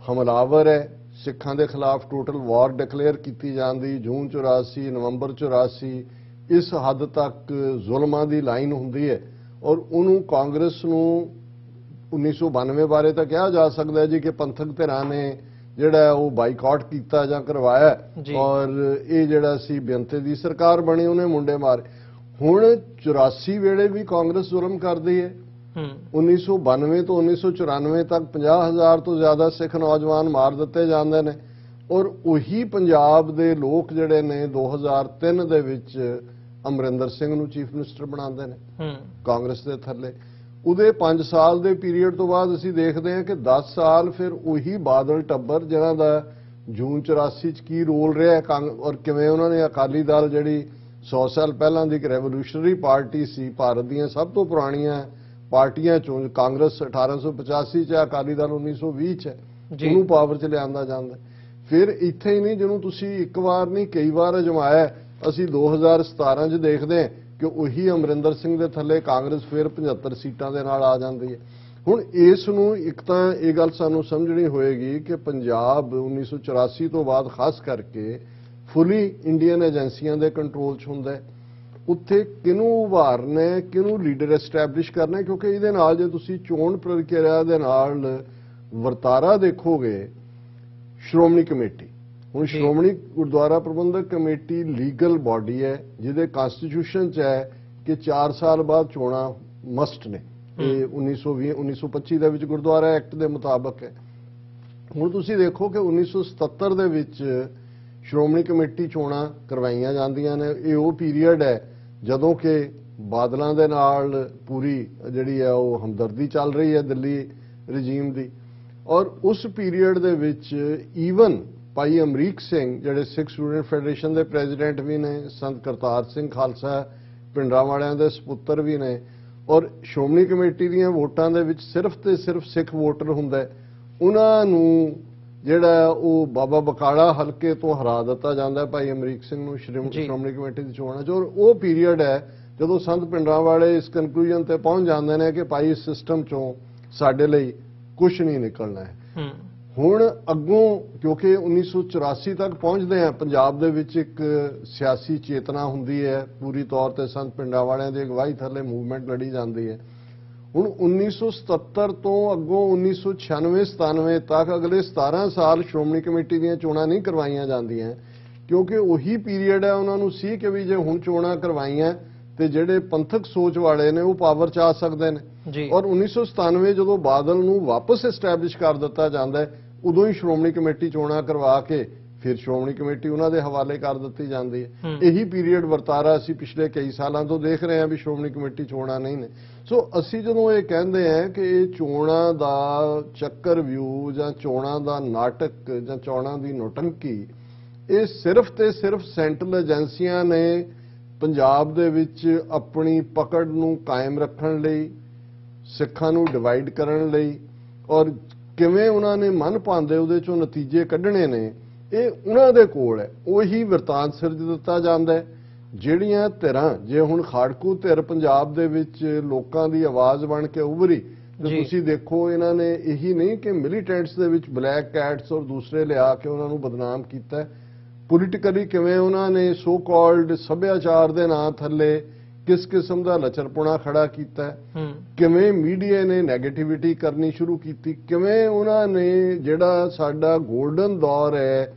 ਹਮਲਾਵਰ ਹੈ, ਸਿੱਖਾਂ ਦੇ ਖਿਲਾਫ ਟੋਟਲ ਵਾਰ ਡਿਕਲੇਅਰ ਕੀਤੀ ਜਾਂਦੀ, ਜੂਨ 84 ਨਵੰਬਰ 84 ਇਸ ਹੱਦ ਤੱਕ ਜ਼ੁਲਮਾਂ ਦੀ ਲਾਈਨ ਹੁੰਦੀ ਹੈ, ਔਰ ਉਹਨੂੰ ਕਾਂਗਰਸ ਨੂੰ 1992 ਬਾਰੇ ਤਾਂ ਕਿਹਾ ਜਾ ਸਕਦਾ ਹੈ ਜੀ ਕਿ ਪੰਥਕ ਧਿਰਾਂ ਨੇ ਜਿਹੜਾ ਉਹ ਬਾਈਕਾਟ ਕੀਤਾ ਜਾਂ ਕਰਵਾਇਆ, ਔਰ ਇਹ ਜਿਹੜਾ ਸੀ ਬੇਅੰਤੇ ਦੀ ਸਰਕਾਰ ਬਣੀ, ਉਹਨੇ ਮੁੰਡੇ ਮਾਰੇ। ਹੁਣ 84 ਵੇਲੇ ਵੀ ਕਾਂਗਰਸ ਜ਼ੁਲਮ ਕਰਦੀ ਹੈ। 1992 ਤੋਂ 1994 ਤੱਕ 50,000 ਤੋਂ ਜ਼ਿਆਦਾ ਸਿੱਖ ਨੌਜਵਾਨ ਮਾਰ ਦਿੱਤੇ ਜਾਂਦੇ ਨੇ, ਔਰ ਉਹੀ ਪੰਜਾਬ ਦੇ ਲੋਕ ਜਿਹੜੇ ਨੇ 2003 ਦੇ ਵਿੱਚ ਅਮਰਿੰਦਰ ਸਿੰਘ ਨੂੰ ਚੀਫ ਮਿਨਿਸਟਰ ਬਣਾਉਂਦੇ ਨੇ ਕਾਂਗਰਸ ਦੇ ਥੱਲੇ। ਉਹਦੇ 5 ਸਾਲ ਦੇ ਪੀਰੀਅਡ ਤੋਂ ਬਾਅਦ ਅਸੀਂ ਦੇਖਦੇ ਹਾਂ ਕਿ 10 ਸਾਲ ਫਿਰ ਉਹੀ ਬਾਦਲ ਟੱਬਰ ਜਿਹਨਾਂ ਦਾ ਜੂਨ 84 ਚ ਕੀ ਰੋਲ ਰਿਹਾ ਔਰ ਕਿਵੇਂ ਉਹਨਾਂ ਨੇ ਅਕਾਲੀ ਦਲ ਜਿਹੜੀ 100 ਸਾਲ ਪਹਿਲਾਂ ਦੀ ਇੱਕ ਰੈਵੋਲੂਸ਼ਨਰੀ ਪਾਰਟੀ ਸੀ, ਭਾਰਤ ਦੀਆਂ ਸਭ ਤੋਂ ਪੁਰਾਣੀਆਂ ਪਾਰਟੀਆਂ ਚੋਂ ਕਾਂਗਰਸ 1885 ਚ, ਅਕਾਲੀ ਦਲ 1920 ਚ ਹੈ, ਉਹਨੂੰ ਪਾਵਰ ਚ ਲਿਆਂਦਾ ਜਾਂਦਾ। ਫਿਰ ਇੱਥੇ ਹੀ ਨਹੀਂ, ਜਿਹਨੂੰ ਤੁਸੀਂ ਇੱਕ ਵਾਰ ਨਹੀਂ ਕਈ ਵਾਰ ਅਜਮਾਇਆ, ਅਸੀਂ 2017 ਚ ਦੇਖਦੇ ਹਾਂ ਕਿ ਉਹੀ ਅਮਰਿੰਦਰ ਸਿੰਘ ਦੇ ਥੱਲੇ ਕਾਂਗਰਸ ਫਿਰ 75 ਸੀਟਾਂ ਦੇ ਨਾਲ ਆ ਜਾਂਦੀ ਹੈ। ਹੁਣ ਇਸ ਨੂੰ ਇੱਕ ਤਾਂ ਇਹ ਗੱਲ ਸਾਨੂੰ ਸਮਝਣੀ ਹੋਏਗੀ ਕਿ ਪੰਜਾਬ 1984 ਤੋਂ ਬਾਅਦ ਖਾਸ ਕਰਕੇ ਫੁੱਲੀ ਇੰਡੀਅਨ ਏਜੰਸੀਆਂ ਦੇ ਕੰਟਰੋਲ 'ਚ ਹੁੰਦਾ ਹੈ। ਉੱਥੇ ਕਿਹਨੂੰ ਉਭਾਰਨਾ, ਕਿਹਨੂੰ ਲੀਡਰ ਐਸਟੈਬਲਿਸ਼ ਕਰਨਾ, ਕਿਉਂਕਿ ਇਹਦੇ ਨਾਲ ਜੇ ਤੁਸੀਂ ਚੋਣ ਪ੍ਰਕਿਰਿਆ ਦੇ ਨਾਲ ਵਰਤਾਰਾ ਦੇਖੋਗੇ, ਸ਼੍ਰੋਮਣੀ ਕਮੇਟੀ, ਹੁਣ ਸ਼੍ਰੋਮਣੀ ਗੁਰਦੁਆਰਾ ਪ੍ਰਬੰਧਕ ਕਮੇਟੀ ਲੀਗਲ ਬਾਡੀ ਹੈ ਜਿਹਦੇ ਕਨਸਟੀਟਿਊਸ਼ਨ 'ਚ ਹੈ ਕਿ 4 ਸਾਲ ਬਾਅਦ ਚੋਣਾਂ ਮਸਟ ਨੇ। ਇਹ 1925 ਦੇ ਵਿੱਚ ਗੁਰਦੁਆਰਾ ਐਕਟ ਦੇ ਮੁਤਾਬਕ ਹੈ। ਹੁਣ ਤੁਸੀਂ ਦੇਖੋ ਕਿ 1977 ਦੇ ਵਿੱਚ ਸ਼੍ਰੋਮਣੀ ਕਮੇਟੀ ਚੋਣਾਂ ਕਰਵਾਈਆਂ ਜਾਂਦੀਆਂ ਨੇ। ਇਹ ਉਹ ਪੀਰੀਅਡ ਹੈ ਜਦੋਂ ਕਿ ਬਾਦਲਾਂ ਦੇ ਨਾਲ ਪੂਰੀ ਜਿਹੜੀ ਹੈ ਉਹ ਹਮਦਰਦੀ ਚੱਲ ਰਹੀ ਹੈ ਦਿੱਲੀ ਰਜੀਮ ਦੀ, ਔਰ ਉਸ ਪੀਰੀਅਡ ਦੇ ਵਿੱਚ ਈਵਨ ਭਾਈ ਅਮਰੀਕ ਸਿੰਘ ਜਿਹੜੇ ਸਿੱਖ ਸਟੂਡੈਂਟ ਫੈਡਰੇਸ਼ਨ ਦੇ ਪ੍ਰੈਜ਼ੀਡੈਂਟ ਵੀ ਨੇ, ਸੰਤ ਕਰਤਾਰ ਸਿੰਘ ਖਾਲਸਾ ਪਿੰਡਾਂ ਵਾਲਿਆਂ ਦੇ ਸਪੁੱਤਰ ਵੀ ਨੇ, ਔਰ ਸ਼੍ਰੋਮਣੀ ਕਮੇਟੀ ਦੀਆਂ ਵੋਟਾਂ ਦੇ ਵਿੱਚ ਸਿਰਫ ਤੇ ਸਿਰਫ ਸਿੱਖ ਵੋਟਰ ਹੁੰਦਾ, ਉਹਨਾਂ ਨੂੰ ਜਿਹੜਾ ਉਹ ਬਾਬਾ ਬਕਾਲਾ ਹਲਕੇ ਤੋਂ ਹਰਾ ਦਿੱਤਾ ਜਾਂਦਾ ਭਾਈ ਅਮਰੀਕ ਸਿੰਘ ਨੂੰ ਸ਼੍ਰੋਮਣੀ ਕਮੇਟੀ ਦੀ ਚੋਣਾਂ 'ਚ। ਔਰ ਉਹ ਪੀਰੀਅਡ ਹੈ ਜਦੋਂ ਸੰਤ ਪਿੰਡਾਂ ਵਾਲੇ ਇਸ ਕਨਕਲੂਜਨ ਤੇ ਪਹੁੰਚ ਜਾਂਦੇ ਨੇ ਕਿ ਭਾਈ ਇਸ ਸਿਸਟਮ 'ਚੋਂ ਸਾਡੇ ਲਈ ਕੁਝ ਨਹੀਂ ਨਿਕਲਣਾ ਹੈ। ਹੁਣ ਅੱਗੋਂ ਕਿਉਂਕਿ 1984 ਤੱਕ ਪਹੁੰਚਦੇ ਆ, ਪੰਜਾਬ ਦੇ ਵਿੱਚ ਇੱਕ ਸਿਆਸੀ ਚੇਤਨਾ ਹੁੰਦੀ ਹੈ, ਪੂਰੀ ਤੌਰ ਤੇ ਸੰਤ ਪਿੰਡਾਂ ਵਾਲਿਆਂ ਦੀ ਅਗਵਾਈ ਥੱਲੇ ਮੂਵਮੈਂਟ ਲੜੀ ਜਾਂਦੀ ਹੈ। ਹੁਣ 1977 ਤੋਂ ਅੱਗੋਂ 1996-97 ਤੱਕ ਅਗਲੇ 17 ਸਾਲ ਸ਼੍ਰੋਮਣੀ ਕਮੇਟੀ ਦੀਆਂ ਚੋਣਾਂ ਨਹੀਂ ਕਰਵਾਈਆਂ ਜਾਂਦੀਆਂ, ਕਿਉਂਕਿ ਉਹੀ ਪੀਰੀਅਡ ਹੈ ਉਹਨਾਂ ਨੂੰ ਸੀ ਕਿ ਵੀ ਜੇ ਹੁਣ ਚੋਣਾਂ ਕਰਵਾਈਆਂ ਤੇ ਜਿਹੜੇ ਪੰਥਕ ਸੋਚ ਵਾਲੇ ਨੇ ਉਹ ਪਾਵਰ 'ਚ ਆ ਸਕਦੇ ਨੇ। ਔਰ 1997 ਜਦੋਂ ਬਾਦਲ ਨੂੰ ਵਾਪਸ ਐਸਟੈਬਲਿਸ਼ ਕਰ ਦਿੱਤਾ ਜਾਂਦਾ ਹੈ, ਉਦੋਂ ਹੀ ਸ਼੍ਰੋਮਣੀ ਕਮੇਟੀ ਚੋਣਾਂ ਕਰਵਾ ਕੇ ਫਿਰ ਸ਼੍ਰੋਮਣੀ ਕਮੇਟੀ ਉਹਨਾਂ ਦੇ ਹਵਾਲੇ ਕਰ ਦਿੱਤੀ ਜਾਂਦੀ ਹੈ। ਇਹੀ ਪੀਰੀਅਡ ਵਰਤਾਰਾ ਅਸੀਂ ਪਿਛਲੇ ਕਈ ਸਾਲਾਂ ਤੋਂ ਦੇਖ ਰਹੇ ਹਾਂ ਵੀ ਸ਼੍ਰੋਮਣੀ ਕਮੇਟੀ ਚੋਣਾਂ ਨਹੀਂ ਨੇ। ਸੋ ਅਸੀਂ ਜਦੋਂ ਇਹ ਕਹਿੰਦੇ ਹਾਂ ਕਿ ਇਹ ਚੋਣਾਂ ਦਾ ਚੱਕਰ ਵਿਊ ਜਾਂ ਚੋਣਾਂ ਦਾ ਨਾਟਕ ਜਾਂ ਚੋਣਾਂ ਦੀ ਨੋਟੰਕੀ, ਇਹ ਸਿਰਫ ਤੇ ਸਿਰਫ ਸੈਂਟਰਲ ਏਜੰਸੀਆਂ ਨੇ ਪੰਜਾਬ ਦੇ ਵਿੱਚ ਆਪਣੀ ਪਕੜ ਨੂੰ ਕਾਇਮ ਰੱਖਣ ਲਈ, ਸਿੱਖਾਂ ਨੂੰ ਡਿਵਾਈਡ ਕਰਨ ਲਈ, ਔਰ ਕਿਵੇਂ ਉਹਨਾਂ ਨੇ ਮਨ ਭਾਉਂਦੇ ਉਹਦੇ ਚੋਂ ਨਤੀਜੇ ਕੱਢਣੇ ਨੇ, ਇਹ ਉਹਨਾਂ ਦੇ ਕੋਲ ਹੈ। ਉਹੀ ਵਰਤਾਂਤ ਸਿਰਜ ਦਿੱਤਾ ਜਾਂਦਾ ਹੈ। ਜਿਹੜੀਆਂ ਧਿਰਾਂ, ਜੇ ਹੁਣ ਖਾੜਕੂ ਧਿਰ ਪੰਜਾਬ ਦੇ ਵਿੱਚ ਲੋਕਾਂ ਦੀ ਆਵਾਜ਼ ਬਣ ਕੇ ਉਭਰੀ, ਤੇ ਤੁਸੀਂ ਦੇਖੋ ਇਹਨਾਂ ਨੇ ਇਹੀ ਨਹੀਂ ਕਿ ਮਿਲੀਟੈਂਟਸ ਦੇ ਵਿੱਚ ਬਲੈਕ ਕੈਟਸ ਔਰ ਦੂਸਰੇ ਲਿਆ ਕੇ ਉਹਨਾਂ ਨੂੰ ਬਦਨਾਮ ਕੀਤਾ, ਪੋਲੀਟੀਕਲੀ ਕਿਵੇਂ ਉਹਨਾਂ ਨੇ ਸੋ ਕਾਲਡ ਸੱਭਿਆਚਾਰ ਦੇ ਨਾਂ ਥੱਲੇ ਕਿਸ ਕਿਸਮ ਦਾ ਲਚਰਪੁਣਾ ਖੜਾ ਕੀਤਾ, ਕਿਵੇਂ ਮੀਡੀਆ ਨੇ ਨੈਗੇਟਿਵਿਟੀ ਕਰਨੀ ਸ਼ੁਰੂ ਕੀਤੀ, ਕਿਵੇਂ ਉਹਨਾਂ ਨੇ ਜਿਹੜਾ ਸਾਡਾ 골ਡਨ ਦੌਰ ਹੈ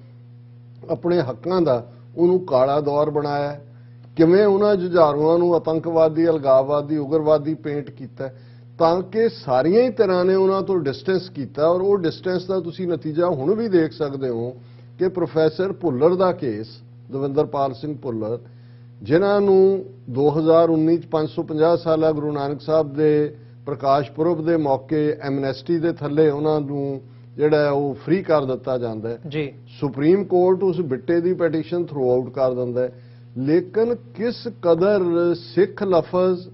ਆਪਣੇ ਹੱਕਾਂ ਦਾ ਉਹਨੂੰ ਕਾਲਾ ਦੌਰ ਬਣਾਇਆ, ਕਿਵੇਂ ਉਹਨਾਂ ਜੁਝਾਰੂਆਂ ਨੂੰ ਆਤੰਕਵਾਦੀ, ਅਲਗਾਵਵਾਦੀ, ਉਗਰਵਾਦੀ ਪੇਂਟ ਕੀਤਾ, ਤਾਂ ਕਿ ਸਾਰੀਆਂ ਹੀ ਤਰ੍ਹਾਂ ਨੇ ਉਹਨਾਂ ਤੋਂ ਡਿਸਟੈਂਸ ਕੀਤਾ। ਔਰ ਉਹ ਡਿਸਟੈਂਸ ਦਾ ਤੁਸੀਂ ਨਤੀਜਾ ਹੁਣ ਵੀ ਦੇਖ ਸਕਦੇ ਹੋ ਕਿ ਪ੍ਰੋਫੈਸਰ ਭੁੱਲਰ ਦਾ ਕੇਸ, ਦਵਿੰਦਰਪਾਲ ਸਿੰਘ ਭੁੱਲਰ, ਜਿਨ੍ਹਾਂ ਨੂੰ 2019 ਚ 550 ਸਾਲਾ ਗੁਰੂ ਨਾਨਕ ਸਾਹਿਬ ਦੇ ਪ੍ਰਕਾਸ਼ ਪੁਰਬ ਦੇ ਮੌਕੇ ਐਮਨੈਸਟੀ ਦੇ ਥੱਲੇ ਉਹਨਾਂ ਨੂੰ ਜਿਹੜਾ ਉਹ ਫ੍ਰੀ ਕਰ ਦਿੱਤਾ ਜਾਂਦਾ ਹੈ। ਸੁਪਰੀਮ ਕੋਰਟ ਉਸ ਬਿੱਟੇ ਦੀ ਪੈਟੀਸ਼ਨ ਥਰੂ ਆਊਟ ਕਰ ਦਿੰਦਾ ਹੈ। ਲੇਕਿਨ ਕਿਸ ਕਦਰ ਸਿੱਖ ਲਫ਼ਜ਼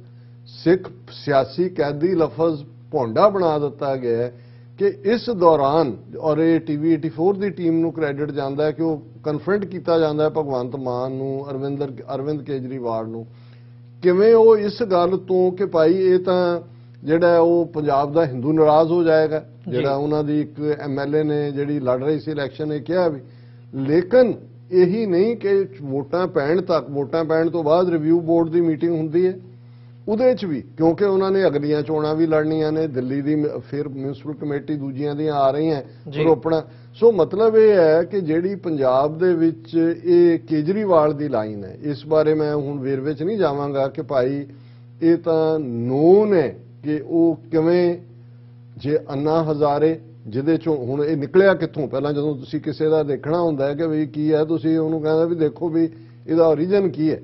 ਸਿੱਖ ਸਿਆਸੀ ਕੈਦੀ ਲਫ਼ਜ਼ ਭੌਂਡਾ ਬਣਾ ਦਿੱਤਾ ਗਿਆ ਹੈ ਕਿ ਇਸ ਦੌਰਾਨ, ਔਰ ਇਹ TV 84 ਦੀ ਟੀਮ ਨੂੰ ਕ੍ਰੈਡਿਟ ਜਾਂਦਾ ਹੈ ਕਿ ਉਹ ਕਨਫਰੰਟ ਕੀਤਾ ਜਾਂਦਾ ਹੈ ਭਗਵੰਤ ਮਾਨ ਨੂੰ, ਅਰਵਿੰਦ ਕੇਜਰੀਵਾਲ ਨੂੰ, ਕਿਵੇਂ ਉਹ ਇਸ ਗੱਲ ਤੋਂ ਕਿ ਭਾਈ ਇਹ ਤਾਂ ਜਿਹੜਾ ਉਹ ਪੰਜਾਬ ਦਾ ਹਿੰਦੂ ਨਾਰਾਜ਼ ਹੋ ਜਾਏਗਾ, ਜਿਹੜਾ ਉਹਨਾਂ ਦੀ ਇੱਕ MLA ਨੇ ਜਿਹੜੀ ਲੜ ਰਹੀ ਸੀ ਇਲੈਕਸ਼ਨ ਨੇ ਕਿਹਾ ਵੀ। ਲੇਕਿਨ ਇਹੀ ਨਹੀਂ ਕਿ ਵੋਟਾਂ ਪੈਣ ਤੋਂ ਬਾਅਦ ਰਿਵਿਊ ਬੋਰਡ ਦੀ ਮੀਟਿੰਗ ਹੁੰਦੀ ਹੈ, ਉਹਦੇ 'ਚ ਵੀ ਕਿਉਂਕਿ ਉਹਨਾਂ ਨੇ ਅਗਲੀਆਂ ਚੋਣਾਂ ਵੀ ਲੜਨੀਆਂ ਨੇ, ਦਿੱਲੀ ਦੀ ਫਿਰ ਮਿਊਨਿਸਪਲ ਕਮੇਟੀ ਦੂਜੀਆਂ ਦੀਆਂ ਆ ਰਹੀਆਂ ਰੋਪਣਾ। ਸੋ ਮਤਲਬ ਇਹ ਹੈ ਕਿ ਜਿਹੜੀ ਪੰਜਾਬ ਦੇ ਵਿੱਚ ਇਹ ਕੇਜਰੀਵਾਲ ਦੀ ਲਾਈਨ ਹੈ, ਇਸ ਬਾਰੇ ਮੈਂ ਹੁਣ ਵੇਰਵੇ 'ਚ ਨਹੀਂ ਜਾਵਾਂਗਾ ਕਿ ਭਾਈ ਇਹ ਤਾਂ ਨੋਨ ਹੈ ਕਿ ਉਹ ਕਿਵੇਂ, ਜੇ ਅੰਨਾ ਹਜ਼ਾਰੇ ਜਿਹਦੇ ਚੋਂ ਹੁਣ ਇਹ ਨਿਕਲਿਆ ਕਿੱਥੋਂ, ਪਹਿਲਾਂ ਜਦੋਂ ਤੁਸੀਂ ਕਿਸੇ ਦਾ ਦੇਖਣਾ ਹੁੰਦਾ ਹੈ ਕਿ ਵੀ ਕੀ ਹੈ, ਤੁਸੀਂ ਉਹਨੂੰ ਕਹਿੰਦਾ ਵੀ ਦੇਖੋ ਵੀ ਇਹਦਾ ਓਰੀਜਨ ਕੀ ਹੈ।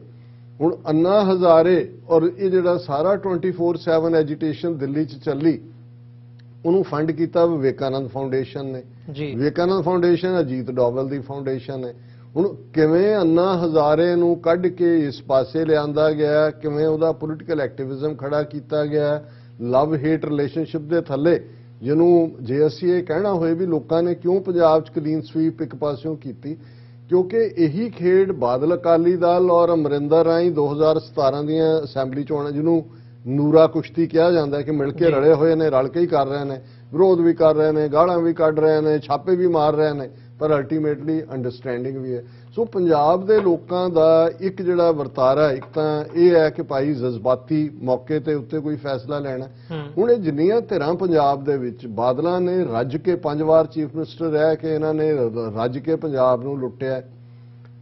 ਹੁਣ ਅੰਨਾ ਹਜ਼ਾਰੇ ਔਰ ਇਹ ਜਿਹੜਾ ਸਾਰਾ 24/7 ਐਜੀਟੇਸ਼ਨ ਦਿੱਲੀ 'ਚ ਚੱਲੀ, ਉਹਨੂੰ ਫੰਡ ਕੀਤਾ ਵਿਵੇਕਾਨੰਦ ਫਾਊਂਡੇਸ਼ਨ ਨੇ। ਵਿਵੇਕਾਨੰਦ ਫਾਊਂਡੇਸ਼ਨ ਅਜੀਤ ਡੋਵਲ ਦੀ ਫਾਊਂਡੇਸ਼ਨ ਹੈ। ਹੁਣ ਕਿਵੇਂ ਅੰਨਾ ਹਜ਼ਾਰੇ ਨੂੰ ਕੱਢ ਕੇ ਇਸ ਪਾਸੇ ਲਿਆਂਦਾ ਗਿਆ, ਕਿਵੇਂ ਉਹਦਾ ਪੋਲੀਟੀਕਲ ਐਕਟਿਵਿਜ਼ਮ ਖੜਾ ਕੀਤਾ ਗਿਆ ਲਵ ਹੇਟ ਰਿਲੇਸ਼ਨਸ਼ਿਪ ਦੇ ਥੱਲੇ, ਜਿਹਨੂੰ ਜੇ ਅਸੀਂ ਇਹ ਕਹਿਣਾ ਹੋਏ ਵੀ ਲੋਕਾਂ ਨੇ ਕਿਉਂ ਪੰਜਾਬ 'ਚ ਕਲੀਨ ਸਵੀਪ ਇੱਕ ਪਾਸਿਓਂ ਕੀਤੀ, ਕਿਉਂਕਿ ਇਹੀ ਖੇਡ ਬਾਦਲ ਅਕਾਲੀ ਦਲ ਔਰ ਅਮਰਿੰਦਰ ਰਾਹੀਂ 2017 ਦੀਆਂ ਅਸੈਂਬਲੀ ਚੋਣਾਂ, ਜਿਹਨੂੰ ਨੂਰਾ ਕੁਸ਼ਤੀ ਕਿਹਾ ਜਾਂਦਾ ਕਿ ਮਿਲ ਕੇ ਰਲੇ ਹੋਏ ਨੇ, ਰਲ ਕੇ ਹੀ ਕਰ ਰਹੇ ਨੇ, ਵਿਰੋਧ ਵੀ ਕਰ ਰਹੇ ਨੇ, ਗਾਲਾਂ ਵੀ ਕੱਢ ਰਹੇ ਨੇ, ਛਾਪੇ ਵੀ ਮਾਰ ਰਹੇ ਨੇ, ਪਰ ਅਲਟੀਮੇਟਲੀ ਅੰਡਰਸਟੈਂਡਿੰਗ ਵੀ ਹੈ। ਸੋ ਪੰਜਾਬ ਦੇ ਲੋਕਾਂ ਦਾ ਇੱਕ ਜਿਹੜਾ ਵਰਤਾਰਾ, ਇੱਕ ਤਾਂ ਇਹ ਹੈ ਕਿ ਭਾਈ ਜਜ਼ਬਾਤੀ ਮੌਕੇ ਤੇ ਉੱਤੇ ਕੋਈ ਫੈਸਲਾ ਲੈਣਾ। ਹੁਣ ਇਹ ਜਿੰਨੀਆਂ ਧਿਰਾਂ ਪੰਜਾਬ ਦੇ ਵਿੱਚ, ਬਾਦਲਾਂ ਨੇ ਰੱਜ ਕੇ 5 ਵਾਰ ਚੀਫ ਮਿਨਿਸਟਰ ਰਹਿ ਕੇ ਇਹਨਾਂ ਨੇ ਰੱਜ ਕੇ ਪੰਜਾਬ ਨੂੰ ਲੁੱਟਿਆ।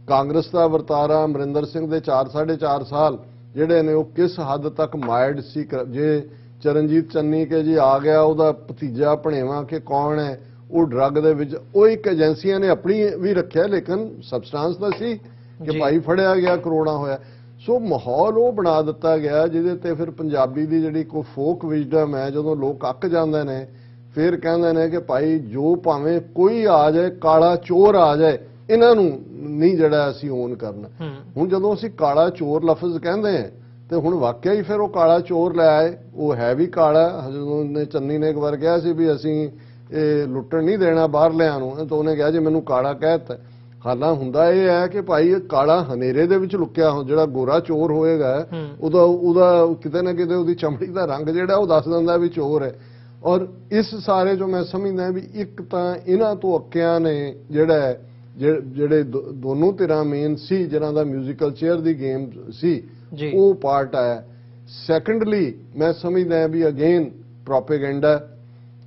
ਕਾਂਗਰਸ ਦਾ ਵਰਤਾਰਾ, ਅਮਰਿੰਦਰ ਸਿੰਘ ਦੇ 4.5 ਸਾਲ ਜਿਹੜੇ ਨੇ ਉਹ ਕਿਸ ਹੱਦ ਤੱਕ ਮਾਇਰਡ ਸੀ। ਜੇ ਚਰਨਜੀਤ ਚੰਨੀ ਕੇ ਜੀ ਆ ਗਿਆ, ਉਹਦਾ ਭਤੀਜਾ ਭਣੇਵਾ ਕਿ ਕੌਣ ਹੈ, ਉਹ ਡਰੱਗ ਦੇ ਵਿੱਚ, ਉਹ ਇੱਕ ਏਜੰਸੀਆਂ ਨੇ ਆਪਣੀ ਵੀ ਰੱਖਿਆ, ਲੇਕਿਨ ਸਬਸਟੈਂਸ ਤਾਂ ਸੀ ਕਿ ਭਾਈ ਫੜਿਆ ਗਿਆ, ਕਰੋੜਾਂ ਹੋਇਆ। ਸੋ ਮਾਹੌਲ ਉਹ ਬਣਾ ਦਿੱਤਾ ਗਿਆ ਜਿਹਦੇ ਤੇ ਫਿਰ ਪੰਜਾਬੀ ਦੀ ਜਿਹੜੀ ਕੋਈ ਫੋਕ ਵਿਜ਼ਡਮ ਹੈ, ਜਦੋਂ ਲੋਕ ਅੱਕ ਜਾਂਦੇ ਨੇ ਫਿਰ ਕਹਿੰਦੇ ਨੇ ਕਿ ਭਾਈ ਜੋ ਭਾਵੇਂ ਕੋਈ ਆ ਜਾਏ, ਕਾਲਾ ਚੋਰ ਆ ਜਾਏ, ਇਹਨਾਂ ਨੂੰ ਨਹੀਂ ਜਿਹੜਾ ਅਸੀਂ ਓਨ ਕਰਨਾ। ਹੁਣ ਜਦੋਂ ਅਸੀਂ ਕਾਲਾ ਚੋਰ ਲਫ਼ਜ਼ ਕਹਿੰਦੇ ਹਾਂ ਤੇ ਹੁਣ ਵਾਕਿਆ ਹੀ ਫਿਰ ਉਹ ਕਾਲਾ ਚੋਰ ਲੈ ਆਏ, ਉਹ ਹੈ ਵੀ ਕਾਲਾ। ਜਦੋਂ ਚੰਨੀ ਨੇ ਇੱਕ ਵਾਰ ਕਿਹਾ ਸੀ ਵੀ ਅਸੀਂ ਇਹ ਲੁੱਟਣ ਨਹੀਂ ਦੇਣਾ ਬਾਹਰਲਿਆਂ ਨੂੰ, ਤਾਂ ਉਹਨੇ ਕਿਹਾ ਜੇ ਮੈਨੂੰ ਕਾਲਾ ਕਹਿ ਦਿੱਤਾ। ਹਾਲਾਂ ਹੁੰਦਾ ਇਹ ਹੈ ਕਿ ਭਾਈ ਕਾਲਾ ਹਨੇਰੇ ਦੇ ਵਿੱਚ ਲੁਕਿਆ ਹੋ, ਜਿਹੜਾ ਗੋਰਾ ਚੋਰ ਹੋਏਗਾ ਉਹਦਾ ਕਿਤੇ ਨਾ ਕਿਤੇ ਉਹਦੀ ਚਮੜੀ ਦਾ ਰੰਗ ਜਿਹੜਾ ਉਹ ਦੱਸ ਦਿੰਦਾ ਵੀ ਚੋਰ ਹੈ। ਔਰ ਇਸ ਸਾਰੇ ਜੋ ਮੈਂ ਸਮਝਦਾ ਵੀ ਇੱਕ ਤਾਂ ਇਹਨਾਂ ਤੋਂ ਅੱਕਿਆਂ ਨੇ ਜਿਹੜੇ ਦੋਨੋਂ ਧਿਰਾਂ ਮੇਨ ਸੀ, ਜਿਹਨਾਂ ਦਾ ਮਿਊਜ਼ੀਕਲ ਚੇਅਰ ਦੀ ਗੇਮ ਸੀ, ਉਹ ਪਾਰਟ ਆਇਆ। ਸੈਕੰਡਲੀ ਮੈਂ ਸਮਝਦਾ ਵੀ ਅਗੇਨ ਪ੍ਰੋਪੇਗੈਂਡਾ,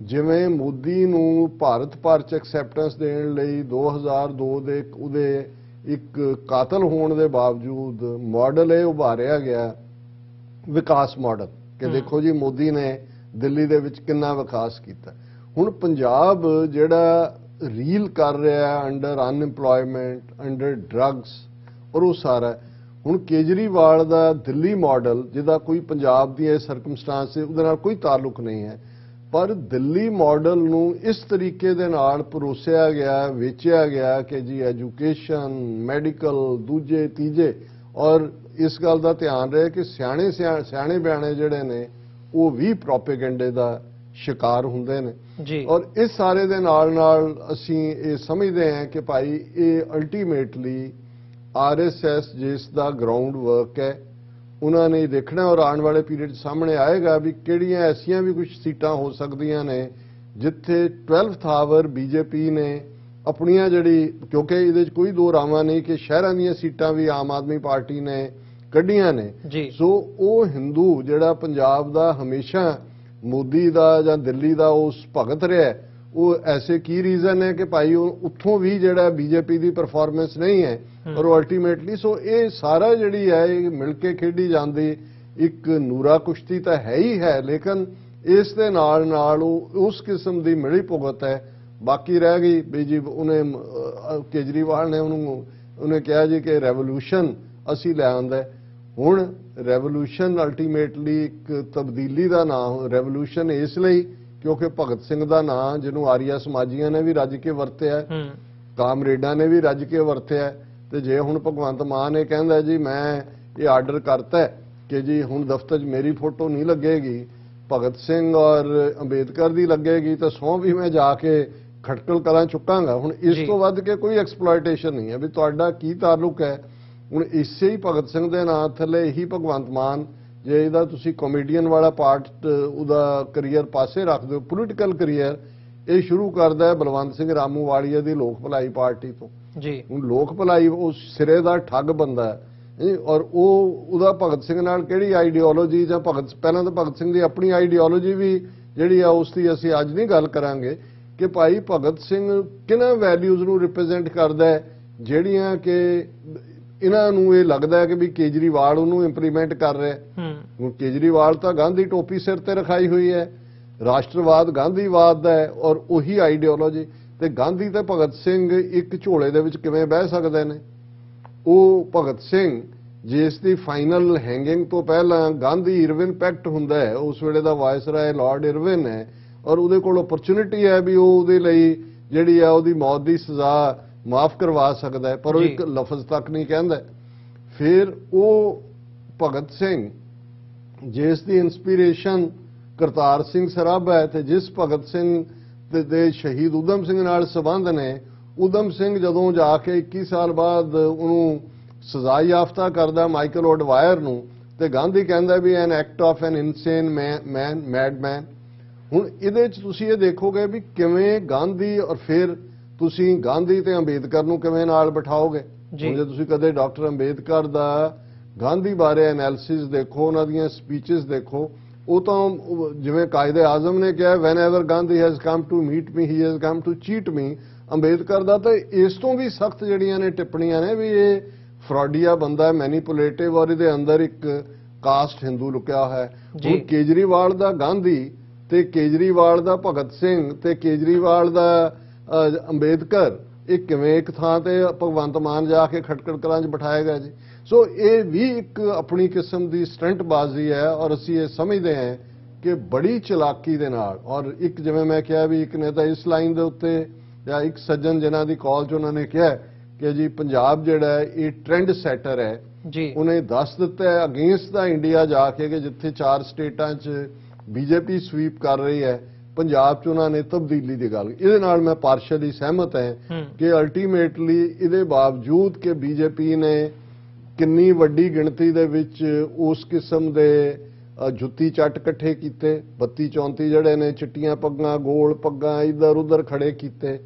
ਜਿਵੇਂ ਮੋਦੀ ਨੂੰ ਭਾਰਤ ਭਰ 'ਚ ਐਕਸੈਪਟੈਂਸ ਦੇਣ ਲਈ 2002 ਦੇ ਉਹਦੇ ਇੱਕ ਕਾਤਲ ਹੋਣ ਦੇ ਬਾਵਜੂਦ ਮਾਡਲ ਇਹ ਉਭਾਰਿਆ ਗਿਆ ਵਿਕਾਸ ਮਾਡਲ, ਕਿ ਦੇਖੋ ਜੀ ਮੋਦੀ ਨੇ ਦਿੱਲੀ ਦੇ ਵਿੱਚ ਕਿੰਨਾ ਵਿਕਾਸ ਕੀਤਾ। ਹੁਣ ਪੰਜਾਬ ਜਿਹੜਾ ਰੀਲ ਕਰ ਰਿਹਾ ਅੰਡਰ ਅਨਇੰਪਲੋਇਮੈਂਟ, ਅੰਡਰ ਡਰੱਗਸ, ਔਰ ਉਹ ਸਾਰਾ ਹੁਣ ਕੇਜਰੀਵਾਲ ਦਾ ਦਿੱਲੀ ਮਾਡਲ, ਜਿਹਦਾ ਕੋਈ ਪੰਜਾਬ ਦੀ ਇਹ ਸਰਕਮਸਟੈਂਸ ਉਹਦੇ ਨਾਲ ਕੋਈ ਤਾਲੁਕ ਨਹੀਂ ਹੈ, ਪਰ ਦਿੱਲੀ ਮਾਡਲ ਨੂੰ ਇਸ ਤਰੀਕੇ ਦੇ ਨਾਲ ਪਰੋਸਿਆ ਗਿਆ, ਵੇਚਿਆ ਗਿਆ ਕਿ ਜੀ ਐਜੂਕੇਸ਼ਨ, ਮੈਡੀਕਲ, ਦੂਜੇ ਤੀਜੇ, ਔਰ ਇਸ ਗੱਲ ਦਾ ਧਿਆਨ ਰਹੇ ਕਿ ਸਿਆਣੇ ਬਿਆਣੇ ਜਿਹੜੇ ਨੇ ਉਹ ਵੀ ਪ੍ਰੋਪੇਗੈਂਡੇ ਦਾ ਸ਼ਿਕਾਰ ਹੁੰਦੇ ਨੇ। ਔਰ ਇਸ ਸਾਰੇ ਦੇ ਨਾਲ ਅਸੀਂ ਇਹ ਸਮਝਦੇ ਹਾਂ ਕਿ ਭਾਈ ਇਹ ਅਲਟੀਮੇਟਲੀ RSS ਜਿਸ ਦਾ ਗਰਾਊਂਡ ਵਰਕ ਹੈ, ਉਹਨਾਂ ਨੇ ਦੇਖਣਾ, ਔਰ ਆਉਣ ਵਾਲੇ ਪੀਰੀਅਡ ਸਾਹਮਣੇ ਆਏਗਾ ਵੀ ਕਿਹੜੀਆਂ ਐਸੀਆਂ ਵੀ ਕੁਝ ਸੀਟਾਂ ਹੋ ਸਕਦੀਆਂ ਨੇ ਜਿੱਥੇ 12th ਆਵਰ BJP ਨੇ ਆਪਣੀਆਂ ਜਿਹੜੀ, ਕਿਉਂਕਿ ਇਹਦੇ 'ਚ ਕੋਈ ਦੋ ਰਾਵਾਂ ਨਹੀਂ ਕਿ ਸ਼ਹਿਰਾਂ ਦੀਆਂ ਸੀਟਾਂ ਵੀ ਆਮ ਆਦਮੀ ਪਾਰਟੀ ਨੇ ਕੱਢੀਆਂ ਨੇ। ਸੋ ਉਹ ਹਿੰਦੂ ਜਿਹੜਾ ਪੰਜਾਬ ਦਾ ਹਮੇਸ਼ਾ ਮੋਦੀ ਦਾ ਜਾਂ ਦਿੱਲੀ ਦਾ ਉਸ ਭਗਤ ਰਿਹਾ, ਉਹ ਐਸੇ ਕੀ ਰੀਜ਼ਨ ਹੈ ਕਿ ਭਾਈ ਉਹ ਉੱਥੋਂ ਵੀ ਜਿਹੜਾ BJP ਦੀ ਪਰਫਾਰਮੈਂਸ ਨਹੀਂ ਹੈ, ਔਰ ਉਹ ਅਲਟੀਮੇਟਲੀ ਸੋ ਇਹ ਸਾਰਾ ਜਿਹੜੀ ਹੈ ਇਹ ਮਿਲ ਕੇ ਖੇਡੀ ਜਾਂਦੀ ਇੱਕ ਨੂਰਾ ਕੁਸ਼ਤੀ ਤਾਂ ਹੈ ਹੀ ਹੈ, ਲੇਕਿਨ ਇਸ ਦੇ ਨਾਲ ਉਹ ਉਸ ਕਿਸਮ ਦੀ ਮਿਲੀ ਭੁਗਤ ਹੈ। ਬਾਕੀ ਰਹਿ ਗਈ ਵੀ ਜੀ ਉਹਨੇ ਕੇਜਰੀਵਾਲ ਨੇ ਉਹਨੇ ਕਿਹਾ ਜੀ ਕਿ ਰੈਵੋਲੂਸ਼ਨ ਅਸੀਂ ਲੈ ਆਂਦਾ। ਹੁਣ ਰੈਵੋਲੂਸ਼ਨ ਅਲਟੀਮੇਟਲੀ ਇੱਕ ਤਬਦੀਲੀ ਦਾ ਨਾਮ, ਰੈਵੋਲੂਸ਼ਨ ਇਸ ਲਈ ਕਿਉਂਕਿ ਭਗਤ ਸਿੰਘ ਦਾ ਨਾਂ ਜਿਹਨੂੰ ਆਰੀਆ ਸਮਾਜੀਆਂ ਨੇ ਵੀ ਰੱਜ ਕੇ ਵਰਤਿਆ, ਕਾਮਰੇਡਾਂ ਨੇ ਵੀ ਰੱਜ ਕੇ ਵਰਤਿਆ, ਤੇ ਜੇ ਹੁਣ ਭਗਵੰਤ ਮਾਨ ਇਹ ਕਹਿੰਦਾ ਜੀ ਮੈਂ ਇਹ ਆਰਡਰ ਕਰਤਾ कि जी हुण दफ्तर 'च मेरी फोटो नहीं लगेगी, भगत सिंह और अंबेडकर दी लगेगी तो सौं भी मैं जाके खटकल कलां चुकांगा। हुण इस जी। तो वध के कोई एक्सप्लॉयटेशन नहीं है भी तुहाडा की ताल्लुक है। हुण इसे ही भगत सिंह दे नां थल्ले ही भगवंत मान जे ਇਹਦਾ ਤੁਸੀਂ ਕਾਮੇਡੀਅਨ ਵਾਲਾ ਪਾਰਟ ਉਹਦਾ ਕਰੀਅਰ ਪਾਸੇ ਰੱਖ ਦਿਓ, ਪੋਲੀਟੀਕਲ ਕਰੀਅਰ ਇਹ ਸ਼ੁਰੂ ਕਰਦਾ ਹੈ ਬਲਵੰਤ ਸਿੰਘ ਰਾਮੂਵਾਲੀਆ ਦੀ ਲੋਕ ਭਲਾਈ ਪਾਰਟੀ ਤੋਂ। ਜੀ ਹੁਣ ਲੋਕ ਭਲਾਈ ਉਹ ਸਿਰੇ ਦਾ ਠੱਗ ਬੰਦਾ ਹੈ ਔਰ ਉਹਦਾ ਭਗਤ ਸਿੰਘ ਨਾਲ ਕਿਹੜੀ ਆਈਡੀਓਲੋਜੀ ਜਾਂ ਪਹਿਲਾਂ ਤਾਂ ਭਗਤ ਸਿੰਘ ਦੀ ਆਪਣੀ ਆਈਡੀਓਲੋਜੀ ਵੀ ਜਿਹੜੀ ਆ ਉਸ ਦੀ ਅਸੀਂ ਅੱਜ ਨਹੀਂ ਗੱਲ ਕਰਾਂਗੇ ਕਿ ਭਾਈ ਭਗਤ ਸਿੰਘ ਕਿਹਨਾਂ ਵੈਲਿਊਜ਼ ਨੂੰ ਰਿਪਰੈਜ਼ੈਂਟ ਕਰਦਾ ਹੈ ਜਿਹੜੀਆਂ ਕਿ ਇਹਨਾਂ ਨੂੰ ਇਹ ਲੱਗਦਾ ਹੈ ਕਿ ਵੀ ਕੇਜਰੀਵਾਲ ਉਹਨੂੰ ਇੰਪਲੀਮੈਂਟ ਕਰ ਰਿਹਾ। ਹੁਣ ਕੇਜਰੀਵਾਲ ਤਾਂ ਗਾਂਧੀ ਟੋਪੀ ਸਿਰ ਤੇ ਰਖਾਈ ਹੋਈ ਹੈ, ਰਾਸ਼ਟਰਵਾਦ ਗਾਂਧੀਵਾਦ ਦਾ ਹੈ ਔਰ ਉਹੀ ਆਈਡੀਓਲੋਜੀ ਤੇ ਗਾਂਧੀ ਤੇ ਭਗਤ ਸਿੰਘ ਇੱਕ ਝੋਲੇ ਦੇ ਵਿੱਚ ਕਿਵੇਂ ਬਹਿ ਸਕਦੇ ਨੇ। ਉਹ ਭਗਤ ਸਿੰਘ ਜਿਸ ਦੀ ਫਾਈਨਲ ਹੈਂਗਿੰਗ ਤੋਂ ਪਹਿਲਾਂ ਗਾਂਧੀ ਇਰਵਿਨ ਪੈਕਟ ਹੁੰਦਾ ਹੈ, ਉਸ ਵੇਲੇ ਦਾ ਵਾਇਸਰਾਏ ਲਾਰਡ ਇਰਵਿਨ ਹੈ ਔਰ ਉਹਦੇ ਕੋਲ ਓਪਰਚੁਨਿਟੀ ਹੈ ਵੀ ਉਹ ਉਹਦੇ ਲਈ ਜਿਹੜੀ ਆ ਉਹਦੀ ਮੌਤ ਦੀ ਸਜ਼ਾ ਮਾਫ ਕਰਵਾ ਸਕਦਾ ਹੈ, ਪਰ ਉਹ ਇੱਕ ਲਫ਼ਜ਼ ਤੱਕ ਨਹੀਂ ਕਹਿੰਦਾ। ਫਿਰ ਉਹ ਭਗਤ ਸਿੰਘ ਜਿਸ ਦੀ ਇਨਸਪੀਰੇਸ਼ਨ ਕਰਤਾਰ ਸਿੰਘ ਸਰਾਭਾ ਹੈ ਤੇ ਜਿਸ ਭਗਤ ਸਿੰਘ ਦੇ ਸ਼ਹੀਦ ਊਧਮ ਸਿੰਘ ਨਾਲ ਸੰਬੰਧ ਨੇ, ਊਧਮ ਸਿੰਘ ਜਦੋਂ ਜਾ ਕੇ 21 ਸਾਲ ਬਾਅਦ ਉਹਨੂੰ ਸਜ਼ਾ ਯਾਫਤਾ ਕਰਦਾ ਮਾਈਕਲ ਓਡਵਾਇਰ ਨੂੰ, ਤੇ ਗਾਂਧੀ ਕਹਿੰਦਾ ਵੀ ਐਨ ਐਕਟ ਆਫ ਐਨ ਇਨਸੇਨ ਮੈਡਮੈਨ। ਹੁਣ ਇਹਦੇ 'ਚ ਤੁਸੀਂ ਇਹ ਦੇਖੋਗੇ ਵੀ ਕਿਵੇਂ ਗਾਂਧੀ ਔਰ ਫਿਰ ਤੁਸੀਂ ਗਾਂਧੀ ਤੇ ਅੰਬੇਦਕਰ ਨੂੰ ਕਿਵੇਂ ਨਾਲ ਬਿਠਾਓਗੇ। ਜੇ ਤੁਸੀਂ ਕਦੇ ਡਾਕਟਰ ਅੰਬੇਦਕਰ ਦਾ ਗਾਂਧੀ ਬਾਰੇ ਐਨਾਲਿਸਿਸ ਦੇਖੋ, ਉਹਨਾਂ ਦੀਆਂ ਸਪੀਚਸ ਦੇਖੋ, ਉਹ ਤਾਂ ਜਿਵੇਂ ਕਾਇਦੇ ਆਜ਼ਮ ਨੇ ਕਿਹਾ whenever Gandhi has come to meet me he has come to cheat me. Ambedkar ਦਾ ਤਾਂ ਇਸ ਤੋਂ ਵੀ ਸਖਤ ਜਿਹੜੀਆਂ ਨੇ ਟਿੱਪਣੀਆਂ ਨੇ ਵੀ ਇਹ ਫਰਾਡੀਆ ਬੰਦਾ ਹੈ, ਮੈਨੀਪੂਲੇਟਿਵ ਔਰ ਇਹਦੇ ਅੰਦਰ ਇੱਕ ਕਾਸਟ ਹਿੰਦੂ ਲੁਕਿਆ ਹੋਇਆ ਹੈ। ਹੁਣ ਕੇਜਰੀਵਾਲ ਦਾ ਗਾਂਧੀ ਤੇ ਕੇਜਰੀਵਾਲ ਦਾ ਭਗਤ ਸਿੰਘ ਤੇ ਕੇਜਰੀਵਾਲ ਦਾ ਅੰਬੇਦਕਰ ਇਹ ਕਿਵੇਂ ਇੱਕ ਥਾਂ ਤੇ ਭਗਵੰਤ ਮਾਨ ਜਾ ਕੇ ਖਟਕੜ ਕਲਾਂ 'ਚ ਬਿਠਾਏਗਾ ਜੀ। ਸੋ ਇਹ ਵੀ ਇੱਕ ਆਪਣੀ ਕਿਸਮ ਦੀ ਸਟੰਟਬਾਜ਼ੀ ਹੈ ਔਰ ਅਸੀਂ ਇਹ ਸਮਝਦੇ ਹਾਂ ਕਿ ਬੜੀ ਚਲਾਕੀ ਦੇ ਨਾਲ ਔਰ ਇੱਕ ਜਿਵੇਂ ਮੈਂ ਕਿਹਾ ਵੀ ਇੱਕ ਨੇ ਤਾਂ ਇਸ ਲਾਈਨ ਦੇ ਉੱਤੇ ਜਾਂ ਇੱਕ ਸੱਜਣ ਜਿਨ੍ਹਾਂ ਦੀ ਕਾਲ 'ਚ ਉਹਨਾਂ ਨੇ ਕਿਹਾ ਕਿ ਜੀ ਪੰਜਾਬ ਜਿਹੜਾ ਇਹ ਟ੍ਰੈਂਡ ਸੈਟਰ ਹੈ ਜੀ, ਉਹਨੇ ਦੱਸ ਦਿੱਤਾ ਹੈ ਅਗੇਂਸਟ ਦਾ ਇੰਡੀਆ ਜਾ ਕੇ ਕਿ ਜਿੱਥੇ 4 ਸਟੇਟਾਂ 'ਚ ਬੀਜੇਪੀ ਸਵੀਪ ਕਰ ਰਹੀ ਹੈ, ਪੰਜਾਬ 'ਚ ਉਹਨਾਂ ਨੇ ਤਬਦੀਲੀ ਦੀ ਗੱਲ। ਇਹਦੇ ਨਾਲ ਮੈਂ ਪਾਰਸ਼ਲੀ ਸਹਿਮਤ ਹਾਂ ਕਿ ਅਲਟੀਮੇਟਲੀ ਇਹਦੇ ਬਾਵਜੂਦ ਕਿ ਬੀਜੇਪੀ ਨੇ ਕਿੰਨੀ ਵੱਡੀ ਗਿਣਤੀ ਦੇ ਵਿੱਚ ਉਸ ਕਿਸਮ ਦੇ ਜੁੱਤੀ ਚੱਟ ਇਕੱਠੇ ਕੀਤੇ, 32-34 ਜਿਹੜੇ ਨੇ ਚਿੱਟੀਆਂ ਪੱਗਾਂ ਗੋਲ ਪੱਗਾਂ ਇੱਧਰ ਉੱਧਰ ਖੜੇ ਕੀਤੇ,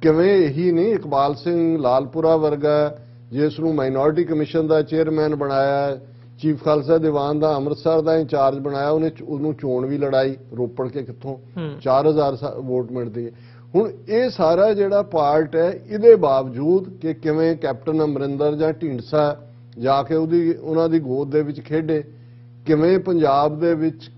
ਕਿਵੇਂ ਇਹੀ ਨਹੀਂ ਇਕਬਾਲ ਸਿੰਘ ਲਾਲਪੁਰਾ ਵਰਗਾ ਜਿਸ ਨੂੰ ਮਾਈਨੋਰਿਟੀ ਕਮਿਸ਼ਨ ਦਾ ਚੇਅਰਮੈਨ ਬਣਾਇਆ, ਚੀਫ ਖਾਲਸਾ ਦੀਵਾਨ ਦਾ ਅੰਮ੍ਰਿਤਸਰ ਦਾ ਇੰਚਾਰਜ ਬਣਾਇਆ, ਉਹਨੂੰ ਚੋਣ ਵੀ ਲੜਾਈ ਰੋਪੜ ਕੇ ਕਿੱਥੋਂ 4000 ਵੋਟ ਮਿਲਦੀ ਹੈ। ਹੁਣ ਇਹ ਸਾਰਾ ਜਿਹੜਾ ਪਾਰਟ ਹੈ ਇਹਦੇ ਬਾਵਜੂਦ ਕਿ ਕਿਵੇਂ ਕੈਪਟਨ ਅਮਰਿੰਦਰ ਜਾਂ ਢੀਂਡਸਾ ਜਾ ਕੇ ਉਹਨਾਂ ਦੀ ਗੋਦ ਦੇ ਵਿੱਚ ਖੇਡੇ, ਕਿਵੇਂ ਪੰਜਾਬ ਦੇ ਵਿੱਚ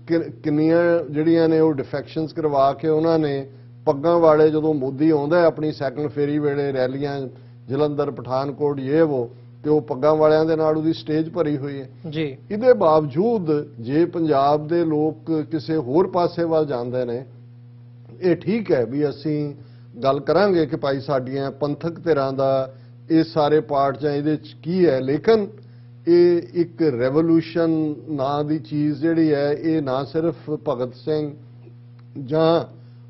ਕਿੰਨੀਆਂ ਜਿਹੜੀਆਂ ਨੇ ਉਹ ਡਿਫੈਕਸ਼ਨਸ ਕਰਵਾ ਕੇ ਉਹਨਾਂ ਨੇ ਪੱਗਾਂ ਵਾਲੇ ਜਦੋਂ ਮੋਦੀ ਆਉਂਦਾ ਆਪਣੀ ਸੈਕੰਡ ਫੇਰੀ ਵੇਲੇ ਰੈਲੀਆਂ ਜਲੰਧਰ ਪਠਾਨਕੋਟ ਇਹ ਉਹ ਤੇ ਉਹ ਪੱਗਾਂ ਵਾਲਿਆਂ ਦੇ ਨਾਲ ਉਹਦੀ ਸਟੇਜ ਭਰੀ ਹੋਈ ਹੈ ਜੀ। ਇਹਦੇ ਬਾਵਜੂਦ ਜੇ ਪੰਜਾਬ ਦੇ ਲੋਕ ਕਿਸੇ ਹੋਰ ਪਾਸੇ ਵੱਲ ਜਾਂਦੇ ਨੇ, ਇਹ ਠੀਕ ਹੈ ਵੀ ਅਸੀਂ ਗੱਲ ਕਰਾਂਗੇ ਕਿ ਭਾਈ ਸਾਡੀਆਂ ਪੰਥਕ ਧਿਰਾਂ ਦਾ ਇਹ ਸਾਰੇ ਪਾਰਟ ਜਾਂ ਇਹਦੇ 'ਚ ਕੀ ਹੈ, ਲੇਕਿਨ ਇਹ ਇੱਕ ਰੈਵੋਲੂਸ਼ਨ ਨਾਂ ਦੀ ਚੀਜ਼ ਜਿਹੜੀ ਹੈ ਇਹ ਨਾ ਸਿਰਫ ਭਗਤ ਸਿੰਘ ਜਾਂ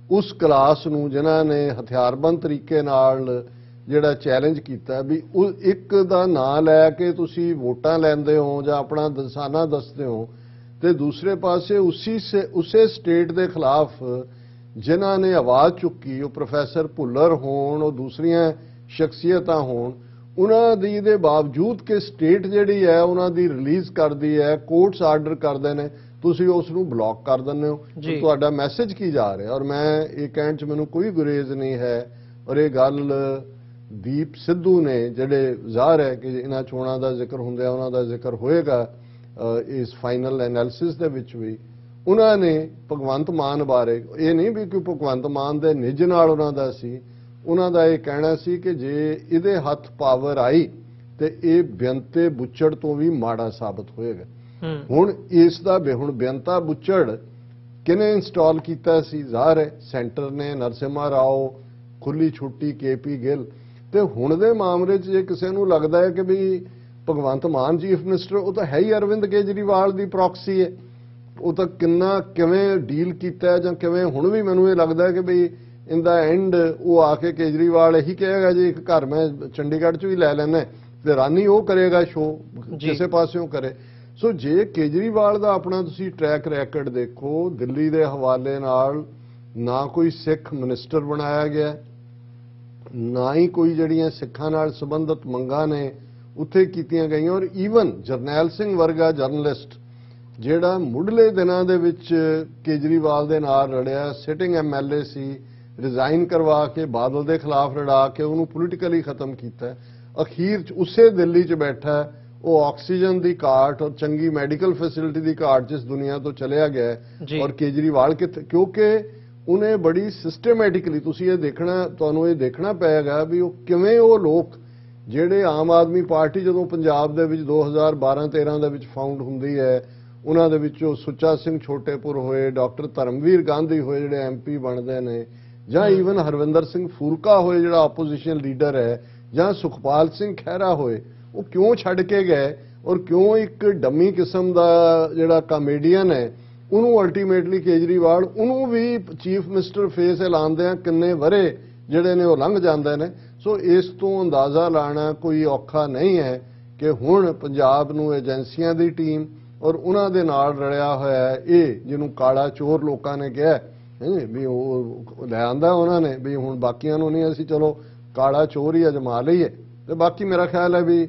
ਉਸ ਕਲਾਸ ਨੂੰ ਜਿਨ੍ਹਾਂ ਨੇ ਹਥਿਆਰਬੰਦ ਤਰੀਕੇ ਨਾਲ ਜਿਹੜਾ ਚੈਲੰਜ ਕੀਤਾ ਵੀ ਉਹ ਇੱਕ ਦਾ ਨਾਂ ਲੈ ਕੇ ਤੁਸੀਂ ਵੋਟਾਂ ਲੈਂਦੇ ਹੋ ਜਾਂ ਆਪਣਾ ਦਸਾਨਾ ਦੱਸਦੇ ਹੋ, ਤੇ ਦੂਸਰੇ ਪਾਸੇ ਉਸੇ ਸਟੇਟ ਦੇ ਖਿਲਾਫ ਜਿਨ੍ਹਾਂ ਨੇ ਆਵਾਜ਼ ਚੁੱਕੀ, ਉਹ ਪ੍ਰੋਫੈਸਰ ਭੁੱਲਰ ਹੋਣ, ਉਹ ਦੂਸਰੀਆਂ ਸ਼ਖਸੀਅਤਾਂ ਹੋਣ, ਉਹਨਾਂ ਦੀ ਦੇ ਬਾਵਜੂਦ ਕਿ ਸਟੇਟ ਜਿਹੜੀ ਹੈ ਉਹਨਾਂ ਦੀ ਰਿਲੀਜ਼ ਕਰਦੀ ਹੈ, ਕੋਰਟਸ ਆਰਡਰ ਕਰਦੇ ਨੇ, ਤੁਸੀਂ ਉਸ ਨੂੰ ਬਲੌਕ ਕਰ ਦਿੰਦੇ ਹੋ। ਤੁਹਾਡਾ ਮੈਸੇਜ ਕੀ ਜਾ ਰਿਹਾ? ਔਰ ਮੈਂ ਇਹ ਕਹਿਣ 'ਚ ਮੈਨੂੰ ਕੋਈ ਗੁਰੇਜ਼ ਨਹੀਂ ਹੈ ਔਰ ਇਹ ਗੱਲ ਦੀਪ ਸਿੱਧੂ ਨੇ ਜਿਹੜੇ ਜ਼ਾਹਰ ਹੈ ਕਿ ਇਹਨਾਂ ਚੋਣਾਂ ਦਾ ਜ਼ਿਕਰ ਹੁੰਦਾ ਉਹਨਾਂ ਦਾ ਜ਼ਿਕਰ ਹੋਏਗਾ ਇਸ ਫਾਈਨਲ ਐਨਾਲਿਸਿਸ ਦੇ ਵਿੱਚ ਵੀ, ਉਹਨਾਂ ਨੇ ਭਗਵੰਤ ਮਾਨ ਬਾਰੇ ਇਹ ਨਹੀਂ ਵੀ ਕਿ ਭਗਵੰਤ ਮਾਨ ਦੇ ਨਿੱਜ ਨਾਲ ਉਹਨਾਂ ਦਾ ਸੀ, ਉਹਨਾਂ ਦਾ ਇਹ ਕਹਿਣਾ ਸੀ ਕਿ ਜੇ ਇਹਦੇ ਹੱਥ ਪਾਵਰ ਆਈ ਤੇ ਇਹ ਬੇਅੰਤੇ ਬੁੱਚੜ ਤੋਂ ਵੀ ਮਾੜਾ ਸਾਬਤ ਹੋਏਗਾ। ਹੁਣ ਇਸ ਦਾ ਹੁਣ ਬੇਅੰਤਾ ਬੁੱਚੜ ਕਿਹਨੇ ਇੰਸਟਾਲ ਕੀਤਾ ਸੀ? ਜ਼ਾਹਰ ਹੈ ਸੈਂਟਰ ਨੇ, ਨਰਸਿਮਹਾ ਰਾਓ, ਖੁੱਲੀ ਛੁੱਟੀ, KP ਗਿੱਲ। ਤੇ ਹੁਣ ਦੇ ਮਾਮਲੇ 'ਚ ਜੇ ਕਿਸੇ ਨੂੰ ਲੱਗਦਾ ਹੈ ਕਿ ਵੀ ਭਗਵੰਤ ਮਾਨ ਚੀਫ ਮਿਨਿਸਟਰ, ਉਹ ਤਾਂ ਹੈ ਹੀ ਅਰਵਿੰਦ ਕੇਜਰੀਵਾਲ ਦੀ ਪ੍ਰੌਕਸੀ ਹੈ। ਉਹ ਤਾਂ ਕਿੰਨਾ ਕਿਵੇਂ ਡੀਲ ਕੀਤਾ ਜਾਂ ਕਿਵੇਂ, ਹੁਣ ਵੀ ਮੈਨੂੰ ਇਹ ਲੱਗਦਾ ਕਿ ਬਈ ਇਨ ਦਾ ਐਂਡ ਉਹ ਆ ਕੇ ਕੇਜਰੀਵਾਲ ਇਹੀ ਕਹੇਗਾ ਜੀ ਇੱਕ ਘਰ ਮੈਂ ਚੰਡੀਗੜ੍ਹ 'ਚ ਵੀ ਲੈ ਲੈਣਾ ਤੇ ਰਾਨੀ ਉਹ ਕਰੇਗਾ, ਸ਼ੋਅ ਕਿਸੇ ਪਾਸਿਓਂ ਕਰੇ। ਸੋ ਜੇ ਕੇਜਰੀਵਾਲ ਦਾ ਆਪਣਾ ਤੁਸੀਂ ਟਰੈਕ ਰੈਕਡ ਦੇਖੋ, ਦਿੱਲੀ ਦੇ ਹਵਾਲੇ ਨਾਲ ਨਾ ਕੋਈ ਸਿੱਖ ਮਿਨਿਸਟਰ ਬਣਾਇਆ ਗਿਆ, ਨਾ ਹੀ ਕੋਈ ਜਿਹੜੀਆਂ ਸਿੱਖਾਂ ਨਾਲ ਸੰਬੰਧਿਤ ਮੰਗਾਂ ਨੇ ਉੱਥੇ ਕੀਤੀਆਂ ਗਈਆਂ। ਔਰ ਈਵਨ ਜਰਨੈਲ ਸਿੰਘ ਵਰਗਾ ਜਰਨਲਿਸਟ ਜਿਹੜਾ ਮੁੱਢਲੇ ਦਿਨਾਂ ਦੇ ਵਿੱਚ ਕੇਜਰੀਵਾਲ ਦੇ ਨਾਲ ਰੜਿਆ, ਸਿਟਿੰਗ MLA ਸੀ, ਰਿਜ਼ਾਈਨ ਕਰਵਾ ਕੇ ਬਾਦਲ ਦੇ ਖਿਲਾਫ ਲੜਾ ਕੇ ਉਹਨੂੰ ਪੋਲੀਟੀਕਲੀ ਖਤਮ ਕੀਤਾ, ਅਖੀਰ 'ਚ ਉਸੇ ਦਿੱਲੀ 'ਚ ਬੈਠਾ। ਉਹ ਆਕਸੀਜਨ ਦੀ ਘਾਟ ਔਰ ਚੰਗੀ ਮੈਡੀਕਲ ਫੈਸਿਲਿਟੀ ਦੀ ਘਾਟ ਜਿਸ ਦੁਨੀਆ ਤੋਂ ਚਲਿਆ ਗਿਆ, ਔਰ ਕੇਜਰੀਵਾਲ ਕਿੱਥੇ, ਕਿਉਂਕਿ ਉਹਨੇ ਬੜੀ ਸਿਸਟਮੈਟਿਕਲੀ, ਤੁਸੀਂ ਇਹ ਦੇਖਣਾ, ਤੁਹਾਨੂੰ ਇਹ ਦੇਖਣਾ ਪਏਗਾ ਵੀ ਉਹ ਕਿਵੇਂ, ਉਹ ਲੋਕ ਜਿਹੜੇ ਆਮ ਆਦਮੀ ਪਾਰਟੀ ਜਦੋਂ ਪੰਜਾਬ ਦੇ ਵਿੱਚ 2012-13 ਦੇ ਵਿੱਚ ਫਾਊਂਡ ਹੁੰਦੀ ਹੈ, ਉਹਨਾਂ ਦੇ ਵਿੱਚੋਂ ਸੁੱਚਾ ਸਿੰਘ ਛੋਟੇਪੁਰ ਹੋਏ, ਡਾਕਟਰ ਧਰਮਵੀਰ ਗਾਂਧੀ ਹੋਏ ਜਿਹੜੇ MP ਬਣਦੇ ਨੇ, ਜਾਂ ਈਵਨ ਹਰਵਿੰਦਰ ਸਿੰਘ ਫੂਲਕਾ ਹੋਏ ਜਿਹੜਾ ਆਪੋਜੀਸ਼ਨ ਲੀਡਰ ਹੈ, ਜਾਂ ਸੁਖਪਾਲ ਸਿੰਘ ਖਹਿਰਾ ਹੋਏ, ਉਹ ਕਿਉਂ ਛੱਡ ਕੇ ਗਏ? ਔਰ ਕਿਉਂ ਇੱਕ ਡੰਮੀ ਕਿਸਮ ਦਾ ਜਿਹੜਾ ਕਾਮੇਡੀਅਨ ਹੈ ਉਹਨੂੰ ਅਲਟੀਮੇਟਲੀ ਕੇਜਰੀਵਾਲ, ਉਹਨੂੰ ਵੀ ਚੀਫ ਮਿਨਿਸਟਰ ਫੇਸ ਐਲਾਨਦਿਆਂ ਕਿੰਨੇ ਵਰੇ ਜਿਹੜੇ ਨੇ ਉਹ ਲੰਘ ਜਾਂਦੇ ਨੇ। ਸੋ ਇਸ ਤੋਂ ਅੰਦਾਜ਼ਾ ਲਾਣਾ ਕੋਈ ਔਖਾ ਨਹੀਂ ਹੈ ਕਿ ਹੁਣ ਪੰਜਾਬ ਨੂੰ ਏਜੰਸੀਆਂ ਦੀ ਟੀਮ ਔਰ ਉਹਨਾਂ ਦੇ ਨਾਲ ਰਲਿਆ ਹੋਇਆ ਇਹ ਜਿਹਨੂੰ ਕਾਲਾ ਚੋਰ ਲੋਕਾਂ ਨੇ ਕਿਹਾ ਵੀ ਉਹ ਲੈ ਆਂਦਾ ਉਹਨਾਂ ਨੇ, ਵੀ ਹੁਣ ਬਾਕੀਆਂ ਨੂੰ ਨਹੀਂ, ਅਸੀਂ ਚਲੋ ਕਾਲਾ ਚੋਰ ਹੀ ਅਜਮਾ ਲਈਏ। ਤੇ ਬਾਕੀ ਮੇਰਾ ਖਿਆਲ ਹੈ ਵੀ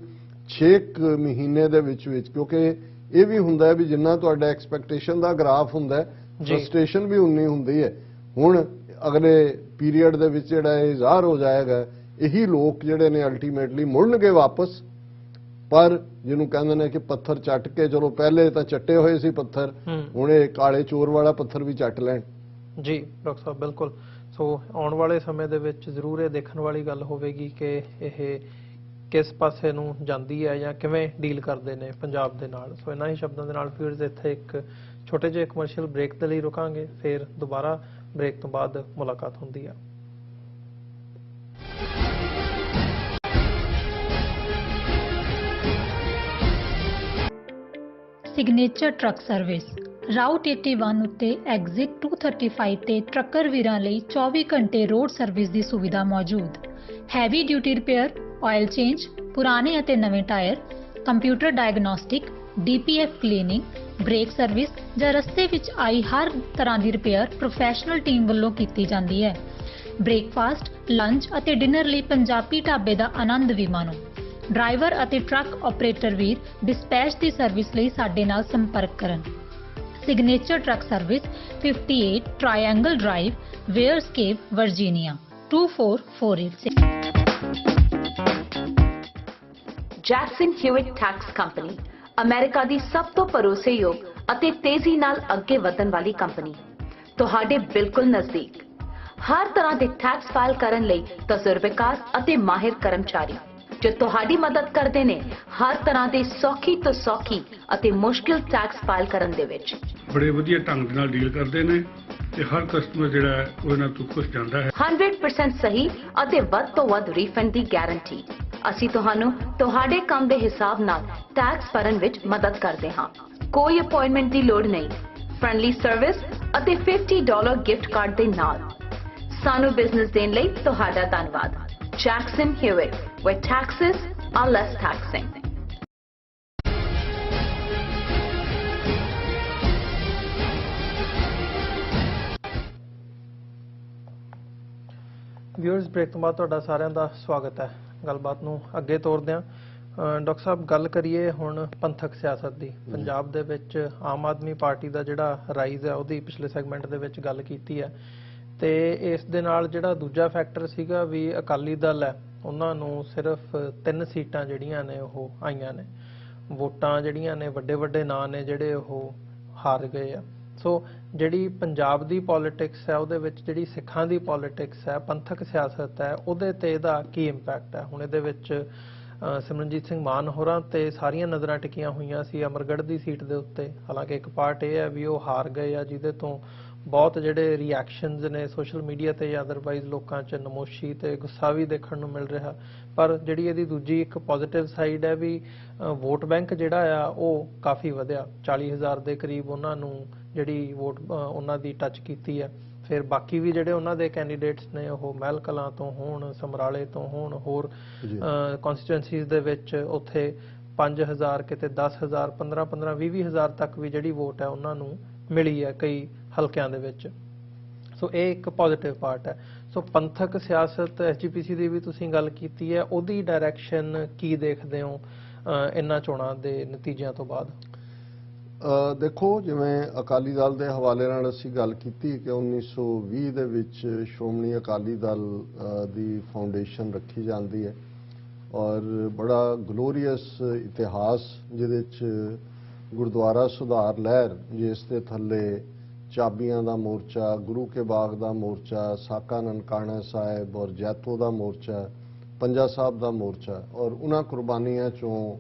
6 ਮਹੀਨੇ ਦੇ ਵਿੱਚ, ਕਿਉਂਕਿ ਇਹ ਵੀ ਹੁੰਦਾ ਵੀ ਜਿੰਨਾ ਤੁਹਾਡਾ ਐਕਸਪੈਕਟੇਸ਼ਨ ਦਾ ਗ੍ਰਾਫ ਹੁੰਦਾ, ਫਰਸਟ੍ਰੇਸ਼ਨ ਵੀ ਉਨੀ ਹੁੰਦੀ ਹੈ। ਹੁਣ ਅਗਲੇ ਪੀਰੀਅਡ ਦੇ ਵਿੱਚ ਜਿਹੜਾ ਇਹ ਜ਼ਾਹਰ ਹੋ ਜਾਏਗਾ, ਇਹੀ ਲੋਕ ਜਿਹੜੇ ਨੇ ਅਲਟੀਮੇਟਲੀ ਮੁੜਨਗੇ ਵਾਪਸ। ਪਰ ਜਿਹਨੂੰ ਕਹਿੰਦੇ ਨੇ ਕਿ ਪੱਥਰ ਚੱਟ ਕੇ, ਚਲੋ ਪਹਿਲੇ ਤਾਂ ਚੱਟੇ ਹੋਏ ਸੀ ਪੱਥਰ, ਹੁਣ ਇਹ ਕਾਲੇ ਚੋਰ ਵਾਲਾ ਪੱਥਰ ਵੀ ਚੱਟ ਲੈਣ। ਜੀ ਡਾਕਟਰ ਸਾਹਿਬ, ਬਿਲਕੁਲ। ਸੋ ਆਉਣ ਵਾਲੇ ਸਮੇਂ ਦੇ ਵਿੱਚ ਜ਼ਰੂਰ ਇਹ ਦੇਖਣ ਵਾਲੀ ਗੱਲ ਹੋਵੇਗੀ ਕਿ ਇਹ ਕਿਸ ਪਾਸੇ ਨੂੰ ਜਾਂਦੀ ਹੈ ਜਾਂ ਕਿਵੇਂ ਡੀਲ ਕਰਦੇ ਨੇ ਪੰਜਾਬ ਦੇ ਨਾਲ। ਸੋ ਇਹਨਾਂ ਹੀ ਸ਼ਬਦਾਂ ਦੇ ਨਾਲ ਵੀਰਜ਼ ਇੱਥੇ ਇੱਕ ਛੋਟੇ ਜਿਹੇ ਕਮਰਸ਼ੀਅਲ ਬ੍ਰੇਕ ਦੇ ਲਈ ਰੁਕਾਂਗੇ, ਫਿਰ ਦੁਬਾਰਾ ਬ੍ਰੇਕ ਤੋਂ ਬਾਅਦ ਮੁਲਾਕਾਤ ਹੁੰਦੀ ਹੈ। ਸਿਗਨੇਚਰ ਟਰੱਕ ਸਰਵਿਸ ਰਾਊਟ 81 ਉੱਤੇ ਐਗਜ਼ਿਟ 235 ਤੇ ਟਰੱਕਰ ਵੀਰਾਂ ਲਈ 24 ਘੰਟੇ ਰੋਡ ਸਰਵਿਸ ਦੀ ਸੁਵਿਧਾ ਮੌਜੂਦ। Heavy duty repair, oil change, ਪੁਰਾਣੇ ਅਤੇ ਨਵੇਂ tyre, computer diagnostic, DPF cleaning, brake service ਜਾਂ ਰਸਤੇ ਵਿੱਚ ਆਈ ਹਰ ਤਰ੍ਹਾਂ ਦੀ ਰਿਪੇਅਰ ਪ੍ਰੋਫੈਸ਼ਨਲ ਟੀਮ ਵੱਲੋਂ ਕੀਤੀ ਜਾਂਦੀ ਹੈ। ਬ੍ਰੇਕਫਾਸਟ, ਲੰਚ ਅਤੇ ਡਿਨਰ ਲਈ ਪੰਜਾਬੀ ਢਾਬੇ ਦਾ ਆਨੰਦ ਵੀ ਮਾਣੋ। ਡਰਾਈਵਰ ਅਤੇ ਟਰੱਕ ਆਪਰੇਟਰ ਵੀਰ ਡਿਸਪੈਚ ਦੀ ਸਰਵਿਸ ਲਈ ਸਾਡੇ ਨਾਲ ਸੰਪਰਕ ਕਰਨ। Signature truck service 58 triangle drive, Weyers Cave, Virginia 24486। Jackson Hewitt tax company ਅਮਰੀਕਾ ਦੀ ਸਭ ਤੋਂ ਭਰੋਸੇਯੋਗ ਅਤੇ ਤੇਜ਼ੀ ਨਾਲ ਅੱਗੇ ਵਧਣ ਵਾਲੀ ਕੰਪਨੀ, ਤੁਹਾਡੇ ਬਿਲਕੁਲ ਨਜ਼ਦੀਕ। ਹਰ ਤਰ੍ਹਾਂ ਦੇ ਟੈਕਸ ਫਾਈਲ ਕਰਨ ਲਈ ਤਜਰਬੇਕਾਰ ਅਤੇ ਮਾਹਿਰ ਕਰਮਚਾਰੀ ਜੋ ਤੁਹਾਡੀ ਮਦਦ ਕਰਦੇ ਨੇ ਹਰ ਤਰ੍ਹਾਂ ਦੇ ਸੌਖੀ ਤੋਂ ਸੌਖੀ ਅਤੇ ਮੁਸ਼ਕਿਲ ਟੈਕਸ ਫਾਈਲ ਕਰਨ ਦੇ ਵਿੱਚ। ਬੜੇ ਵਧੀਆ ਢੰਗ ਨਾਲ ਡੀਲ ਕਰਦੇ ਨੇ ਤੇ ਹਰ ਕਸਟਮਰ ਜਿਹੜਾ ਹੈ ਉਹ ਇਹਨਾਂ ਤੋਂ ਖੁਸ਼ ਜਾਂਦਾ ਹੈ। 100% ਸਹੀ ਅਤੇ ਵੱਧ ਤੋਂ ਵੱਧ ਰੀਫੰਡ ਦੀ ਗਾਰੰਟੀ। ਅਸੀਂ ਤੁਹਾਨੂੰ ਤੁਹਾਡੇ ਕੰਮ ਦੇ ਹਿਸਾਬ ਨਾਲ ਟੈਕਸ ਭਰਨ ਵਿੱਚ ਮਦਦ ਕਰਦੇ ਹਾਂ। ਕੋਈ ਅਪਾਇੰਟਮੈਂਟ ਦੀ ਲੋੜ ਨਹੀਂ। ਫ੍ਰੈਂਡਲੀ ਸਰਵਿਸ ਅਤੇ $50 ਗਿਫਟ ਕਾਰਡ ਦੇ ਨਾਲ। ਸਾਨੂੰ ਬਿਜ਼ਨਸ ਦੇਣ ਲਈ ਤੁਹਾਡਾ ਧੰਨਵਾਦ। Jackson Hewitt, where taxes are less taxing. Viewers, break ਤੋਂ ਬਾਅਦ ਤੁਹਾਡਾ ਸਾਰਿਆਂ ਦਾ ਸਵਾਗਤ ਹੈ। ਗੱਲਬਾਤ ਨੂੰ ਅੱਗੇ ਤੋਰਦੇ ਹਾਂ। ਡਾਕਟਰ ਸਾਹਿਬ, ਗੱਲ ਕਰੀਏ ਹੁਣ ਪੰਥਕ ਸਿਆਸਤ ਦੀ। ਪੰਜਾਬ ਦੇ ਵਿੱਚ ਆਮ ਆਦਮੀ ਪਾਰਟੀ ਦਾ ਜਿਹੜਾ ਰਾਈਜ਼ ਹੈ ਉਹਦੀ ਪਿਛਲੇ ਸੈਗਮੈਂਟ ਦੇ ਵਿੱਚ ਗੱਲ ਕੀਤੀ ਹੈ, ਤੇ ਇਸ ਦੇ ਨਾਲ ਜਿਹੜਾ ਦੂਜਾ ਫੈਕਟਰ ਸੀਗਾ ਵੀ ਅਕਾਲੀ ਦਲ ਹੈ, ਉਹਨਾਂ ਨੂੰ ਸਿਰਫ 3 ਸੀਟਾਂ ਜਿਹੜੀਆਂ ਨੇ ਉਹ ਆਈਆਂ ਨੇ। ਵੋਟਾਂ ਜਿਹੜੀਆਂ ਨੇ ਵੱਡੇ ਵੱਡੇ ਨਾਂ ਨੇ ਜਿਹੜੇ ਉਹ ਹਾਰ ਗਏ ਆ। ਸੋ ਜਿਹੜੀ ਪੰਜਾਬ ਦੀ ਪੋਲਿਟਿਕਸ ਹੈ ਉਹਦੇ ਵਿੱਚ ਜਿਹੜੀ ਸਿੱਖਾਂ ਦੀ ਪੋਲਿਟਿਕਸ ਹੈ, ਪੰਥਕ ਸਿਆਸਤ ਹੈ, ਉਹਦੇ ਤੇ ਇਹਦਾ ਕੀ ਇੰਪੈਕਟ ਹੈ? ਹੁਣ ਇਹਦੇ ਵਿੱਚ ਸਿਮਰਨਜੀਤ ਸਿੰਘ ਮਾਨ ਹੋਰਾਂ ਤੇ ਸਾਰੀਆਂ ਨਜ਼ਰਾਂ ਟਿਕੀਆਂ ਹੋਈਆਂ ਸੀ ਅਮਰਗੜ੍ਹ ਦੀ ਸੀਟ ਦੇ ਉੱਤੇ। ਹਾਲਾਂਕਿ ਇੱਕ ਪਾਰਟ ਇਹ ਹੈ ਵੀ ਉਹ ਹਾਰ ਗਏ ਆ, ਜਿਹਦੇ ਤੋਂ ਬਹੁਤ ਜਿਹੜੇ ਰਿਐਕਸ਼ਨਸ ਨੇ ਸੋਸ਼ਲ ਮੀਡੀਆ ਤੇ ਜਾਂ ਅਦਰਵਾਈਜ਼ ਲੋਕਾਂ 'ਚ ਨਮੋਸ਼ੀ ਤੇ ਗੁੱਸਾ ਵੀ ਦੇਖਣ ਨੂੰ ਮਿਲ ਰਿਹਾ, ਪਰ ਜਿਹੜੀ ਇਹਦੀ ਦੂਜੀ ਇੱਕ ਪੋਜ਼ਿਟਿਵ ਸਾਈਡ ਹੈ ਵੀ ਵੋਟ ਬੈਂਕ ਜਿਹੜਾ ਆ ਉਹ ਕਾਫੀ ਵਧਿਆ। 40,000 ਦੇ ਕਰੀਬ ਉਹਨਾਂ ਨੂੰ ਜਿਹੜੀ ਵੋਟ ਉਹਨਾਂ ਦੀ ਟੱਚ ਕੀਤੀ ਹੈ। ਫਿਰ ਬਾਕੀ ਵੀ ਜਿਹੜੇ ਉਹਨਾਂ ਦੇ ਕੈਂਡੀਡੇਟਸ ਨੇ ਉਹ ਮਹਿਲ ਕਲਾਂ ਤੋਂ ਹੋਣ, ਸਮਰਾਲੇ ਤੋਂ ਹੋਣ, ਹੋਰ ਕਨਸਟੀਟੂਐਂਸੀਜ਼ ਦੇ ਵਿੱਚ ਉੱਥੇ 5,000 ਕਿਤੇ 10,000 15,000 20,000 ਤੱਕ ਵੀ ਜਿਹੜੀ ਵੋਟ ਹੈ ਉਹਨਾਂ ਨੂੰ ਮਿਲੀ ਹੈ ਕਈ ਹਲਕਿਆਂ ਦੇ ਵਿੱਚ। ਸੋ ਇਹ ਇੱਕ ਪੋਜ਼ਿਟਿਵ ਪਾਰਟ ਹੈ। ਸੋ ਪੰਥਕ ਸਿਆਸਤ ਐਸਜੀਪੀਸੀ ਦੀ ਵੀ ਤੁਸੀਂ ਗੱਲ ਕੀਤੀ ਹੈ, ਉਹਦੀ ਡਾਇਰੈਕਸ਼ਨ ਕੀ ਦੇਖਦੇ ਹੋ ਇਹਨਾਂ ਚੋਣਾਂ ਦੇ ਨਤੀਜਿਆਂ ਤੋਂ ਬਾਅਦ? ਦੇਖੋ, ਜਿਵੇਂ ਅਕਾਲੀ ਦਲ ਦੇ ਹਵਾਲੇ ਨਾਲ ਅਸੀਂ ਗੱਲ ਕੀਤੀ ਕਿ 1920 ਦੇ ਵਿੱਚ ਸ਼੍ਰੋਮਣੀ ਅਕਾਲੀ ਦਲ ਦੀ ਫਾਊਂਡੇਸ਼ਨ ਰੱਖੀ ਜਾਂਦੀ ਹੈ ਔਰ ਬੜਾ ਗਲੋਰੀਅਸ ਇਤਿਹਾਸ ਜਿਹਦੇ 'ਚ ਗੁਰਦੁਆਰਾ ਸੁਧਾਰ ਲਹਿਰ, ਜਿਸ ਦੇ ਥੱਲੇ ਚਾਬੀਆਂ ਦਾ ਮੋਰਚਾ, ਗੁਰੂ ਕੇ ਬਾਗ ਦਾ ਮੋਰਚਾ, ਸਾਕਾ ਨਨਕਾਣਾ ਸਾਹਿਬ ਔਰ ਜੈਤੋ ਦਾ ਮੋਰਚਾ, ਪੰਜਾ ਸਾਹਿਬ ਦਾ ਮੋਰਚਾ, ਔਰ ਉਹਨਾਂ ਕੁਰਬਾਨੀਆਂ 'ਚੋਂ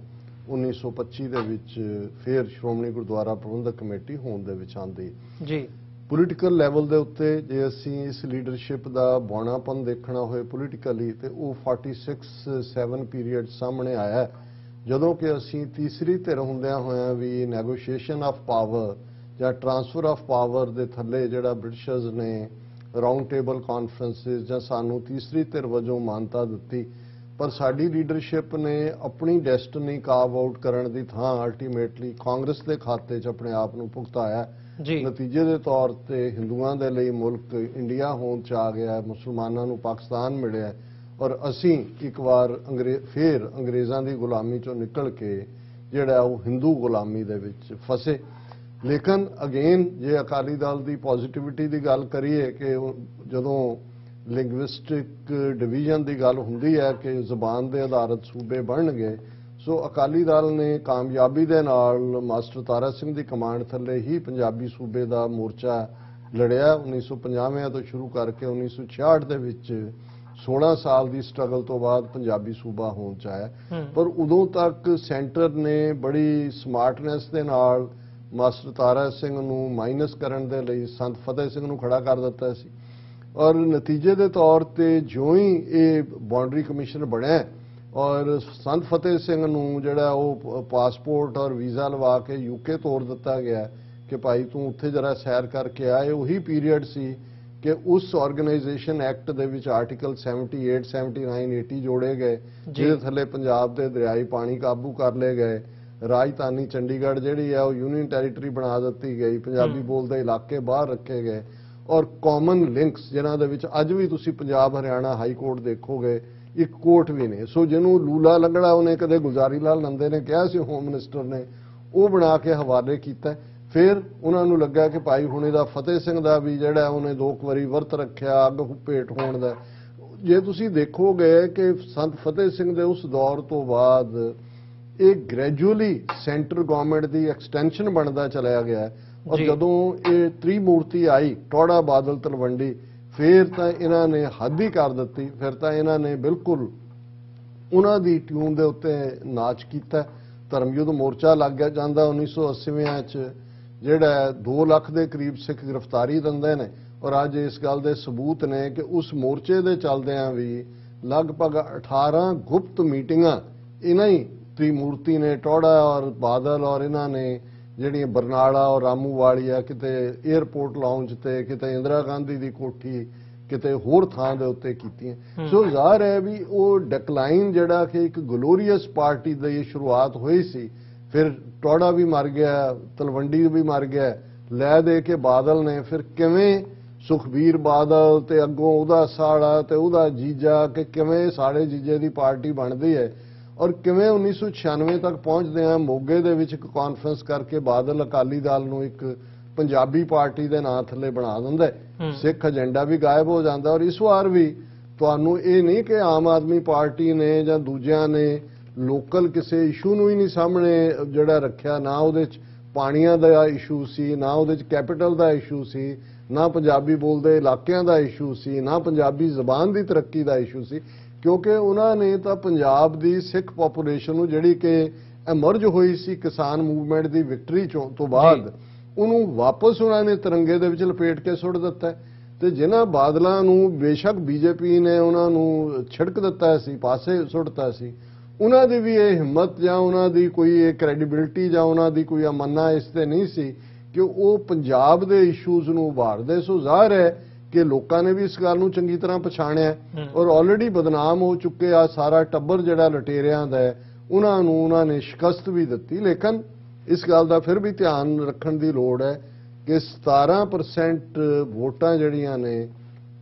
1925 ਦੇ ਵਿੱਚ ਫਿਰ ਸ਼੍ਰੋਮਣੀ ਗੁਰਦੁਆਰਾ ਪ੍ਰਬੰਧਕ ਕਮੇਟੀ ਹੋਂਦ ਦੇ ਵਿੱਚ ਆਉਂਦੀ ਜੀ। ਪੋਲੀਟੀਕਲ ਲੈਵਲ ਦੇ ਉੱਤੇ ਜੇ ਅਸੀਂ ਇਸ ਲੀਡਰਸ਼ਿਪ ਦਾ ਬੌਣਾਪਨ ਦੇਖਣਾ ਹੋਏ ਪੋਲੀਟੀਕਲੀ, ਤੇ ਉਹ 46-7 ਪੀਰੀਅਡ ਸਾਹਮਣੇ ਆਇਆ ਜਦੋਂ ਕਿ ਅਸੀਂ ਤੀਸਰੀ ਧਿਰ ਹੁੰਦਿਆਂ ਹੋਇਆਂ ਵੀ ਨੈਗੋਸ਼ੀਏਸ਼ਨ ਆਫ ਪਾਵਰ ਜਾਂ ਟ੍ਰਾਂਸਫਰ ਆਫ ਪਾਵਰ ਦੇ ਥੱਲੇ ਜਿਹੜਾ ਬ੍ਰਿਟਿਸ਼ਰਜ਼ ਨੇ ਰਾਉਂਡ ਟੇਬਲ ਕਾਨਫਰੰਸਿਸ ਜਾਂ ਸਾਨੂੰ ਤੀਸਰੀ ਧਿਰ ਵਜੋਂ ਮਾਨਤਾ ਦਿੱਤੀ, ਪਰ ਸਾਡੀ ਲੀਡਰਸ਼ਿਪ ਨੇ ਆਪਣੀ ਡੈਸਟਨੀ ਕਾਰਵ ਆਊਟ ਕਰਨ ਦੀ ਥਾਂ ਅਲਟੀਮੇਟਲੀ ਕਾਂਗਰਸ ਦੇ ਖਾਤੇ 'ਚ ਆਪਣੇ ਆਪ ਨੂੰ ਭੁਗਤਾਇਆ। ਨਤੀਜੇ ਦੇ ਤੌਰ ਤੇ ਹਿੰਦੂਆਂ ਦੇ ਲਈ ਮੁਲਕ ਇੰਡੀਆ ਹੋਂਦ 'ਚ ਆ ਗਿਆ, ਮੁਸਲਮਾਨਾਂ ਨੂੰ ਪਾਕਿਸਤਾਨ ਮਿਲਿਆ ਔਰ ਅਸੀਂ ਇੱਕ ਵਾਰ ਫਿਰ ਅੰਗਰੇਜ਼ਾਂ ਦੀ ਗੁਲਾਮੀ 'ਚੋਂ ਨਿਕਲ ਕੇ ਜਿਹੜਾ ਉਹ ਹਿੰਦੂ ਗੁਲਾਮੀ ਦੇ ਵਿੱਚ ਫਸੇ। ਲੇਕਿਨ ਅਗੇਨ ਜੇ ਅਕਾਲੀ ਦਲ ਦੀ ਪੋਜ਼ਿਟਿਵਿਟੀ ਦੀ ਗੱਲ ਕਰੀਏ ਕਿ ਜਦੋਂ ਲਿੰਗੁਇਸਟਿਕ ਡਿਵੀਜ਼ਨ ਦੀ ਗੱਲ ਹੁੰਦੀ ਹੈ ਕਿ ਜ਼ਬਾਨ ਦੇ ਆਧਾਰਿਤ ਸੂਬੇ ਬਣਨਗੇ, ਸੋ ਅਕਾਲੀ ਦਲ ਨੇ ਕਾਮਯਾਬੀ ਦੇ ਨਾਲ ਮਾਸਟਰ ਤਾਰਾ ਸਿੰਘ ਦੀ ਕਮਾਂਡ ਥੱਲੇ ਹੀ ਪੰਜਾਬੀ ਸੂਬੇ ਦਾ ਮੋਰਚਾ ਲੜਿਆ। 1950 ਤੋਂ ਸ਼ੁਰੂ ਕਰਕੇ 1966 ਦੇ ਵਿੱਚ 16 ਸਾਲ ਦੀ ਸਟਰਗਲ ਤੋਂ ਬਾਅਦ ਪੰਜਾਬੀ ਸੂਬਾ ਹੋਣ 'ਚ ਆਇਆ। ਪਰ ਉਦੋਂ ਤੱਕ ਸੈਂਟਰ ਨੇ ਬੜੀ ਸਮਾਰਟਨੈਸ ਦੇ ਨਾਲ ਮਾਸਟਰ ਤਾਰਾ ਸਿੰਘ ਨੂੰ ਮਾਈਨਸ ਕਰਨ ਦੇ ਲਈ ਸੰਤ ਫਤਿਹ ਸਿੰਘ ਨੂੰ ਖੜਾ ਕਰ ਦਿੱਤਾ ਸੀ ਔਰ ਨਤੀਜੇ ਦੇ ਤੌਰ ਤੇ ਜਿਉਂ ਹੀ ਇਹ ਬਾਉਂਡਰੀ ਕਮਿਸ਼ਨ ਬਣਿਆ ਔਰ ਸੰਤ ਫਤਿਹ ਸਿੰਘ ਨੂੰ ਜਿਹੜਾ ਉਹ ਪਾਸਪੋਰਟ ਔਰ ਵੀਜ਼ਾ ਲਵਾ ਕੇ ਯੂਕੇ ਤੋਰ ਦਿੱਤਾ ਗਿਆ ਕਿ ਭਾਈ ਤੂੰ ਉੱਥੇ ਜਰਾ ਸੈਰ ਕਰਕੇ ਆਏ। ਉਹੀ ਪੀਰੀਅਡ ਸੀ ਕਿ ਉਸ ਆਰਗੇਨਾਈਜੇਸ਼ਨ ਐਕਟ ਦੇ ਵਿੱਚ ਆਰਟੀਕਲ 78, 79, 80 ਜੋੜੇ ਗਏ, ਜਿਹਦੇ ਥੱਲੇ ਪੰਜਾਬ ਦੇ ਦਰਿਆਈ ਪਾਣੀ ਕਾਬੂ ਕਰ ਲਏ ਗਏ। ਰਾਜਧਾਨੀ ਚੰਡੀਗੜ੍ਹ ਜਿਹੜੀ ਹੈ ਉਹ ਯੂਨੀਅਨ ਟੈਰੀਟਰੀ ਬਣਾ ਦਿੱਤੀ ਗਈ, ਪੰਜਾਬੀ ਬੋਲਦੇ ਇਲਾਕੇ ਬਾਹਰ ਰੱਖੇ ਗਏ ਔਰ ਕਾਮਨ ਲਿੰਕਸ ਜਿਨ੍ਹਾਂ ਦੇ ਵਿੱਚ ਅੱਜ ਵੀ ਤੁਸੀਂ ਪੰਜਾਬ ਹਰਿਆਣਾ ਹਾਈ ਕੋਰਟ ਦੇਖੋਗੇ ਇੱਕ ਕੋਰਟ ਵੀ ਨੇ। ਸੋ ਜਿਹਨੂੰ ਲੂਲਾ ਲੰਗੜਾ ਉਹਨੇ ਕਦੇ ਗੁਲਜ਼ਾਰੀ ਲਾਲ ਨੰਦੇ ਨੇ ਕਿਹਾ ਸੀ ਹੋਮ ਮਿਨਿਸਟਰ ਨੇ, ਉਹ ਬਣਾ ਕੇ ਹਵਾਲੇ ਕੀਤਾ। ਫਿਰ ਉਹਨਾਂ ਨੂੰ ਲੱਗਾ ਕਿ ਭਾਈ ਹੁਣ ਇਹਦਾ ਫਤਿਹ ਸਿੰਘ ਦਾ ਵੀ ਜਿਹੜਾ ਉਹਨੇ 2 ਵਾਰੀ ਵਰਤ ਰੱਖਿਆ ਅੱਗ ਭੇਟ ਹੋਣ ਦਾ। ਜੇ ਤੁਸੀਂ ਦੇਖੋਗੇ ਕਿ ਸੰਤ ਫਤਿਹ ਸਿੰਘ ਦੇ ਉਸ ਦੌਰ ਤੋਂ ਬਾਅਦ ਇਹ ਗ੍ਰੈਜੂਅਲੀ ਸੈਂਟਰ ਗਵਰਨਮੈਂਟ ਦੀ ਐਕਸਟੈਂਸ਼ਨ ਬਣਦਾ ਚਲਿਆ ਗਿਆ ਔਰ ਜਦੋਂ ਇਹ ਤ੍ਰਿਮੂਰਤੀ ਆਈ ਟੌੜਾ ਬਾਦਲ ਤਲਵੰਡੀ, ਫਿਰ ਤਾਂ ਇਹਨਾਂ ਨੇ ਹੱਦ ਹੀ ਕਰ ਦਿੱਤੀ। ਫਿਰ ਤਾਂ ਇਹਨਾਂ ਨੇ ਬਿਲਕੁਲ ਉਹਨਾਂ ਦੀ ਟਿਊਨ ਦੇ ਉੱਤੇ ਨਾਚ ਕੀਤਾ। ਧਰਮ ਯੁੱਧ ਮੋਰਚਾ ਲੱਗ ਗਿਆ ਜਾਂਦਾ 1980 'ਚ, ਜਿਹੜਾ 2 ਲੱਖ ਦੇ ਕਰੀਬ ਸਿੱਖ ਗ੍ਰਿਫਤਾਰੀ ਦਿੰਦੇ ਨੇ ਔਰ ਅੱਜ ਇਸ ਗੱਲ ਦੇ ਸਬੂਤ ਨੇ ਕਿ ਉਸ ਮੋਰਚੇ ਦੇ ਚੱਲਦਿਆਂ ਵੀ ਲਗਭਗ 18 ਗੁਪਤ ਮੀਟਿੰਗਾਂ ਇਹਨਾਂ ਹੀ ਤ੍ਰਿਮੂਰਤੀ ਨੇ, ਟੌੜਾ ਔਰ ਬਾਦਲ ਔਰ ਇਹਨਾਂ ਨੇ ਜਿਹੜੀਆਂ ਬਰਨਾਲਾ ਔਰ ਰਾਮੂਵਾਲੀਆ, ਕਿਤੇ 에ਅਰਪੋਰਟ ਲਾਉਂਜ ਤੇ, ਕਿਤੇ ਇੰਦਰਾ ਗਾਂਧੀ ਦੀ ਕੋਠੀ, ਕਿਤੇ ਹੋਰ ਥਾਂ ਦੇ ਉੱਤੇ ਕੀਤੀਆਂ। ਸੋ ਜ਼ਾਹਰ ਹੈ ਵੀ ਉਹ ਡਿਕਲਾਈਨ ਜਿਹੜਾ ਕਿ ਇੱਕ ਗਲੋਰੀਅਸ ਪਾਰਟੀ ਦੀ ਸ਼ੁਰੂਆਤ ਹੋਈ ਸੀ, ਫਿਰ ਟੌੜਾ ਵੀ ਮਰ ਗਿਆ, ਤਲਵੰਡੀ ਵੀ ਮਰ ਗਿਆ, ਲੈ ਦੇ ਕੇ ਬਾਦਲ ਨੇ ਫਿਰ ਕਿਵੇਂ ਸੁਖਬੀਰ ਬਾਦਲ ਤੇ ਅੱਗੋਂ ਉਹਦਾ ਸਾੜਾ ਤੇ ਉਹਦਾ ਜੀਜਾ ਕਿ ਕਿਵੇਂ ਸਾੜੇ ਜੀਜੇ ਦੀ ਪਾਰਟੀ ਬਣਦੀ ਹੈ ਔਰ ਕਿਵੇਂ 1996 ਤੱਕ ਪਹੁੰਚਦੇ ਆ ਮੋਗੇ ਦੇ ਵਿੱਚ ਇੱਕ ਕਾਨਫਰੰਸ ਕਰਕੇ ਬਾਦਲ ਅਕਾਲੀ ਦਲ ਨੂੰ ਇੱਕ ਪੰਜਾਬੀ ਪਾਰਟੀ ਦੇ ਨਾਂ ਥੱਲੇ ਬਣਾ ਦਿੰਦਾ। ਸਿੱਖ ਏਜੰਡਾ ਵੀ ਗਾਇਬ ਹੋ ਜਾਂਦਾ ਔਰ ਇਸ ਵਾਰ ਵੀ ਤੁਹਾਨੂੰ ਇਹ ਨਹੀਂ ਕਿ ਆਮ ਆਦਮੀ ਪਾਰਟੀ ਨੇ ਜਾਂ ਦੂਜਿਆਂ ਨੇ ਲੋਕਲ ਕਿਸੇ ਇਸ਼ੂ ਨੂੰ ਹੀ ਨਹੀਂ ਸਾਹਮਣੇ ਜਿਹੜਾ ਰੱਖਿਆ, ਨਾ ਉਹਦੇ 'ਚ ਪਾਣੀਆਂ ਦਾ ਇਸ਼ੂ ਸੀ, ਨਾ ਉਹਦੇ 'ਚ ਕੈਪੀਟਲ ਦਾ ਇਸ਼ੂ ਸੀ, ਨਾ ਪੰਜਾਬੀ ਬੋਲਦੇ ਇਲਾਕਿਆਂ ਦਾ ਇਸ਼ੂ ਸੀ, ਨਾ ਪੰਜਾਬੀ ਜ਼ਬਾਨ ਦੀ ਤਰੱਕੀ ਦਾ ਇਸ਼ੂ ਸੀ, ਕਿਉਂਕਿ ਉਹਨਾਂ ਨੇ ਤਾਂ ਪੰਜਾਬ ਦੀ ਸਿੱਖ ਪੋਪੂਲੇਸ਼ਨ ਨੂੰ ਜਿਹੜੀ ਕਿ ਐਮਰਜ ਹੋਈ ਸੀ ਕਿਸਾਨ ਮੂਵਮੈਂਟ ਦੀ ਵਿਕਟਰੀ ਤੋਂ ਬਾਅਦ ਉਹਨੂੰ ਵਾਪਸ ਉਹਨਾਂ ਨੇ ਤਿਰੰਗੇ ਦੇ ਵਿੱਚ ਲਪੇਟ ਕੇ ਸੁੱਟ ਦਿੱਤਾ ਤੇ ਜਿਨ੍ਹਾਂ ਬਾਦਲਾਂ ਨੂੰ ਬੇਸ਼ੱਕ ਬੀਜੇਪੀ ਨੇ ਉਹਨਾਂ ਨੂੰ ਛਿੜਕ ਦਿੱਤਾ ਸੀ, ਪਾਸੇ ਸੁੱਟਤਾ ਸੀ, ਉਹਨਾਂ ਦੀ ਵੀ ਇਹ ਹਿੰਮਤ ਜਾਂ ਉਹਨਾਂ ਦੀ ਕੋਈ ਇਹ ਕ੍ਰੈਡੀਬਿਲਿਟੀ ਜਾਂ ਉਹਨਾਂ ਦੀ ਕੋਈ ਅਮੰਨਾ ਇਸ ਤੇ ਨਹੀਂ ਸੀ ਕਿ ਉਹ ਪੰਜਾਬ ਦੇ ਇਸ਼ੂਜ਼ ਨੂੰ ਉਭਾਰਦੇ। ਸੋ ਜ਼ਾਹਿਰ ਹੈ ਕਿ ਲੋਕਾਂ ਨੇ ਵੀ ਇਸ ਗੱਲ ਨੂੰ ਚੰਗੀ ਤਰ੍ਹਾਂ ਪਛਾਣਿਆ ਔਰ ਆਲਰੇਡੀ ਬਦਨਾਮ ਹੋ ਚੁੱਕੇ ਆ ਸਾਰਾ ਟੱਬਰ ਜਿਹੜਾ ਲਟੇਰਿਆਂ ਦਾ ਹੈ, ਉਹਨਾਂ ਨੂੰ ਉਹਨਾਂ ਨੇ ਸ਼ਿਕਸਤ ਵੀ ਦਿੱਤੀ। ਲੇਕਿਨ ਇਸ ਗੱਲ ਦਾ ਫਿਰ ਵੀ ਧਿਆਨ ਰੱਖਣ ਦੀ ਲੋੜ ਹੈ ਕਿ 17% ਵੋਟਾਂ ਜਿਹੜੀਆਂ ਨੇ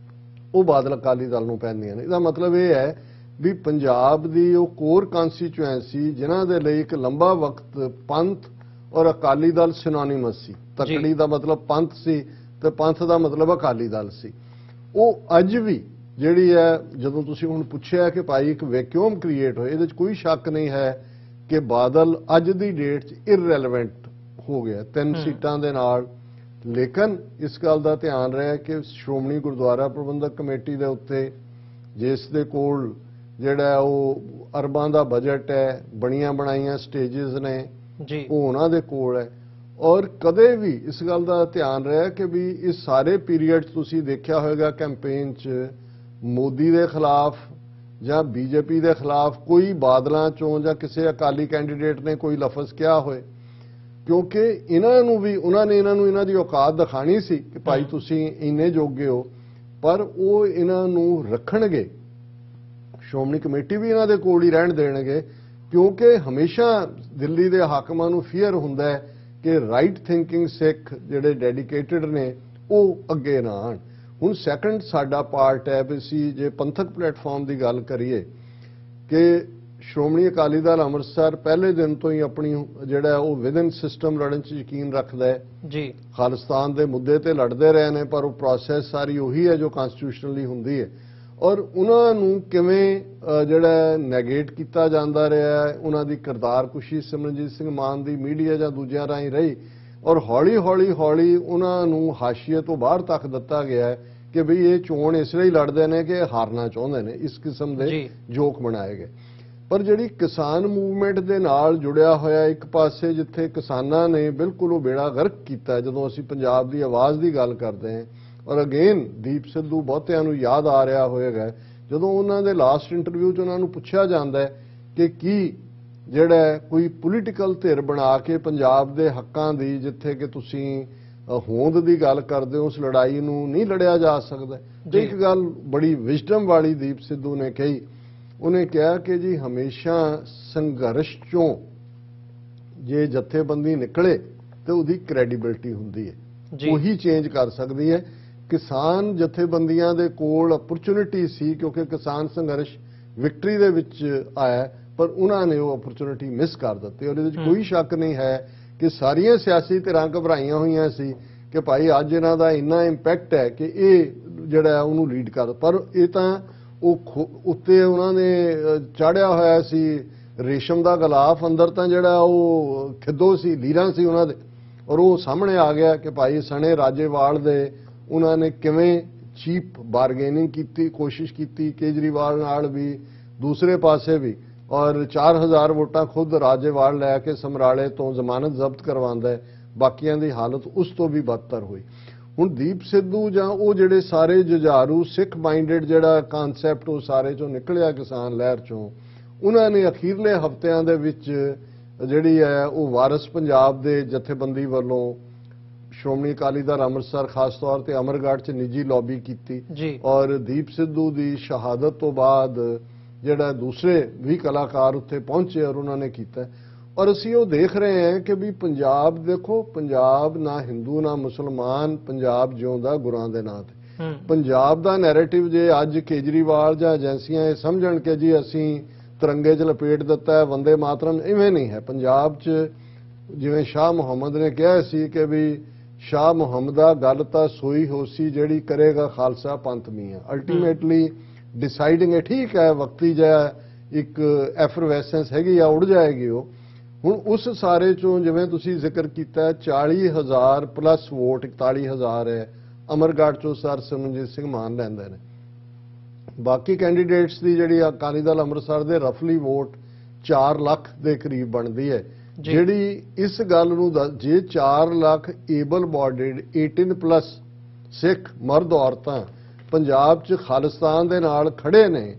ਉਹ ਬਾਦਲ ਅਕਾਲੀ ਦਲ ਨੂੰ ਪੈਂਦੀਆਂ ਨੇ। ਇਹਦਾ ਮਤਲਬ ਇਹ ਹੈ ਵੀ ਪੰਜਾਬ ਦੀ ਉਹ ਕੋਰ ਕਨਸਟੀਚੁਐਂਸੀ ਜਿਨ੍ਹਾਂ ਦੇ ਲਈ ਇੱਕ ਲੰਬਾ ਵਕਤ ਪੰਥ ਔਰ ਅਕਾਲੀ ਦਲ ਸਿਨੋਨਿਮਸ ਸੀ, ਤਕੜੀ ਦਾ ਮਤਲਬ ਪੰਥ ਸੀ ਤੇ ਪੰਥ ਦਾ ਮਤਲਬ ਅਕਾਲੀ ਦਲ ਸੀ, ਉਹ ਅੱਜ ਵੀ ਜਿਹੜੀ ਹੈ ਜਦੋਂ ਤੁਸੀਂ ਹੁਣ ਪੁੱਛਿਆ ਕਿ ਭਾਈ ਇੱਕ ਵੈਕਿਊਮ ਕ੍ਰੀਏਟ ਹੋਏ, ਇਹਦੇ 'ਚ ਕੋਈ ਸ਼ੱਕ ਨਹੀਂ ਹੈ ਕਿ ਬਾਦਲ ਅੱਜ ਦੀ ਡੇਟ 'ਚ ਇਰਰੈਲੇਵੈਂਟ ਹੋ ਗਿਆ 3 ਸੀਟਾਂ ਦੇ ਨਾਲ। ਲੇਕਿਨ ਇਸ ਗੱਲ ਦਾ ਧਿਆਨ ਰਿਹਾ ਕਿ ਸ਼੍ਰੋਮਣੀ ਗੁਰਦੁਆਰਾ ਪ੍ਰਬੰਧਕ ਕਮੇਟੀ ਦੇ ਉੱਤੇ ਜਿਸ ਦੇ ਕੋਲ ਜਿਹੜਾ ਉਹ ਅਰਬਾਂ ਦਾ ਬਜਟ ਹੈ, ਬਣੀਆਂ ਬਣਾਈਆਂ ਸਟੇਜਸ ਨੇ ਜੀ, ਉਹ ਉਹਨਾਂ ਦੇ ਕੋਲ ਹੈ। ਔਰ ਕਦੇ ਵੀ ਇਸ ਗੱਲ ਦਾ ਧਿਆਨ ਰਿਹਾ ਕਿ ਵੀ ਇਸ ਸਾਰੇ ਪੀਰੀਅਡ ਤੁਸੀਂ ਦੇਖਿਆ ਹੋਵੇਗਾ ਕੈਂਪੇਨ 'ਚ ਮੋਦੀ ਦੇ ਖਿਲਾਫ ਜਾਂ ਬੀਜੇਪੀ ਦੇ ਖਿਲਾਫ ਕੋਈ ਬਾਦਲਾਂ ਚੋਂ ਜਾਂ ਕਿਸੇ ਅਕਾਲੀ ਕੈਂਡੀਡੇਟ ਨੇ ਕੋਈ ਲਫ਼ਜ਼ ਕਿਹਾ ਹੋਏ, ਕਿਉਂਕਿ ਇਹਨਾਂ ਨੂੰ ਵੀ ਉਹਨਾਂ ਨੇ ਇਹਨਾਂ ਦੀ ਔਕਾਤ ਦਿਖਾਣੀ ਸੀ ਕਿ ਭਾਈ ਤੁਸੀਂ ਇੰਨੇ ਜੋਗੇ ਹੋ, ਪਰ ਉਹ ਇਹਨਾਂ ਨੂੰ ਰੱਖਣਗੇ, ਸ਼੍ਰੋਮਣੀ ਕਮੇਟੀ ਵੀ ਇਹਨਾਂ ਦੇ ਕੋਲ ਹੀ ਰਹਿਣ ਦੇਣਗੇ, ਕਿਉਂਕਿ ਹਮੇਸ਼ਾ ਦਿੱਲੀ ਦੇ ਹਾਕਮਾਂ ਨੂੰ ਫੀਅਰ ਹੁੰਦਾ ਹੈ ਕਿ ਰਾਈਟ ਥਿੰਕਿੰਗ ਸਿੱਖ ਜਿਹੜੇ ਡੈਡੀਕੇਟਿਡ ਨੇ ਉਹ ਅੱਗੇ ਨਾ ਆਣ। ਹੁਣ ਸੈਕੰਡ ਸਾਡਾ ਪਾਰਟ ਹੈ ਵੀ ਅਸੀਂ ਜੇ ਪੰਥਕ ਪਲੇਟਫਾਰਮ ਦੀ ਗੱਲ ਕਰੀਏ ਕਿ ਸ਼੍ਰੋਮਣੀ ਅਕਾਲੀ ਦਲ ਅੰਮ੍ਰਿਤਸਰ ਪਹਿਲੇ ਦਿਨ ਤੋਂ ਹੀ ਆਪਣੀ ਜਿਹੜਾ ਉਹ ਵਿਦਨ ਸਿਸਟਮ ਲੜਨ 'ਚ ਯਕੀਨ ਰੱਖਦਾ ਹੈ ਜੀ। ਖਾਲਿਸਤਾਨ ਦੇ ਮੁੱਦੇ ਤੇ ਲੜਦੇ ਰਹੇ ਨੇ, ਪਰ ਉਹ ਪ੍ਰੋਸੈਸ ਸਾਰੀ ਉਹੀ ਹੈ ਜੋ ਕਨਸਟੀਟਿਊਸ਼ਨਲੀ ਹੁੰਦੀ ਹੈ ਔਰ ਉਹਨਾਂ ਨੂੰ ਕਿਵੇਂ ਜਿਹੜਾ ਨੈਗੇਟ ਕੀਤਾ ਜਾਂਦਾ ਰਿਹਾ ਹੈ, ਉਹਨਾਂ ਦੀ ਕਿਰਦਾਰਕੁਸ਼ੀ ਸਿਮਰਨਜੀਤ ਸਿੰਘ ਮਾਨ ਦੀ ਮੀਡੀਆ ਜਾਂ ਦੂਜਿਆਂ ਰਾਹੀਂ ਰਹੀ ਔਰ ਹੌਲੀ ਉਹਨਾਂ ਨੂੰ ਹਾਸ਼ੀਏ ਤੋਂ ਬਾਹਰ ਤੱਕ ਦਿੱਤਾ ਗਿਆ ਕਿ ਵੀ ਇਹ ਚੋਣ ਇਸ ਲਈ ਲੜਦੇ ਨੇ ਕਿ ਹਾਰਨਾ ਚਾਹੁੰਦੇ ਨੇ, ਇਸ ਕਿਸਮ ਦੇ ਜੋਕ ਬਣਾਏ ਗਏ। ਪਰ ਜਿਹੜੀ ਕਿਸਾਨ ਮੂਵਮੈਂਟ ਦੇ ਨਾਲ ਜੁੜਿਆ ਹੋਇਆ ਇੱਕ ਪਾਸੇ ਜਿੱਥੇ ਕਿਸਾਨਾਂ ਨੇ ਬਿਲਕੁਲ ਉਹ ਬੇੜਾ ਗਰਕ ਕੀਤਾ, ਜਦੋਂ ਅਸੀਂ ਪੰਜਾਬ ਦੀ ਆਵਾਜ਼ ਦੀ ਗੱਲ ਕਰਦੇ ਹਾਂ ਔਰ ਅਗੇਨ ਦੀਪ ਸਿੱਧੂ ਬਹੁਤਿਆਂ ਨੂੰ ਯਾਦ ਆ ਰਿਹਾ ਹੋਵੇਗਾ ਜਦੋਂ ਉਹਨਾਂ ਦੇ ਲਾਸਟ ਇੰਟਰਵਿਊ 'ਚ ਉਹਨਾਂ ਨੂੰ ਪੁੱਛਿਆ ਜਾਂਦਾ ਹੈ ਕਿ ਕੀ ਜਿਹੜਾ ਕੋਈ ਪੋਲੀਟੀਕਲ ਧਿਰ ਬਣਾ ਕੇ ਪੰਜਾਬ ਦੇ ਹੱਕਾਂ ਦੀ ਜਿੱਥੇ ਕਿ ਤੁਸੀਂ ਹੋਂਦ ਦੀ ਗੱਲ ਕਰਦੇ ਹੋ ਉਸ ਲੜਾਈ ਨੂੰ ਨਹੀਂ ਲੜਿਆ ਜਾ ਸਕਦਾ। ਤੇ ਇੱਕ ਗੱਲ ਬੜੀ ਵਿਜ਼ਡਮ ਵਾਲੀ ਦੀਪ ਸਿੱਧੂ ਨੇ ਕਹੀ, ਉਹਨੇ ਕਿਹਾ ਕਿ ਜੀ ਹਮੇਸ਼ਾ ਸੰਘਰਸ਼ ਚੋਂ ਜੇ ਜਥੇਬੰਦੀ ਨਿਕਲੇ ਤੇ ਉਹਦੀ ਕ੍ਰੈਡੀਬਿਲਿਟੀ ਹੁੰਦੀ ਹੈ, ਉਹੀ ਚੇਂਜ ਕਰ ਸਕਦੀ ਹੈ। ਕਿਸਾਨ ਜਥੇਬੰਦੀਆਂ ਦੇ ਕੋਲ ਅਪਰਚੂਨਿਟੀ ਸੀ ਕਿਉਂਕਿ ਕਿਸਾਨ ਸੰਘਰਸ਼ ਵਿਕਟਰੀ ਦੇ ਵਿੱਚ ਆਇਆ, ਪਰ ਉਹਨਾਂ ਨੇ ਉਹ ਅਪਰਚੂਨਿਟੀ ਮਿਸ ਕਰ ਦਿੱਤੀ ਔਰ ਇਹਦੇ ਵਿੱਚ ਕੋਈ ਸ਼ੱਕ ਨਹੀਂ ਹੈ ਕਿ ਸਾਰੀਆਂ ਸਿਆਸੀ ਧਿਰਾਂ ਘਬਰਾਈਆਂ ਹੋਈਆਂ ਸੀ ਕਿ ਭਾਈ ਅੱਜ ਇਹਨਾਂ ਦਾ ਇੰਨਾ ਇੰਪੈਕਟ ਹੈ ਕਿ ਇਹ ਜਿਹੜਾ ਉਹਨੂੰ ਲੀਡ ਕਰ, ਪਰ ਇਹ ਤਾਂ ਉਹ ਉੱਤੇ ਉਹਨਾਂ ਨੇ ਚਾੜਿਆ ਹੋਇਆ ਸੀ ਰੇਸ਼ਮ ਦਾ ਗਲਾਫ, ਅੰਦਰ ਤਾਂ ਜਿਹੜਾ ਉਹ ਖਿੱਦੋ ਸੀ, ਲੀਰਾਂ ਸੀ ਉਹਨਾਂ ਦੇ, ਔਰ ਉਹ ਸਾਹਮਣੇ ਆ ਗਿਆ ਕਿ ਭਾਈ ਸਣੇ ਰਾਜੇਵਾਲ ਦੇ ਉਹਨਾਂ ਨੇ ਕਿਵੇਂ ਚੀਪ ਬਾਰਗੇਨਿੰਗ ਕੀਤੀ, ਕੋਸ਼ਿਸ਼ ਕੀਤੀ ਕੇਜਰੀਵਾਲ ਨਾਲ ਵੀ ਦੂਸਰੇ ਪਾਸੇ ਵੀ, ਔਰ 4000 ਵੋਟਾਂ ਖੁਦ ਰਾਜੇਵਾਲ ਲੈ ਕੇ ਸਮਰਾਲੇ ਤੋਂ ਜ਼ਮਾਨਤ ਜ਼ਬਤ ਕਰਵਾਉਂਦਾ ਹੈ, ਬਾਕੀਆਂ ਦੀ ਹਾਲਤ ਉਸ ਤੋਂ ਵੀ ਬਦਤਰ ਹੋਈ। ਹੁਣ ਦੀਪ ਸਿੱਧੂ ਜਾਂ ਉਹ ਜਿਹੜੇ ਸਾਰੇ ਜੁਝਾਰੂ ਸਿੱਖ ਮਾਈਂਡਡ ਜਿਹੜਾ ਕਨਸੈਪਟ ਉਹ ਸਾਰੇ ਚੋਂ ਨਿਕਲਿਆ ਕਿਸਾਨ ਲਹਿਰ ਚੋਂ, ਉਹਨਾਂ ਨੇ ਅਖੀਰਲੇ ਹਫ਼ਤਿਆਂ ਦੇ ਵਿੱਚ ਜਿਹੜੀ ਹੈ ਉਹ ਵਾਰਿਸ ਪੰਜਾਬ ਦੇ ਜਥੇਬੰਦੀ ਵੱਲੋਂ ਸ਼੍ਰੋਮਣੀ ਅਕਾਲੀ ਦਲ ਅੰਮ੍ਰਿਤਸਰ ਖਾਸ ਤੌਰ ਤੇ ਅਮਰਗੜ੍ਹ 'ਚ ਨਿੱਜੀ ਲੌਬੀ ਕੀਤੀ ਔਰ ਦੀਪ ਸਿੱਧੂ ਦੀ ਸ਼ਹਾਦਤ ਤੋਂ ਬਾਅਦ ਜਿਹੜਾ ਦੂਸਰੇ ਵੀ ਕਲਾਕਾਰ ਉੱਥੇ ਪਹੁੰਚੇ ਔਰ ਉਹਨਾਂ ਨੇ ਕੀਤਾ ਔਰ ਅਸੀਂ ਉਹ ਦੇਖ ਰਹੇ ਹਾਂ ਕਿ ਵੀ ਪੰਜਾਬ ਦੇਖੋ, ਪੰਜਾਬ ਨਾ ਹਿੰਦੂ ਨਾ ਮੁਸਲਮਾਨ, ਪੰਜਾਬ ਜਿਉਂਦਾ ਗੁਰਾਂ ਦੇ ਨਾਂ ਤੇ। ਪੰਜਾਬ ਦਾ ਨੈਰੇਟਿਵ ਜੇ ਅੱਜ ਕੇਜਰੀਵਾਲ ਜਾਂ ਏਜੰਸੀਆਂ ਇਹ ਸਮਝਣ ਕਿ ਜੀ ਅਸੀਂ ਤਿਰੰਗੇ 'ਚ ਲਪੇਟ ਦਿੱਤਾ ਹੈ ਵੰਦੇ ਮਾਤਰਮ, ਇਵੇਂ ਨਹੀਂ ਹੈ। ਪੰਜਾਬ 'ਚ ਜਿਵੇਂ ਸ਼ਾਹ ਮੁਹੰਮਦ ਨੇ ਕਿਹਾ ਸੀ ਕਿ ਵੀ ਸ਼ਾਹ ਮੁਹੰਮਦਾ ਗੱਲ ਤਾਂ ਸੋਈ ਹੋਸੀ ਜਿਹੜੀ ਕਰੇਗਾ ਖਾਲਸਾ ਪੰਥ ਮੀਆਂ, ਅਲਟੀਮੇਟਲੀ ਡਿਸਾਈਡਿੰਗ ਹੈ, ਠੀਕ ਹੈ ਵਕਤੀ ਜਿਹਾ ਇੱਕ ਐਫਰਵੈਸੈਂਸ ਹੈਗੀ ਆ, ਉੜ ਜਾਏਗੀ ਉਹ। ਹੁਣ ਉਸ ਸਾਰੇ ਚੋਂ ਜਿਵੇਂ ਤੁਸੀਂ ਜ਼ਿਕਰ ਕੀਤਾ 40,000 ਪਲੱਸ ਵੋਟ 41,000 ਹੈ ਅਮਰਗੜ੍ਹ ਚੋਂ ਸਰ ਸਿਮਰਨਜੀਤ ਸਿੰਘ ਮਾਨ ਲੈਂਦੇ ਨੇ, ਬਾਕੀ ਕੈਂਡੀਡੇਟਸ ਦੀ ਜਿਹੜੀ ਅਕਾਲੀ ਦਲ ਅੰਮ੍ਰਿਤਸਰ ਦੇ ਰਫਲੀ ਵੋਟ 4 ਲੱਖ ਦੇ ਕਰੀਬ ਬਣਦੀ ਹੈ, ਜਿਹੜੀ ਇਸ ਗੱਲ ਨੂੰ ਜੇ 4 ਲੱਖ ਏਬਲ ਬੋਡੀਡ 18+ ਸਿੱਖ ਮਰਦ ਔਰਤਾਂ ਪੰਜਾਬ 'ਚ ਖਾਲਿਸਤਾਨ ਦੇ ਨਾਲ ਖੜੇ ਨੇ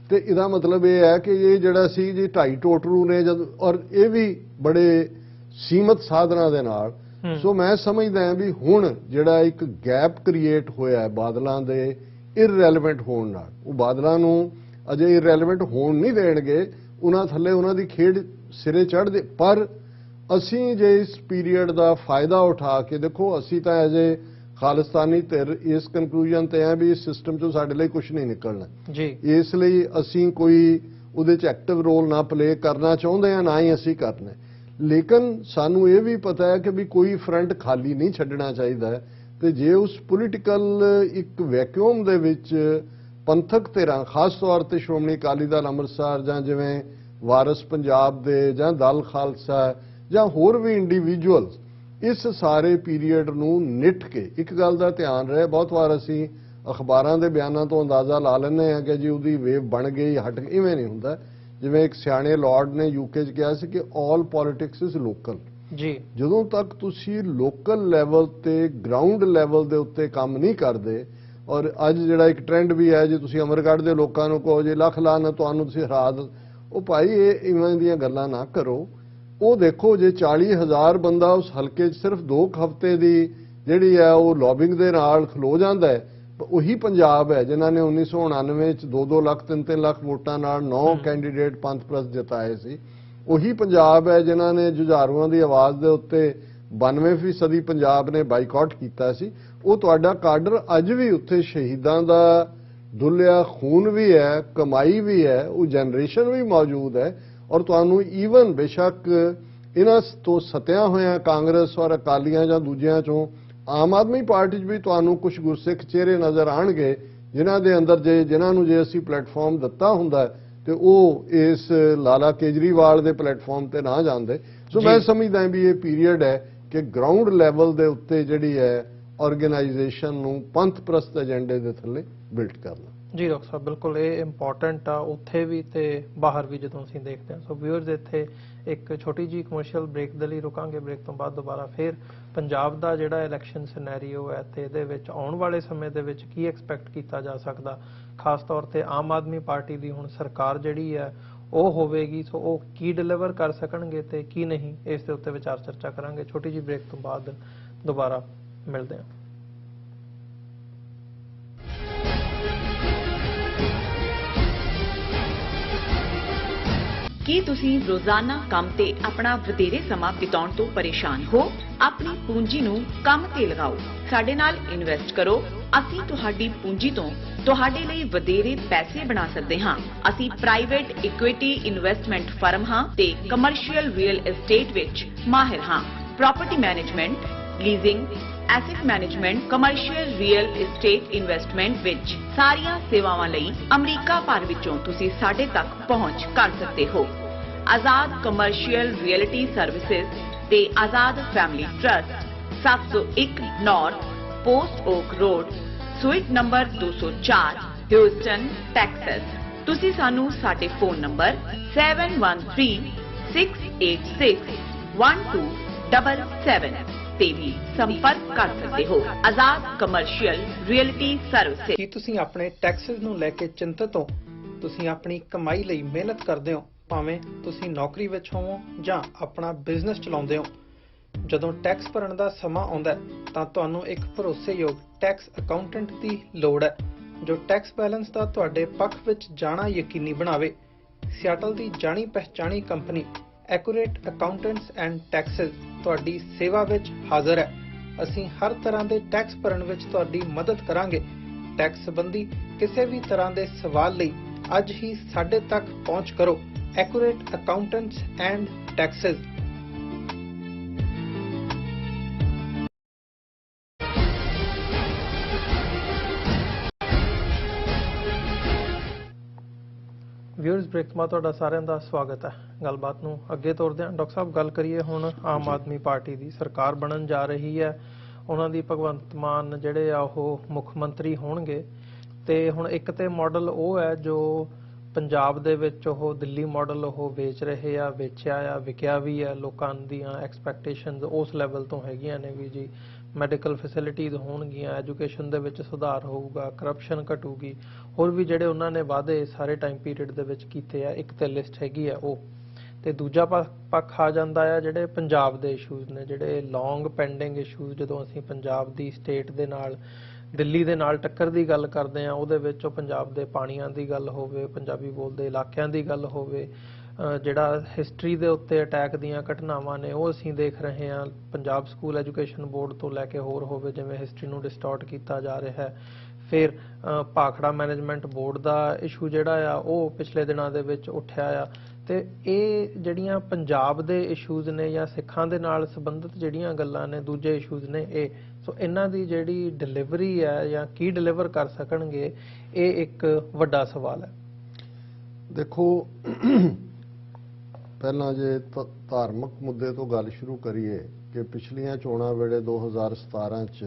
ਤੇ ਇਹਦਾ ਮਤਲਬ ਇਹ ਹੈ ਕਿ ਇਹ ਜਿਹੜਾ ਸੀ ਜੀ 2.5 ਟੋਟਰੂ ਨੇ ਜਦ ਔਰ ਇਹ ਵੀ ਬੜੇ ਸੀਮਤ ਸਾਧਨਾਂ ਦੇ ਨਾਲ। ਸੋ ਮੈਂ ਸਮਝਦਾ ਹਾਂ ਵੀ ਹੁਣ ਜਿਹੜਾ ਇੱਕ ਗੈਪ ਕ੍ਰੀਏਟ ਹੋਇਆ ਹੈ ਬਾਦਲਾਂ ਦੇ ਇਰਰੈਲੇਵੈਂਟ ਹੋਣ ਨਾਲ, ਉਹ ਬਾਦਲਾਂ ਨੂੰ ਅਜੇ ਇਰਰੈਲੇਵੈਂਟ ਹੋਣ ਨਹੀਂ ਦੇਣਗੇ, ਉਹਨਾਂ ਥੱਲੇ ਉਹਨਾਂ ਦੀ ਖੇਡ ਸਿਰੇ ਚੜ੍ਹਦੇ। ਪਰ ਅਸੀਂ ਜੇ ਇਸ ਪੀਰੀਅਡ ਦਾ ਫਾਇਦਾ ਉਠਾ ਕੇ ਦੇਖੋ, ਅਸੀਂ ਤਾਂ ਅਜੇ ਖਾਲਿਸਤਾਨੀ ਧਿਰ ਇਸ ਕਨਕਲੂਜਨ ਤੇ ਆ ਵੀ ਇਸ ਸਿਸਟਮ ਚੋਂ ਸਾਡੇ ਲਈ ਕੁਝ ਨਹੀਂ ਨਿਕਲਣਾ ਜੀ। ਇਸ ਲਈ ਅਸੀਂ ਕੋਈ ਉਹਦੇ 'ਚ ਐਕਟਿਵ ਰੋਲ ਨਾ ਪਲੇ ਕਰਨਾ ਚਾਹੁੰਦੇ ਆ, ਨਾ ਹੀ ਅਸੀਂ ਕਰਨਾ। ਲੇਕਿਨ ਸਾਨੂੰ ਇਹ ਵੀ ਪਤਾ ਹੈ ਕਿ ਵੀ ਕੋਈ ਫਰੰਟ ਖਾਲੀ ਨਹੀਂ ਛੱਡਣਾ ਚਾਹੀਦਾ ਤੇ ਜੇ ਉਸ ਪੋਲੀਟੀਕਲ ਇੱਕ ਵੈਕਿਊਮ ਦੇ ਵਿੱਚ ਪੰਥਕ ਧਿਰਾਂ, ਖਾਸ ਤੌਰ ਤੇ ਸ਼੍ਰੋਮਣੀ ਅਕਾਲੀ ਦਲ ਅੰਮ੍ਰਿਤਸਰ ਜਾਂ ਜਿਵੇਂ ਵਾਰਿਸ ਪੰਜਾਬ ਦੇ ਜਾਂ ਦਲ ਖਾਲਸਾ ਜਾਂ ਹੋਰ ਵੀ ਇੰਡੀਵਿਜੂਅਲਸ ਇਸ ਸਾਰੇ ਪੀਰੀਅਡ ਨੂੰ ਨਿੱਠ ਕੇ ਇੱਕ ਗੱਲ ਦਾ ਧਿਆਨ ਰਹੇ। ਬਹੁਤ ਵਾਰ ਅਸੀਂ ਅਖਬਾਰਾਂ ਦੇ ਬਿਆਨਾਂ ਤੋਂ ਅੰਦਾਜ਼ਾ ਲਾ ਲੈਂਦੇ ਹਾਂ ਕਿ ਜੀ ਉਹਦੀ ਵੇਵ ਬਣ ਗਈ, ਹਟ ਗਈ। ਇਵੇਂ ਨਹੀਂ ਹੁੰਦਾ। ਜਿਵੇਂ ਇੱਕ ਸਿਆਣੇ ਲਾਰਡ ਨੇ UK 'ਚ ਕਿਹਾ ਸੀ ਕਿ ਆਲ ਪੋਲਿਟਿਕਸ ਇਜ਼ ਲੋਕਲ ਜੀ। ਜਦੋਂ ਤੱਕ ਤੁਸੀਂ ਲੋਕਲ ਲੈਵਲ ਤੇ ਗਰਾਊਂਡ ਲੈਵਲ ਦੇ ਉੱਤੇ ਕੰਮ ਨਹੀਂ ਕਰਦੇ, ਔਰ ਅੱਜ ਜਿਹੜਾ ਇੱਕ ਟ੍ਰੈਂਡ ਵੀ ਹੈ, ਜੇ ਤੁਸੀਂ ਅਮਰਗੜ੍ਹ ਦੇ ਲੋਕਾਂ ਨੂੰ ਕਹੋ ਜੇ ਲੱਖ ਲਾਹਨਤ ਤੁਹਾਨੂੰ ਤੁਸੀਂ ਹਰਾ ਦੋ, ਉਹ ਭਾਈ ਇਹ ਇਵੇਂ ਦੀਆਂ ਗੱਲਾਂ ਨਾ ਕਰੋ। ਉਹ ਦੇਖੋ ਜੇ 40,000 ਬੰਦਾ ਉਸ ਹਲਕੇ 'ਚ ਸਿਰਫ 2 ਹਫ਼ਤੇ ਦੀ ਜਿਹੜੀ ਹੈ ਉਹ ਲੌਬਿੰਗ ਦੇ ਨਾਲ ਖਲੋ ਜਾਂਦਾ ਹੈ, ਉਹੀ ਪੰਜਾਬ ਹੈ ਜਿਨ੍ਹਾਂ ਨੇ 1999 ਚ 2-2 ਲੱਖ 3-3 ਲੱਖ ਵੋਟਾਂ ਨਾਲ 9 ਕੈਂਡੀਡੇਟ ਪੰਥ ਪ੍ਰਸਤ ਜਿਤਾਏ ਸੀ। ਉਹੀ ਪੰਜਾਬ ਹੈ ਜਿਨ੍ਹਾਂ ਨੇ ਜੁਝਾਰੂਆਂ ਦੀ ਆਵਾਜ਼ ਦੇ ਉੱਤੇ 92% ਪੰਜਾਬ ਨੇ ਬਾਈਕਾਟ ਕੀਤਾ ਸੀ। ਉਹ ਤੁਹਾਡਾ ਕਾਡਰ ਅੱਜ ਵੀ ਉੱਥੇ ਸ਼ਹੀਦਾਂ ਦਾ ਡੁੱਲਿਆ ਖੂਨ ਵੀ ਹੈ, ਕਮਾਈ ਵੀ ਹੈ, ਉਹ ਜਨਰੇਸ਼ਨ ਵੀ ਮੌਜੂਦ ਹੈ। ਔਰ ਤੁਹਾਨੂੰ ਈਵਨ ਬੇਸ਼ੱਕ ਇਹਨਾਂ ਤੋਂ ਸਤਿਆ ਹੋਇਆ ਕਾਂਗਰਸ ਔਰ ਅਕਾਲੀਆਂ ਜਾਂ ਦੂਜਿਆਂ ਚੋਂ ਆਮ ਆਦਮੀ ਪਾਰਟੀ 'ਚ ਵੀ ਤੁਹਾਨੂੰ ਕੁਝ ਗੁਰਸਿੱਖ ਚਿਹਰੇ ਨਜ਼ਰ ਆਣਗੇ ਜਿਨ੍ਹਾਂ ਦੇ ਅੰਦਰ ਜਿਨ੍ਹਾਂ ਨੂੰ ਜੇ ਅਸੀਂ ਪਲੇਟਫਾਰਮ ਦਿੱਤਾ ਹੁੰਦਾ ਤੇ ਉਹ ਇਸ ਲਾਲਾ ਕੇਜਰੀਵਾਲ ਦੇ ਪਲੇਟਫਾਰਮ ਤੇ ਨਾ ਜਾਂਦੇ। ਸੋ ਮੈਂ ਸਮਝਦਾ ਵੀ ਇਹ ਪੀਰੀਅਡ ਹੈ ਕਿ ਗਰਾਊਂਡ ਲੈਵਲ ਦੇ ਉੱਤੇ ਜਿਹੜੀ ਹੈ ਆਰਗੇਨਾਈਜੇਸ਼ਨ ਨੂੰ ਪੰਥ ਪ੍ਰਸਤ ਏਜੰਡੇ ਦੇ ਥੱਲੇ ਬਿਲਡ ਕਰਨਾ। ਜੀ ਡਾਕਟਰ ਸਾਹਿਬ, ਬਿਲਕੁਲ ਇਹ ਇੰਪੋਰਟੈਂਟ ਆ ਉੱਥੇ ਵੀ ਤੇ ਬਾਹਰ ਵੀ ਜਦੋਂ ਅਸੀਂ ਦੇਖਦੇ ਹਾਂ। ਸੋ ਵਿਊਅਰਸ, ਇੱਥੇ ਇੱਕ ਛੋਟੀ ਜੀ ਕਮਰਸ਼ੀਅਲ ਬ੍ਰੇਕ ਦੇ ਲਈ ਰੁਕਾਂਗੇ। ਬ੍ਰੇਕ ਤੋਂ ਬਾਅਦ ਦੁਬਾਰਾ ਫਿਰ ਪੰਜਾਬ ਦਾ ਜਿਹੜਾ ਇਲੈਕਸ਼ਨ ਸਿਨੈਰੀਓ ਹੈ ਤੇ ਇਹਦੇ ਵਿੱਚ ਆਉਣ ਵਾਲੇ ਸਮੇਂ ਦੇ ਵਿੱਚ ਕੀ ਐਕਸਪੈਕਟ ਕੀਤਾ ਜਾ ਸਕਦਾ, ਖਾਸ ਤੌਰ ਤੇ ਆਮ ਆਦਮੀ ਪਾਰਟੀ ਦੀ ਹੁਣ ਸਰਕਾਰ ਜਿਹੜੀ ਹੈ ਉਹ ਹੋਵੇਗੀ, ਸੋ ਉਹ ਕੀ ਡਿਲੀਵਰ ਕਰ ਸਕਣਗੇ ਤੇ ਕੀ ਨਹੀਂ, ਇਸ ਦੇ ਉੱਤੇ ਵਿਚਾਰ ਚਰਚਾ ਕਰਾਂਗੇ। ਛੋਟੀ ਜੀ ਬ੍ਰੇਕ ਤੋਂ ਬਾਅਦ ਦੁਬਾਰਾ ਮਿਲਦੇ ਹਾਂ। ਕੀ ਤੁਸੀਂ ਰੋਜ਼ਾਨਾ ਕੰਮ ਤੇ ਆਪਣਾ ਵਧੇਰੇ ਸਮਾਂ ਬਿਤਾਉਣ ਤੋਂ ਪਰੇਸ਼ਾਨ ਹੋ? ਆਪਣੀ ਪੂੰਜੀ ਨੂੰ ਕੰਮ ਤੇ ਲਗਾਓ, ਸਾਡੇ ਨਾਲ ਇਨਵੈਸਟ ਕਰੋ। ਅਸੀਂ ਤੁਹਾਡੀ ਪੂੰਜੀ ਤੋਂ ਤੁਹਾਡੇ ਲਈ ਵਧੇਰੇ ਪੈਸੇ ਬਣਾ ਸਕਦੇ ਹਾਂ। ਅਸੀਂ ਪ੍ਰਾਈਵੇਟ ਇਕੁਇਟੀ ਇਨਵੈਸਟਮੈਂਟ ਫਰਮ ਹਾਂ ਤੇ ਕਮਰਸ਼ੀਅਲ ਰੀਅਲ ਏਸਟੇਟ ਵਿੱਚ ਮਾਹਿਰ ਹਾਂ। Property management, leasing, asset management, commercial real estate investment ਵਿੱਚ ਸਾਰੀਆਂ ਸੇਵਾਵਾਂ ਲਈ ਅਮਰੀਕਾ ਭਰ ਵਿੱਚੋਂ ਤੁਸੀਂ ਸਾਡੇ ਤੱਕ ਪਹੁੰਚ ਕਰ ਸਕਦੇ ਹੋ। ਆਜ਼ਾਦ ਕਮਰਸ਼ੀਅਲ ਰੀਅਲਟੀ ਸਰਵਿਸਿਜ਼ ਤੇ Azad family trust, 701 north post oak road, suite number 204, Houston, Texas. ਤੁਸੀਂ ਸਾਨੂੰ ਸਾਡੇ ਫੋਨ ਨੰਬਰ 7136861277 ਤੇ ਵੀ ਸੰਪਰਕ ਕਰ ਸਕਦੇ ਹੋ। ਆਜ਼ਾਦ ਕਮਰਸ਼ੀਅਲ ਰੀਅਲਟੀ ਸਰਵਿਸਿਜ਼। ਕੀ ਤੁਸੀਂ ਆਪਣੇ ਟੈਕਸਸ ਨੂੰ ਲੈ ਕੇ ਚਿੰਤਤ ਹੋ? ਤੁਸੀਂ ਆਪਣੀ ਕਮਾਈ ਲਈ ਮਿਹਨਤ ਕਰਦੇ ਹੋ, ਭਾਵੇਂ ਤੁਸੀਂ ਨੌਕਰੀ ਵਿੱਚ ਹੋਵੋ ਜਾਂ ਆਪਣਾ ਬਿਜ਼ਨਸ ਚਲਾਉਂਦੇ ਹੋ। ਜਦੋਂ ਟੈਕਸ ਭਰਨ ਦਾ ਸਮਾਂ ਆਉਂਦਾ ਹੈ ਤਾਂ ਤੁਹਾਨੂੰ ਇੱਕ ਭਰੋਸੇਯੋਗ ਟੈਕਸ ਅਕਾਊਂਟੈਂਟ ਦੀ ਲੋੜ ਹੈ ਜੋ ਟੈਕਸ ਬੈਲੈਂਸ ਦਾ ਤੁਹਾਡੇ ਪੱਖ ਵਿੱਚ ਜਾਣਾ ਯਕੀਨੀ ਬਣਾਵੇ। ਸਿਆਟਲ ਦੀ ਜਾਣੀ ਪਛਾਣੀ company accurate accountants and taxes ਤੁਹਾਡੀ ਸੇਵਾ ਵਿੱਚ ਹਾਜ਼ਰ ਹੈ। ਅਸੀਂ ਹਰ ਤਰ੍ਹਾਂ ਦੇ ਟੈਕਸ ਭਰਨ ਵਿੱਚ ਤੁਹਾਡੀ ਮਦਦ ਕਰਾਂਗੇ। ਟੈਕਸ ਸੰਬੰਧੀ ਕਿਸੇ ਵੀ ਤਰ੍ਹਾਂ ਦੇ ਸਵਾਲ ਲਈ ਅੱਜ ਹੀ ਸਾਡੇ ਤੱਕ ਪਹੁੰਚ ਕਰੋ। Accurate accountants and taxes. Viewers, break ਤੋਂ ਬਾਅਦ ਤੁਹਾਡਾ ਸਾਰਿਆਂ ਦਾ ਸਵਾਗਤ ਹੈ। ਗੱਲਬਾਤ ਨੂੰ ਅੱਗੇ ਤੋਰਦੇ ਹਾਂ। ਡਾਕਟਰ ਸਾਹਿਬ, ਗੱਲ ਕਰੀਏ ਹੁਣ ਆਮ ਆਦਮੀ ਪਾਰਟੀ ਦੀ ਸਰਕਾਰ ਬਣਨ ਜਾ ਰਹੀ ਹੈ। ਉਹਨਾਂ ਦੀ ਭਗਵੰਤ ਮਾਨ ਜਿਹੜੇ ਆ ਉਹ ਮੁੱਖ ਮੰਤਰੀ ਹੋਣਗੇ ਤੇ ਹੁਣ ਇੱਕ ਤੇ ਮਾਡਲ ਉਹ ਹੈ ਜੋ ਪੰਜਾਬ ਦੇ ਵਿੱਚ ਉਹ ਦਿੱਲੀ ਮਾਡਲ ਉਹ ਵੇਚ ਰਹੇ ਆ, ਵੇਚਿਆ ਆ, ਵਿਕਿਆ ਵੀ ਆ, ਲੋਕਾਂ ਦੀਆਂ ਐਕਸਪੈਕਟੇਸ਼ਨਸ ਉਸ ਲੈਵਲ ਤੋਂ ਹੈਗੀਆਂ ਨੇ ਵੀ ਜੀ ਮੈਡੀਕਲ ਫੈਸਿਲਿਟੀਜ਼ ਹੋਣਗੀਆਂ, ਐਜੂਕੇਸ਼ਨ ਦੇ ਵਿੱਚ ਸੁਧਾਰ ਹੋਊਗਾ, ਕਰਪਸ਼ਨ ਘਟੂਗੀ, ਹੋਰ ਵੀ ਜਿਹੜੇ ਉਹਨਾਂ ਨੇ ਵਾਅਦੇ ਸਾਰੇ ਟਾਈਮ ਪੀਰੀਅਡ ਦੇ ਵਿੱਚ ਕੀਤੇ ਆ, ਇੱਕ ਤੇ ਲਿਸਟ ਹੈਗੀ ਆ ਉਹ। ਤੇ ਦੂਜਾ ਪੱਖ ਆ ਜਾਂਦਾ ਆ ਜਿਹੜੇ ਪੰਜਾਬ ਦੇ ਇਸ਼ੂਜ਼ ਨੇ, ਜਿਹੜੇ ਲੌਂਗ ਪੈਂਡਿੰਗ ਇਸ਼ੂਜ਼। ਜਦੋਂ ਅਸੀਂ ਪੰਜਾਬ ਦੀ ਸਟੇਟ ਦੇ ਨਾਲ ਦਿੱਲੀ ਦੇ ਨਾਲ ਟੱਕਰ ਦੀ ਗੱਲ ਕਰਦੇ ਆ, ਉਹਦੇ ਵਿੱਚ ਉਹ ਪੰਜਾਬ ਦੇ ਪਾਣੀਆਂ ਦੀ ਗੱਲ ਹੋਵੇ, ਪੰਜਾਬੀ ਬੋਲਦੇ ਇਲਾਕਿਆਂ ਦੀ ਗੱਲ ਹੋਵੇ, ਜਿਹੜਾ ਹਿਸਟਰੀ ਦੇ ਉੱਤੇ ਅਟੈਕ ਦੀਆਂ ਘਟਨਾਵਾਂ ਨੇ ਉਹ ਅਸੀਂ ਦੇਖ ਰਹੇ ਹਾਂ। ਪੰਜਾਬ ਸਕੂਲ ਐਜੂਕੇਸ਼ਨ ਬੋਰਡ ਤੋਂ ਲੈ ਕੇ ਹੋਰ ਹੋਵੇ, ਜਿਵੇਂ ਹਿਸਟਰੀ ਨੂੰ ਡਿਸਟੋਰਟ ਕੀਤਾ ਜਾ ਰਿਹਾ ਹੈ। ਫਿਰ ਭਾਖੜਾ ਮੈਨੇਜਮੈਂਟ ਬੋਰਡ ਦਾ ਇਸ਼ੂ ਜਿਹੜਾ ਆ ਉਹ ਪਿਛਲੇ ਦਿਨਾਂ ਦੇ ਵਿੱਚ ਉੱਠਿਆ ਆ। ਤੇ ਇਹ ਜਿਹੜੀਆਂ ਪੰਜਾਬ ਦੇ ਇਸ਼ੂਜ਼ ਨੇ ਜਾਂ ਸਿੱਖਾਂ ਦੇ ਨਾਲ ਸੰਬੰਧਿਤ ਜਿਹੜੀਆਂ ਗੱਲਾਂ ਨੇ, ਦੂਜੇ ਇਸ਼ੂਜ਼ ਨੇ ਇਹ, ਸੋ ਇਹਨਾਂ ਦੀ ਜਿਹੜੀ ਡਿਲੀਵਰੀ ਹੈ ਜਾਂ ਕੀ ਡਿਲੀਵਰ ਕਰ ਸਕਣਗੇ, ਇਹ ਇੱਕ ਵੱਡਾ ਸਵਾਲ ਹੈ। ਦੇਖੋ, ਪਹਿਲਾਂ ਜੇ ਧਾਰਮਿਕ ਮੁੱਦੇ ਤੋਂ ਗੱਲ ਸ਼ੁਰੂ ਕਰੀਏ ਕਿ ਪਿਛਲੀਆਂ ਚੋਣਾਂ ਵੇਲੇ 2017 ਚ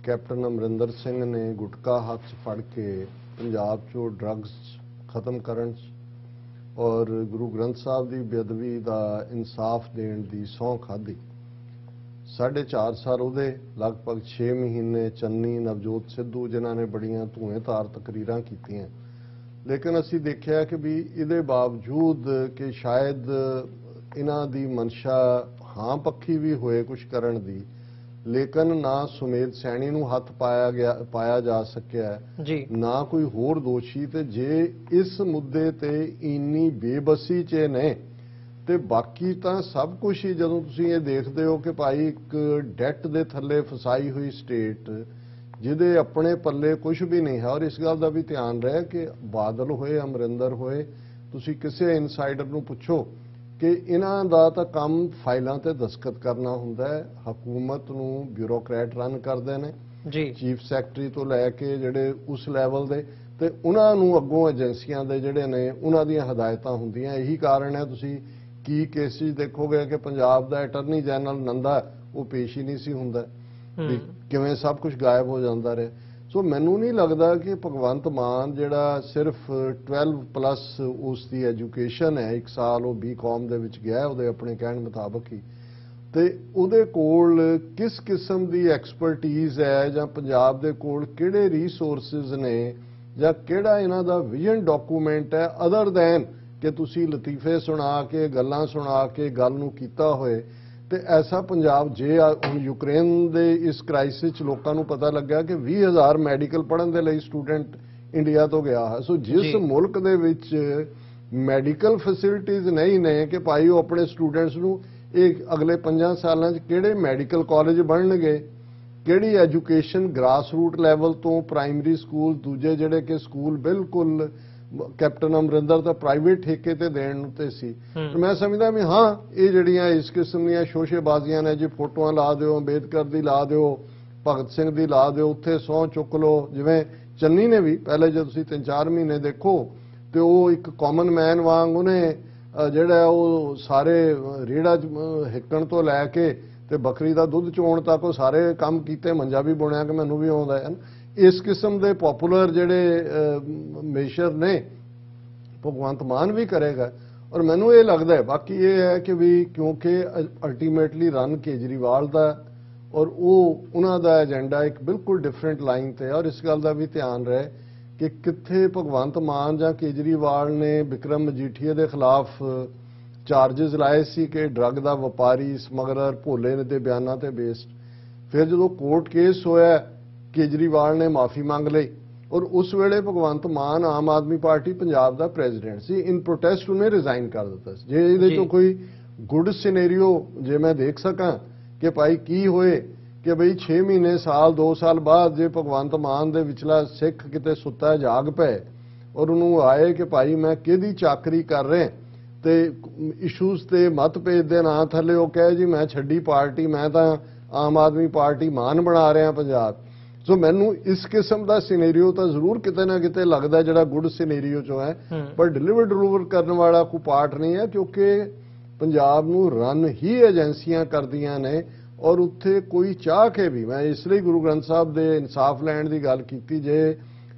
ਕੈਪਟਨ ਅਮਰਿੰਦਰ ਸਿੰਘ ਨੇ ਗੁਟਕਾ ਹੱਥ 'ਚ ਫੜ ਕੇ ਪੰਜਾਬ 'ਚੋਂ ਡਰੱਗਸ ਖਤਮ ਕਰਨ 'ਚ ਔਰ ਗੁਰੂ ਗ੍ਰੰਥ ਸਾਹਿਬ ਦੀ ਬੇਅਦਬੀ ਦਾ ਇਨਸਾਫ ਦੇਣ ਦੀ ਸਹੁੰ ਖਾਧੀ। 4.5 ਸਾਲ ਉਹਦੇ, ਲਗਭਗ 6 ਮਹੀਨੇ ਚੰਨੀ, ਨਵਜੋਤ ਸਿੱਧੂ, ਜਿਨ੍ਹਾਂ ਨੇ ਬੜੀਆਂ ਧੂਏਂਧਾਰ ਤਕਰੀਰਾਂ ਕੀਤੀਆਂ। ਲੇਕਿਨ ਅਸੀਂ ਦੇਖਿਆ ਕਿ ਵੀ ਇਹਦੇ ਬਾਵਜੂਦ ਕਿ ਸ਼ਾਇਦ ਇਹਨਾਂ ਦੀ ਮਨਸ਼ਾ ਹਾਂ ਪੱਖੀ ਵੀ ਹੋਏ ਕੁਝ ਕਰਨ ਦੀ, ਲੇਕਿਨ ਨਾ ਸੁਮੇਧ ਸੈਣੀ ਨੂੰ ਹੱਥ ਪਾਇਆ ਜਾ ਸਕਿਆ ਜੀ, ਨਾ ਕੋਈ ਹੋਰ ਦੋਸ਼ੀ। ਤੇ ਜੇ ਇਸ ਮੁੱਦੇ ਤੇ ਇੰਨੀ ਬੇਬਸੀ 'ਚ ਨੇ ਤੇ ਬਾਕੀ ਤਾਂ ਸਭ ਕੁਝ ਹੀ, ਜਦੋਂ ਤੁਸੀਂ ਇਹ ਦੇਖਦੇ ਹੋ ਕਿ ਭਾਈ ਇੱਕ ਡੈਟ ਦੇ ਥੱਲੇ ਫਸਾਈ ਹੋਈ ਸਟੇਟ ਜਿਹਦੇ ਆਪਣੇ ਪੱਲੇ ਕੁਝ ਵੀ ਨਹੀਂ ਹੈ। ਔਰ ਇਸ ਗੱਲ ਦਾ ਵੀ ਧਿਆਨ ਰਹੇ ਕਿ ਬਾਦਲ ਹੋਏ, ਅਮਰਿੰਦਰ ਹੋਏ, ਤੁਸੀਂ ਕਿਸੇ ਇਨਸਾਈਡਰ ਨੂੰ ਪੁੱਛੋ ਕਿ ਇਹਨਾਂ ਦਾ ਤਾਂ ਕੰਮ ਫਾਈਲਾਂ ਤੇ ਦਸਤਖਤ ਕਰਨਾ ਹੁੰਦਾ ਹੈ। ਹਕੂਮਤ ਨੂੰ ਬਿਊਰੋਕਰੈਟ ਰਨ ਕਰਦੇ ਨੇ ਜੀ, ਚੀਫ ਸੈਕਟਰੀ ਤੋਂ ਲੈ ਕੇ ਜਿਹੜੇ ਉਸ ਲੈਵਲ ਦੇ, ਤੇ ਉਹਨਾਂ ਨੂੰ ਅੱਗੋਂ ਏਜੰਸੀਆਂ ਦੇ ਜਿਹੜੇ ਨੇ ਉਹਨਾਂ ਦੀਆਂ ਹਦਾਇਤਾਂ ਹੁੰਦੀਆਂ। ਇਹੀ ਕਾਰਨ ਹੈ ਤੁਸੀਂ ਕੀ ਕੇਸਿਸ ਦੇਖੋਗੇ ਕਿ ਪੰਜਾਬ ਦਾ ਅਟਾਰਨੀ ਜਨਰਲ ਨੰਦਾ ਉਹ ਪੇਸ਼ ਹੀ ਨਹੀਂ ਸੀ ਹੁੰਦਾ, ਕਿਵੇਂ ਸਭ ਕੁਝ ਗਾਇਬ ਹੋ ਜਾਂਦਾ ਰਿਹਾ। ਸੋ ਮੈਨੂੰ ਨਹੀਂ ਲੱਗਦਾ ਕਿ ਭਗਵੰਤ ਮਾਨ ਜਿਹੜਾ ਸਿਰਫ 12+ ਉਸ ਦੀ ਐਜੂਕੇਸ਼ਨ ਹੈ, 1 ਸਾਲ ਉਹ B.Com ਦੇ ਵਿੱਚ ਗਿਆ ਉਹਦੇ ਆਪਣੇ ਕਹਿਣ ਮੁਤਾਬਕ ਹੀ, ਤੇ ਉਹਦੇ ਕੋਲ ਕਿਸ ਕਿਸਮ ਦੀ ਐਕਸਪਰਟੀਜ਼ ਹੈ ਜਾਂ ਪੰਜਾਬ ਦੇ ਕੋਲ ਕਿਹੜੇ ਰਿਸੋਰਸਿਸ ਨੇ ਜਾਂ ਕਿਹੜਾ ਇਹਨਾਂ ਦਾ ਵਿਜ਼ਨ ਡਾਕੂਮੈਂਟ ਹੈ, ਅਦਰ ਦੈਨ ਕਿ ਤੁਸੀਂ ਲਤੀਫੇ ਸੁਣਾ ਕੇ, ਗੱਲਾਂ ਸੁਣਾ ਕੇ ਗੱਲ ਨੂੰ ਕੀਤਾ ਹੋਏ। ਤੇ ਐਸਾ ਪੰਜਾਬ, ਜੇ ਹੁਣ ਯੂਕਰੇਨ ਦੇ ਇਸ ਕ੍ਰਾਈਸਿਸ 'ਚ ਲੋਕਾਂ ਨੂੰ ਪਤਾ ਲੱਗਾ ਕਿ 20,000 ਮੈਡੀਕਲ ਪੜ੍ਹਨ ਦੇ ਲਈ ਸਟੂਡੈਂਟ ਇੰਡੀਆ ਤੋਂ ਗਿਆ ਹੈ। ਸੋ ਜਿਸ ਮੁਲਕ ਦੇ ਵਿੱਚ ਮੈਡੀਕਲ ਫੈਸਿਲਿਟੀਜ਼ ਨਹੀਂ ਨੇ ਕਿ ਭਾਈ ਉਹ ਆਪਣੇ ਸਟੂਡੈਂਟਸ ਨੂੰ, ਇਹ ਅਗਲੇ 5 ਸਾਲਾਂ 'ਚ ਕਿਹੜੇ ਮੈਡੀਕਲ ਕਾਲਜ ਬਣਨਗੇ, ਕਿਹੜੀ ਐਜੂਕੇਸ਼ਨ ਗ੍ਰਾਸ ਰੂਟ ਲੈਵਲ ਤੋਂ, ਪ੍ਰਾਇਮਰੀ ਸਕੂਲ, ਦੂਜੇ ਜਿਹੜੇ ਕਿ ਸਕੂਲ ਬਿਲਕੁਲ ਕੈਪਟਨ ਅਮਰਿੰਦਰ ਤਾਂ ਪ੍ਰਾਈਵੇਟ ਠੇਕੇ ਤੇ ਦੇਣ ਨੂੰ ਤੇ ਸੀ। ਮੈਂ ਸਮਝਦਾ ਵੀ ਹਾਂ, ਇਹ ਜਿਹੜੀਆਂ ਇਸ ਕਿਸਮ ਦੀਆਂ ਸ਼ੋਸ਼ੇਬਾਜ਼ੀਆਂ ਨੇ ਜੀ, ਫੋਟੋਆਂ ਲਾ ਦਿਓ, ਅੰਬੇਦਕਰ ਦੀ ਲਾ ਦਿਓ, ਭਗਤ ਸਿੰਘ ਦੀ ਲਾ ਦਿਓ, ਉੱਥੇ ਸਹੁੰ ਚੁੱਕ ਲਓ। ਜਿਵੇਂ ਚੰਨੀ ਨੇ ਵੀ ਪਹਿਲੇ ਜੇ ਤੁਸੀਂ 3-4 ਮਹੀਨੇ ਦੇਖੋ ਤੇ ਉਹ ਇੱਕ ਕਾਮਨ ਮੈਨ ਵਾਂਗ ਉਹਨੇ ਜਿਹੜਾ ਉਹ ਸਾਰੇ ਰੇੜਾ ਹਿੱਕਣ ਤੋਂ ਲੈ ਕੇ ਤੇ ਬੱਕਰੀ ਦਾ ਦੁੱਧ ਚੋਣ ਤੱਕ ਉਹ ਸਾਰੇ ਕੰਮ ਕੀਤੇ। ਮੰਜਾ ਵੀ ਬੁਣਿਆ ਕਿ ਮੈਨੂੰ ਵੀ ਆਉਂਦਾ ਹੈ। ਇਸ ਕਿਸਮ ਦੇ ਪਪੂਲਰ ਜਿਹੜੇ ਮੇਸ਼ਰ ਨੇ ਭਗਵੰਤ ਮਾਨ ਵੀ ਕਰੇਗਾ। ਔਰ ਮੈਨੂੰ ਇਹ ਲੱਗਦਾ ਹੈ, ਬਾਕੀ ਇਹ ਹੈ ਕਿ ਵੀ ਕਿਉਂਕਿ ਅਲਟੀਮੇਟਲੀ ਰਨ ਕੇਜਰੀਵਾਲ ਦਾ ਔਰ ਉਹਨਾਂ ਦਾ ਏਜੰਡਾ ਇੱਕ ਬਿਲਕੁਲ ਡਿਫਰੈਂਟ ਲਾਈਨ ਤੇ ਹੈ। ਔਰ ਇਸ ਗੱਲ ਦਾ ਵੀ ਧਿਆਨ ਰਹੇ ਕਿ ਕਿੱਥੇ ਭਗਵੰਤ ਮਾਨ ਜਾਂ ਕੇਜਰੀਵਾਲ ਨੇ ਵਿਕਰਮ ਮਜੀਠੀਆ ਦੇ ਖਿਲਾਫ ਚਾਰजेस ਲਾਏ ਸੀ ਕਿ ਡਰੱਗ ਦਾ ਵਪਾਰੀ, ਸਮਗਲਰ, ਭੋਲੇ ਦੇ ਬਿਆਨਾਂ ਤੇ ਬੇਸਡ। ਫਿਰ ਜਦੋਂ ਕੋਰਟ ਕੇਸ ਹੋਇਆ, ਕੇਜਰੀਵਾਲ ਨੇ ਮਾਫੀ ਮੰਗ ਲਈ ਔਰ ਉਸ ਵੇਲੇ ਭਗਵੰਤ ਮਾਨ ਆਮ ਆਦਮੀ ਪਾਰਟੀ ਪੰਜਾਬ ਦਾ ਪ੍ਰੈਜ਼ੀਡੈਂਟ ਸੀ। ਇਨ ਪ੍ਰੋਟੈਸਟ ਉਹਨੇ ਰਿਜ਼ਾਈਨ ਕਰ ਦਿੱਤਾ ਸੀ। ਜੇ ਇਹਦੇ ਤੋਂ ਕੋਈ ਗੁੱਡ ਸਿਨੈਰੀਓ ਜੇ ਮੈਂ ਦੇਖ ਸਕਾਂ ਕਿ ਭਾਈ ਕੀ ਹੋਏ ਕਿ ਬਈ 6 ਮਹੀਨੇ, ਸਾਲ, 2 ਸਾਲ ਬਾਅਦ ਜੇ ਭਗਵੰਤ ਮਾਨ ਦੇ ਵਿਚਲਾ ਸਿੱਖ ਕਿਤੇ ਸੁੱਤਾ ਜਾਗ ਪਏ ਔਰ ਉਹਨੂੰ ਆਏ ਕਿ ਭਾਈ ਮੈਂ ਕਿਹਦੀ ਚਾਕਰੀ ਕਰ ਰਿਹਾ ਤੇ ਇਸ਼ੂਜ਼ ਤੇ ਮਤਭੇਦ ਦੇ ਨਾਂ ਥੱਲੇ ਉਹ ਕਹੇ ਜੀ ਮੈਂ ਛੱਡੀ ਪਾਰਟੀ, ਮੈਂ ਤਾਂ ਆਮ ਆਦਮੀ ਪਾਰਟੀ ਮਾਨ ਬਣਾ ਰਿਹਾ ਪੰਜਾਬ। ਸੋ ਮੈਨੂੰ ਇਸ ਕਿਸਮ ਦਾ ਸਿਨੈਰੀਓ ਤਾਂ ਜ਼ਰੂਰ ਕਿਤੇ ਨਾ ਕਿਤੇ ਲੱਗਦਾ ਜਿਹੜਾ ਗੁੱਡ ਸਿਨੈਰੀਓ ਚੋਂ ਹੈ, ਪਰ ਡਿਲੀਵਰ ਕਰਨ ਵਾਲਾ ਕੋਈ ਪਾਰਟ ਨਹੀਂ ਹੈ ਕਿਉਂਕਿ ਪੰਜਾਬ ਨੂੰ ਰਨ ਹੀ ਏਜੰਸੀਆਂ ਕਰਦੀਆਂ ਨੇ। ਔਰ ਉੱਥੇ ਕੋਈ ਚਾਹ ਕੇ ਵੀ, ਮੈਂ ਇਸ ਲਈ ਗੁਰੂ ਗ੍ਰੰਥ ਸਾਹਿਬ ਦੇ ਇਨਸਾਫ ਲੈਣ ਦੀ ਗੱਲ ਕੀਤੀ, ਜੇ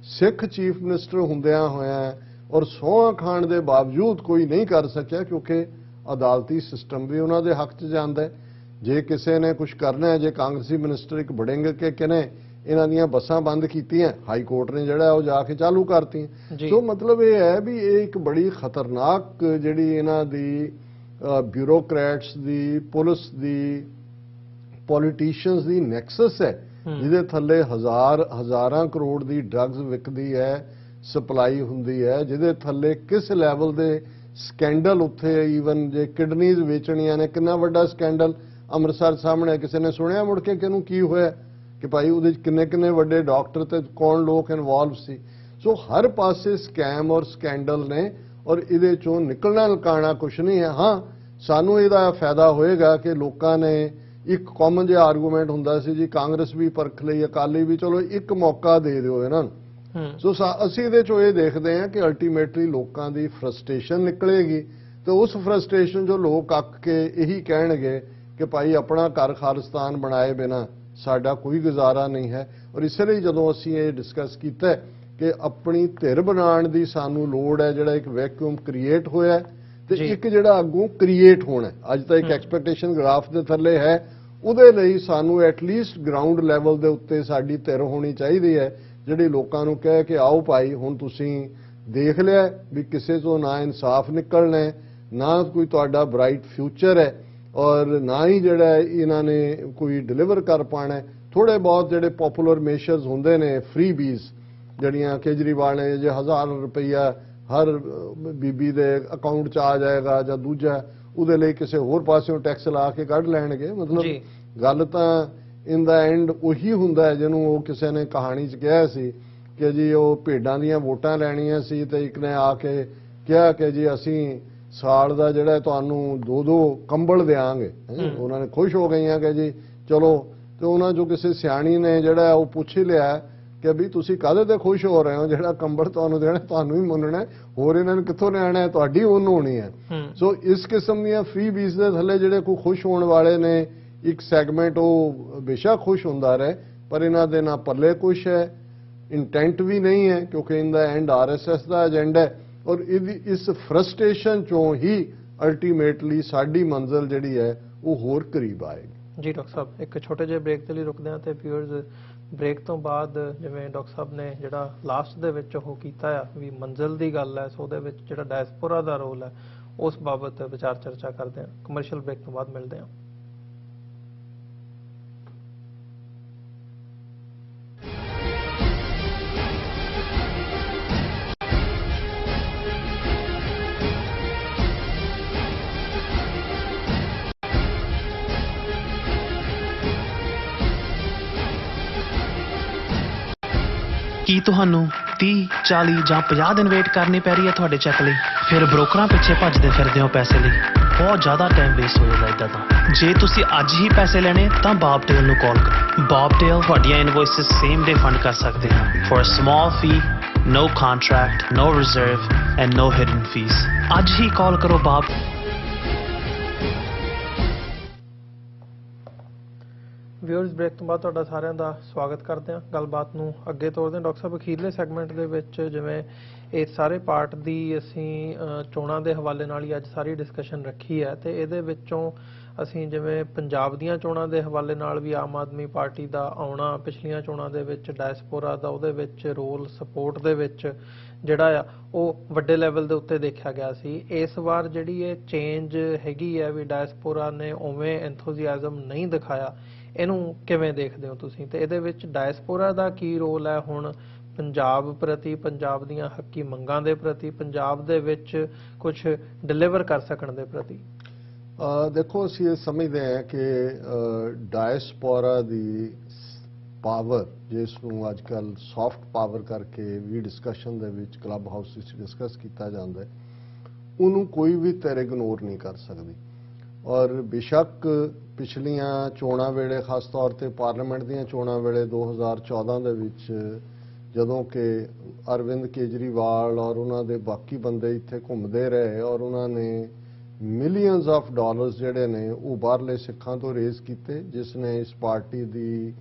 ਸਿੱਖ ਚੀਫ ਮਿਨਿਸਟਰ ਹੁੰਦਿਆਂ ਹੋਇਆ ਔਰ ਸਹੁੰ ਖਾਣ ਦੇ ਬਾਵਜੂਦ ਕੋਈ ਨਹੀਂ ਕਰ ਸਕਿਆ, ਕਿਉਂਕਿ ਅਦਾਲਤੀ ਸਿਸਟਮ ਵੀ ਉਹਨਾਂ ਦੇ ਹੱਕ 'ਚ ਜਾਂਦਾ ਹੈ। ਜੇ ਕਿਸੇ ਨੇ ਕੁਝ ਕਰਨਾ ਹੈ, ਜੇ ਕਾਂਗਰਸੀ ਮਿਨਿਸਟਰ ਇੱਕ ਬੜਿੰਗ ਕੇ ਕਹਿੰਦੇ ਇਹਨਾਂ ਦੀਆਂ ਬੱਸਾਂ ਬੰਦ ਕੀਤੀਆਂ, ਹਾਈ ਕੋਰਟ ਨੇ ਜਿਹੜਾ ਉਹ ਜਾ ਕੇ ਚਾਲੂ ਕਰਤੀਆਂ। ਸੋ ਮਤਲਬ ਇਹ ਹੈ ਵੀ ਇਹ ਇੱਕ ਬੜੀ ਖਤਰਨਾਕ ਜਿਹੜੀ ਇਹਨਾਂ ਦੀ ਬਿਊਰੋਕਰੈਟਸ ਦੀ, ਪੁਲਿਸ ਦੀ, ਪੋਲੀਟੀਸ਼ੀਅਨਸ ਦੀ ਨੈਕਸਸ ਹੈ, ਜਿਹਦੇ ਥੱਲੇ ਹਜ਼ਾਰਾਂ ਕਰੋੜ ਦੀ ਡਰੱਗਸ ਵਿਕਦੀ ਹੈ, ਸਪਲਾਈ ਹੁੰਦੀ ਹੈ, ਜਿਹਦੇ ਥੱਲੇ ਕਿਸ ਲੈਵਲ ਦੇ ਸਕੈਂਡਲ ਉੱਥੇ, ਈਵਨ ਜੇ ਕਿਡਨੀਜ਼ ਵੇਚਣੀਆਂ ਨੇ, ਕਿੰਨਾ ਵੱਡਾ ਸਕੈਂਡਲ ਅੰਮ੍ਰਿਤਸਰ ਸਾਹਮਣੇ, ਕਿਸੇ ਨੇ ਸੁਣਿਆ ਮੁੜ ਕੇ ਕਿਹਨੂੰ ਕੀ ਹੋਇਆ ਕਿ ਭਾਈ ਉਹਦੇ ਕਿੰਨੇ ਵੱਡੇ ਡਾਕਟਰ ਤੇ ਕੌਣ ਲੋਕ ਇਨਵੋਲਵ ਸੀ। ਸੋ ਹਰ ਪਾਸੇ ਸਕੈਮ ਔਰ ਸਕੈਂਡਲ ਨੇ, ਔਰ ਇਹਦੇ ਚੋਂ ਨਿਕਲਣਾ ਲਕਾਣਾ ਕੁਛ ਨਹੀਂ ਹੈ। ਹਾਂ, ਸਾਨੂੰ ਇਹਦਾ ਫਾਇਦਾ ਹੋਏਗਾ ਕਿ ਲੋਕਾਂ ਨੇ ਇੱਕ ਕਾਮਨ ਜਿਹਾ ਆਰਗੂਮੈਂਟ ਹੁੰਦਾ ਸੀ ਜੀ, ਕਾਂਗਰਸ ਵੀ ਪਰਖ ਲਈ, ਅਕਾਲੀ ਵੀ, ਚਲੋ ਇੱਕ ਮੌਕਾ ਦੇ ਦਿਓ ਇਹਨਾਂ ਨੂੰ। ਸੋ ਅਸੀਂ ਇਹਦੇ ਚੋਂ ਇਹ ਦੇਖਦੇ ਹਾਂ ਕਿ ਅਲਟੀਮੇਟਲੀ ਲੋਕਾਂ ਦੀ ਫਰਸਟ੍ਰੇਸ਼ਨ ਨਿਕਲੇਗੀ, ਤੇ ਉਸ ਫਰਸਟ੍ਰੇਸ਼ਨ ਜੋ ਲੋਕ ਅੱਕ ਕੇ ਇਹੀ ਕਹਿਣਗੇ ਕਿ ਭਾਈ ਆਪਣਾ ਘਰ ਖਾਲਿਸਤਾਨ ਬਣਾਏ ਬਿਨਾ ਸਾਡਾ ਕੋਈ ਗੁਜ਼ਾਰਾ ਨਹੀਂ ਹੈ। ਔਰ ਇਸੇ ਲਈ ਜਦੋਂ ਅਸੀਂ ਇਹ ਡਿਸਕਸ ਕੀਤਾ ਕਿ ਆਪਣੀ ਧਿਰ ਬਣਾਉਣ ਦੀ ਸਾਨੂੰ ਲੋੜ ਹੈ, ਜਿਹੜਾ ਇੱਕ ਵੈਕਿਊਮ ਕ੍ਰੀਏਟ ਹੋਇਆ ਤੇ ਇੱਕ ਜਿਹੜਾ ਅੱਗੋਂ ਕ੍ਰੀਏਟ ਹੋਣਾ, ਅੱਜ ਤਾਂ ਇੱਕ ਐਕਸਪੈਕਟੇਸ਼ਨ ਗ੍ਰਾਫ ਦੇ ਥੱਲੇ ਹੈ, ਉਹਦੇ ਲਈ ਸਾਨੂੰ ਐਟਲੀਸਟ ਗਰਾਊਂਡ ਲੈਵਲ ਦੇ ਉੱਤੇ ਸਾਡੀ ਧਿਰ ਹੋਣੀ ਚਾਹੀਦੀ ਹੈ, ਜਿਹੜੀ ਲੋਕਾਂ ਨੂੰ ਕਹੇ ਕਿ ਆਓ ਭਾਈ ਹੁਣ ਤੁਸੀਂ ਦੇਖ ਲਿਆ ਵੀ ਕਿਸੇ ਤੋਂ ਨਾ ਇਨਸਾਫ ਨਿਕਲਣਾ ਹੈ, ਨਾ ਕੋਈ ਤੁਹਾਡਾ ਬ੍ਰਾਈਟ ਫਿਊਚਰ ਹੈ, ਔਰ ਨਾ ਹੀ ਜਿਹੜਾ ਇਹਨਾਂ ਨੇ ਕੋਈ ਡਿਲੀਵਰ ਕਰ ਪਾਣਾ। ਥੋੜੇ ਬਹੁਤ ਜਿਹੜੇ ਪਪੂਲਰ ਮੇਸ਼ਰਸ ਹੁੰਦੇ ਨੇ, ਫ੍ਰੀ ਬੀਜ਼ ਜਿਹੜੀਆਂ ਕੇਜਰੀਵਾਲ ਨੇ, ਜੇ 1000 ਰੁਪਈਆ ਹਰ ਬੀਬੀ ਦੇ ਅਕਾਊਂਟ 'ਚ ਆ ਜਾਏਗਾ ਜਾਂ ਦੂਜਾ ਉਹਦੇ ਲਈ ਕਿਸੇ ਹੋਰ ਪਾਸਿਓਂ ਟੈਕਸ ਲਾ ਕੇ ਕੱਢ ਲੈਣਗੇ। ਮਤਲਬ ਗੱਲ ਤਾਂ ਇਨ ਦਾ ਐਂਡ ਉਹੀ ਹੁੰਦਾ ਹੈ ਜਿਹਨੂੰ ਉਹ ਕਿਸੇ ਨੇ ਕਹਾਣੀ 'ਚ ਕਿਹਾ ਸੀ ਕਿ ਜੀ ਉਹ ਭੇਡਾਂ ਦੀਆਂ ਵੋਟਾਂ ਲੈਣੀਆਂ ਸੀ ਤੇ ਇੱਕ ਨੇ ਆ ਕੇ ਕਿਹਾ ਕਿ ਜੀ ਅਸੀਂ ਸਾਲ ਦਾ ਜਿਹੜਾ ਤੁਹਾਨੂੰ 2-2 ਕੰਬਲ ਦੇਾਂਗੇ। ਉਹਨਾਂ ਨੇ ਖੁਸ਼ ਹੋ ਗਈਆਂ ਕਿ ਜੀ ਚਲੋ, ਤੇ ਉਹਨਾਂ ਚੋਂ ਕਿਸੇ ਸਿਆਣੀ ਨੇ ਜਿਹੜਾ ਉਹ ਪੁੱਛ ਲਿਆ ਕਿ ਵੀ ਤੁਸੀਂ ਕਾਹਦੇ ਤੇ ਖੁਸ਼ ਹੋ ਰਹੇ ਹੋ, ਜਿਹੜਾ ਕੰਬਲ ਤੁਹਾਨੂੰ ਦੇਣਾ ਤੁਹਾਨੂੰ ਹੀ ਮੰਨਣਾ, ਹੋਰ ਇਹਨਾਂ ਨੂੰ ਕਿੱਥੋਂ ਲੈਣਾ ਹੈ, ਤੁਹਾਡੀ ਉਹਨ ਹੋਣੀ ਹੈ। ਸੋ ਇਸ ਕਿਸਮ ਦੀਆਂ ਫ੍ਰੀ ਬੀਜ਼ ਦੇ ਥੱਲੇ ਜਿਹੜੇ ਕੋਈ ਖੁਸ਼ ਹੋਣ ਵਾਲੇ ਨੇ, ਇੱਕ ਸੈਗਮੈਂਟ ਉਹ ਬੇਸ਼ੱਕ ਖੁਸ਼ ਹੁੰਦਾ ਰਹੇ, ਪਰ ਇਹਨਾਂ ਦੇ ਨਾ ਪੱਲੇ ਕੁਛ ਹੈ, ਇੰਟੈਂਟ ਵੀ ਨਹੀਂ ਹੈ, ਕਿਉਂਕਿ ਇਨ ਦਾ ਐਂਡ RSS ਦਾ ਏਜੰਡਾ ਹੈ। ਔਰ ਇਸ ਫਰਸਟ੍ਰੇਸ਼ਨ ਚੋਂ ਹੀ ਅਲਟੀਮੇਟਲੀ ਸਾਡੀ ਮੰਜ਼ਿਲ ਜਿਹੜੀ ਹੈ ਉਹ ਹੋਰ ਕਰੀਬ ਆਏਗੀ। ਜੀ ਡਾਕਟਰ ਸਾਹਿਬ, ਇੱਕ ਛੋਟੇ ਜਿਹੇ ਬ੍ਰੇਕ ਦੇ ਲਈ ਰੁਕਦੇ ਹਾਂ ਤੇ ਵਿਊਅਰਸ ਬ੍ਰੇਕ ਤੋਂ ਬਾਅਦ ਜਿਵੇਂ ਡਾਕਟਰ ਸਾਹਿਬ ਨੇ ਜਿਹੜਾ ਲਾਸਟ ਦੇ ਵਿੱਚ ਉਹ ਕੀਤਾ ਆ ਵੀ ਮੰਜ਼ਿਲ ਦੀ ਗੱਲ ਹੈ, ਸੋ ਉਹਦੇ ਵਿੱਚ ਜਿਹੜਾ ਡਾਇਸਪੋਰਾ ਦਾ ਰੋਲ ਹੈ ਉਸ ਬਾਬਤ ਵਿਚਾਰ ਚਰਚਾ ਕਰਦੇ ਹਾਂ। ਕਮਰਸ਼ੀਅਲ ਬ੍ਰੇਕ ਤੋਂ ਬਾਅਦ ਮਿਲਦੇ ਹਾਂ। ਕੀ ਤੁਹਾਨੂੰ 30, 40 ਜਾਂ 50 ਦਿਨ ਵੇਟ ਕਰਨੀ ਪੈ ਰਹੀ ਹੈ ਤੁਹਾਡੇ ਚੈੱਕ ਲਈ? ਫਿਰ ਬ੍ਰੋਕਰਾਂ ਪਿੱਛੇ ਭੱਜਦੇ ਫਿਰਦੇ ਹੋ ਪੈਸੇ ਲਈ, ਬਹੁਤ ਜ਼ਿਆਦਾ ਟਾਈਮ ਵੇਸਟ ਹੋ ਜਾਂਦਾ ਇੱਦਾਂ ਤਾਂ। ਜੇ ਤੁਸੀਂ ਅੱਜ ਹੀ ਪੈਸੇ ਲੈਣੇ ਤਾਂ ਬੌਬਟੇਲ ਨੂੰ ਕਾਲ ਕਰੋ। ਬੌਬਟੇਲ ਤੁਹਾਡੀਆਂ ਇਨਵੌਇਸਿਸ ਸੇਮ ਡੇ ਫੰਡ ਕਰ ਸਕਦੇ ਹਨ for a small fee, no contract, no reserve and no hidden fees। ਅੱਜ ਹੀ ਕਾਲ ਕਰੋ ਬਾਬ। ਵਿਊਅਰਸ ਬ੍ਰੇਕ ਤੋਂ ਬਾਅਦ ਤੁਹਾਡਾ ਸਾਰਿਆਂ ਦਾ ਸਵਾਗਤ ਕਰਦੇ ਹਾਂ। ਗੱਲਬਾਤ ਨੂੰ ਅੱਗੇ ਤੋਰਦੇ ਹਾਂ। ਡਾਕਟਰ ਸਾਹਿਬ, ਅਖੀਰਲੇ ਸੈਗਮੈਂਟ ਦੇ ਵਿੱਚ ਜਿਵੇਂ ਇਹ ਸਾਰੇ ਪਾਰਟ ਦੀ ਅਸੀਂ ਚੋਣਾਂ ਦੇ ਹਵਾਲੇ ਨਾਲ ਹੀ ਅੱਜ ਸਾਰੀ ਡਿਸਕਸ਼ਨ ਰੱਖੀ ਹੈ, ਤੇ ਇਹਦੇ ਵਿੱਚੋਂ ਅਸੀਂ ਜਿਵੇਂ ਪੰਜਾਬ ਦੀਆਂ ਚੋਣਾਂ ਦੇ ਹਵਾਲੇ ਨਾਲ ਵੀ ਆਮ ਆਦਮੀ ਪਾਰਟੀ ਦਾ ਆਉਣਾ, ਪਿਛਲੀਆਂ ਚੋਣਾਂ ਦੇ ਵਿੱਚ ਡਾਇਸਪੋਰਾ ਦਾ ਉਹਦੇ ਵਿੱਚ ਰੋਲ ਸਪੋਰਟ ਦੇ ਵਿੱਚ ਜਿਹੜਾ ਆ ਉਹ ਵੱਡੇ ਲੈਵਲ ਦੇ ਉੱਤੇ ਦੇਖਿਆ ਗਿਆ ਸੀ। ਇਸ ਵਾਰ ਜਿਹੜੀ ਇਹ ਚੇਂਜ ਹੈਗੀ ਹੈ ਵੀ ਡਾਇਸਪੋਰਾ ਨੇ ਉਵੇਂ ਐਂਥੂਸੀਆਜ਼ਮ ਨਹੀਂ ਦਿਖਾਇਆ, ਇਹਨੂੰ ਕਿਵੇਂ ਦੇਖਦੇ ਹੋ ਤੁਸੀਂ? ਤੇ ਇਹਦੇ ਵਿੱਚ ਡਾਇਸਪੋਰਾ ਦਾ ਕੀ ਰੋਲ ਹੈ ਹੁਣ ਪੰਜਾਬ ਪ੍ਰਤੀ, ਪੰਜਾਬ ਦੀਆਂ ਹੱਕੀ ਮੰਗਾਂ ਦੇ ਪ੍ਰਤੀ, ਪੰਜਾਬ ਦੇ ਵਿੱਚ ਕੁਝ ਡਿਲੀਵਰ ਕਰ ਸਕਣ ਦੇ ਪ੍ਰਤੀ? ਦੇਖੋ, ਅਸੀਂ ਇਹ ਸਮਝਦੇ ਹਾਂ ਕਿ ਡਾਇਸਪੋਰਾ ਦੀ ਪਾਵਰ, ਜਿਸ ਨੂੰ ਅੱਜ ਕੱਲ੍ਹ ਸੌਫਟ ਪਾਵਰ ਕਰਕੇ ਵੀ ਡਿਸਕਸ਼ਨ ਦੇ ਵਿੱਚ ਕਲੱਬ ਹਾਊਸ ਵਿੱਚ ਡਿਸਕਸ ਕੀਤਾ ਜਾਂਦਾ ਹੈ, ਉਹਨੂੰ ਕੋਈ ਵੀ ਧਿਰ ਇਗਨੋਰ ਨਹੀਂ ਕਰ ਸਕਦੀ। ਔਰ ਬੇਸ਼ੱਕ ਪਿਛਲੀਆਂ ਚੋਣਾਂ ਵੇਲੇ, ਖਾਸ ਤੌਰ ਤੇ ਪਾਰਲੀਮੈਂਟ ਦੀਆਂ ਚੋਣਾਂ ਵੇਲੇ 2014 ਦੇ ਵਿੱਚ, ਜਦੋਂ ਕਿ ਅਰਵਿੰਦ ਕੇਜਰੀਵਾਲ ਔਰ ਉਹਨਾਂ ਦੇ ਬਾਕੀ ਬੰਦੇ ਇੱਥੇ ਘੁੰਮਦੇ ਰਹੇ ਔਰ ਉਹਨਾਂ ਨੇ ਮਿਲੀਅਨਸ ਆਫ ਡਾਲਰਸ ਜਿਹੜੇ ਨੇ ਉਹ ਬਾਹਰਲੇ ਸਿੱਖਾਂ ਤੋਂ ਰੇਜ਼ ਕੀਤੇ, ਜਿਸ ਨੇ ਇਸ ਪਾਰਟੀ ਦੀ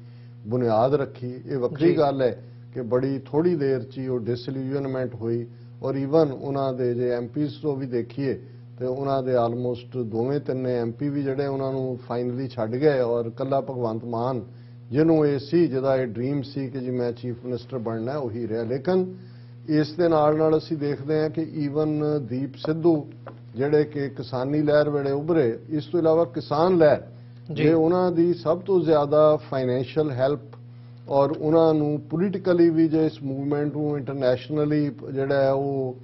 ਬੁਨਿਆਦ ਰੱਖੀ। ਇਹ ਵੱਖਰੀ ਗੱਲ ਹੈ ਕਿ ਬੜੀ ਥੋੜੀ ਦੇਰ 'ਚ ਹੀ ਉਹ ਡਿਸਇਲੂਜ਼ਨਮੈਂਟ ਹੋਈ ਔਰ ਈਵਨ ਉਹਨਾਂ ਦੇ ਜੇ ਐਮਪੀਜ਼ ਤੋਂ ਵੀ ਦੇਖੀਏ ਤੇ ਉਹਨਾਂ ਦੇ ਆਲਮੋਸਟ ਦੋਵੇਂ ਤਿੰਨੇ ਐਮਪੀ ਵੀ ਜਿਹੜੇ ਉਹਨਾਂ ਨੂੰ ਫਾਈਨਲੀ ਛੱਡ ਗਏ, ਔਰ ਕੱਲਾ ਭਗਵੰਤ ਮਾਨ ਜਿਹਨੂੰ ਇਹ ਸੀ, ਜਿਹਦਾ ਇਹ ਡ੍ਰੀਮ ਸੀ ਕਿ ਜੀ ਮੈਂ ਚੀਫ ਮਿਨਿਸਟਰ ਬਣਨਾ, ਉਹੀ ਰਿਹਾ। ਲੇਕਿਨ ਇਸ ਦੇ ਨਾਲ ਅਸੀਂ ਦੇਖਦੇ ਹਾਂ ਕਿ ਈਵਨ ਦੀਪ ਸਿੱਧੂ ਜਿਹੜੇ ਕਿ ਕਿਸਾਨੀ ਲਹਿਰ ਵੇਲੇ ਉੱਭਰੇ, ਇਸ ਤੋਂ ਇਲਾਵਾ ਕਿਸਾਨ ਲਹਿਰ ਜੇ ਉਹਨਾਂ ਦੀ ਸਭ ਤੋਂ ਜ਼ਿਆਦਾ ਫਾਈਨੈਂਸ਼ੀਅਲ ਹੈਲਪ ਔਰ ਉਹਨਾਂ ਨੂੰ ਪੋਲੀਟੀਕਲੀ ਵੀ ਜੇ ਇਸ ਮੂਵਮੈਂਟ ਨੂੰ ਇੰਟਰਨੈਸ਼ਨਲੀ ਜਿਹੜਾ ਹੈ ਉਹ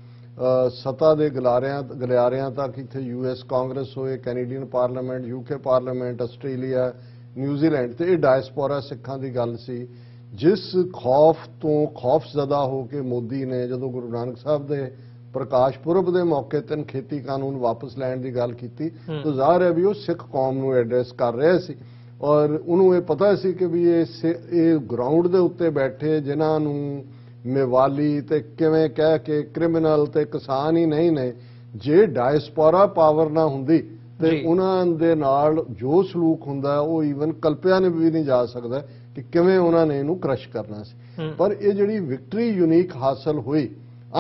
ਸੱਤਾ ਦੇ ਗਲਿਆਰਿਆਂ ਤੱਕ, ਇੱਥੇ US ਕਾਂਗਰਸ ਹੋਏ, Canadian parliament, UK parliament, Australia, New Zealand, ਤੇ ਇਹ ਡਾਇਸਪੋਰਾ ਸਿੱਖਾਂ ਦੀ ਗੱਲ ਸੀ, ਜਿਸ ਖੌਫ ਤੋਂ ਖੌਫਜ਼ਦਾ ਹੋ ਕੇ ਮੋਦੀ ਨੇ ਜਦੋਂ ਗੁਰੂ ਨਾਨਕ ਸਾਹਿਬ ਦੇ ਪ੍ਰਕਾਸ਼ ਪੁਰਬ ਦੇ ਮੌਕੇ 'ਤੇ ਖੇਤੀ ਕਾਨੂੰਨ ਵਾਪਸ ਲੈਣ ਦੀ ਗੱਲ ਕੀਤੀ ਤਾਂ ਜ਼ਾਹਰ ਹੈ ਵੀ ਉਹ ਸਿੱਖ ਕੌਮ ਨੂੰ ਐਡਰੈਸ ਕਰ ਰਿਹਾ ਸੀ, ਔਰ ਉਹਨੂੰ ਇਹ ਪਤਾ ਸੀ ਕਿ ਵੀ ਇਹ ਗਰਾਊਂਡ ਦੇ ਉੱਤੇ ਬੈਠੇ ਜਿਨ੍ਹਾਂ ਨੂੰ ਮੇਵਾਲੀ ਤੇ ਕਿਵੇਂ ਕਹਿ ਕੇ ਕ੍ਰਿਮੀਨਲ ਤੇ ਕਿਸਾਨ ਹੀ ਨਹੀਂ ਨੇ, ਜੇ ਡਾਇਸਪੋਰਾ ਪਾਵਰ ਨਾ ਹੁੰਦੀ ਤੇ ਉਹਨਾਂ ਦੇ ਨਾਲ ਜੋ ਸਲੂਕ ਹੁੰਦਾ ਉਹ ਈਵਨ ਕਲਪਿਆ ਨੇ ਵੀ ਨਹੀਂ ਜਾ ਸਕਦਾ ਕਿ ਕਿਵੇਂ ਉਹਨਾਂ ਨੇ ਇਹਨੂੰ ਕ੍ਰਸ਼ ਕਰਨਾ ਸੀ। ਪਰ ਇਹ ਜਿਹੜੀ ਵਿਕਟਰੀ ਯੂਨੀਕ ਹਾਸਲ ਹੋਈ,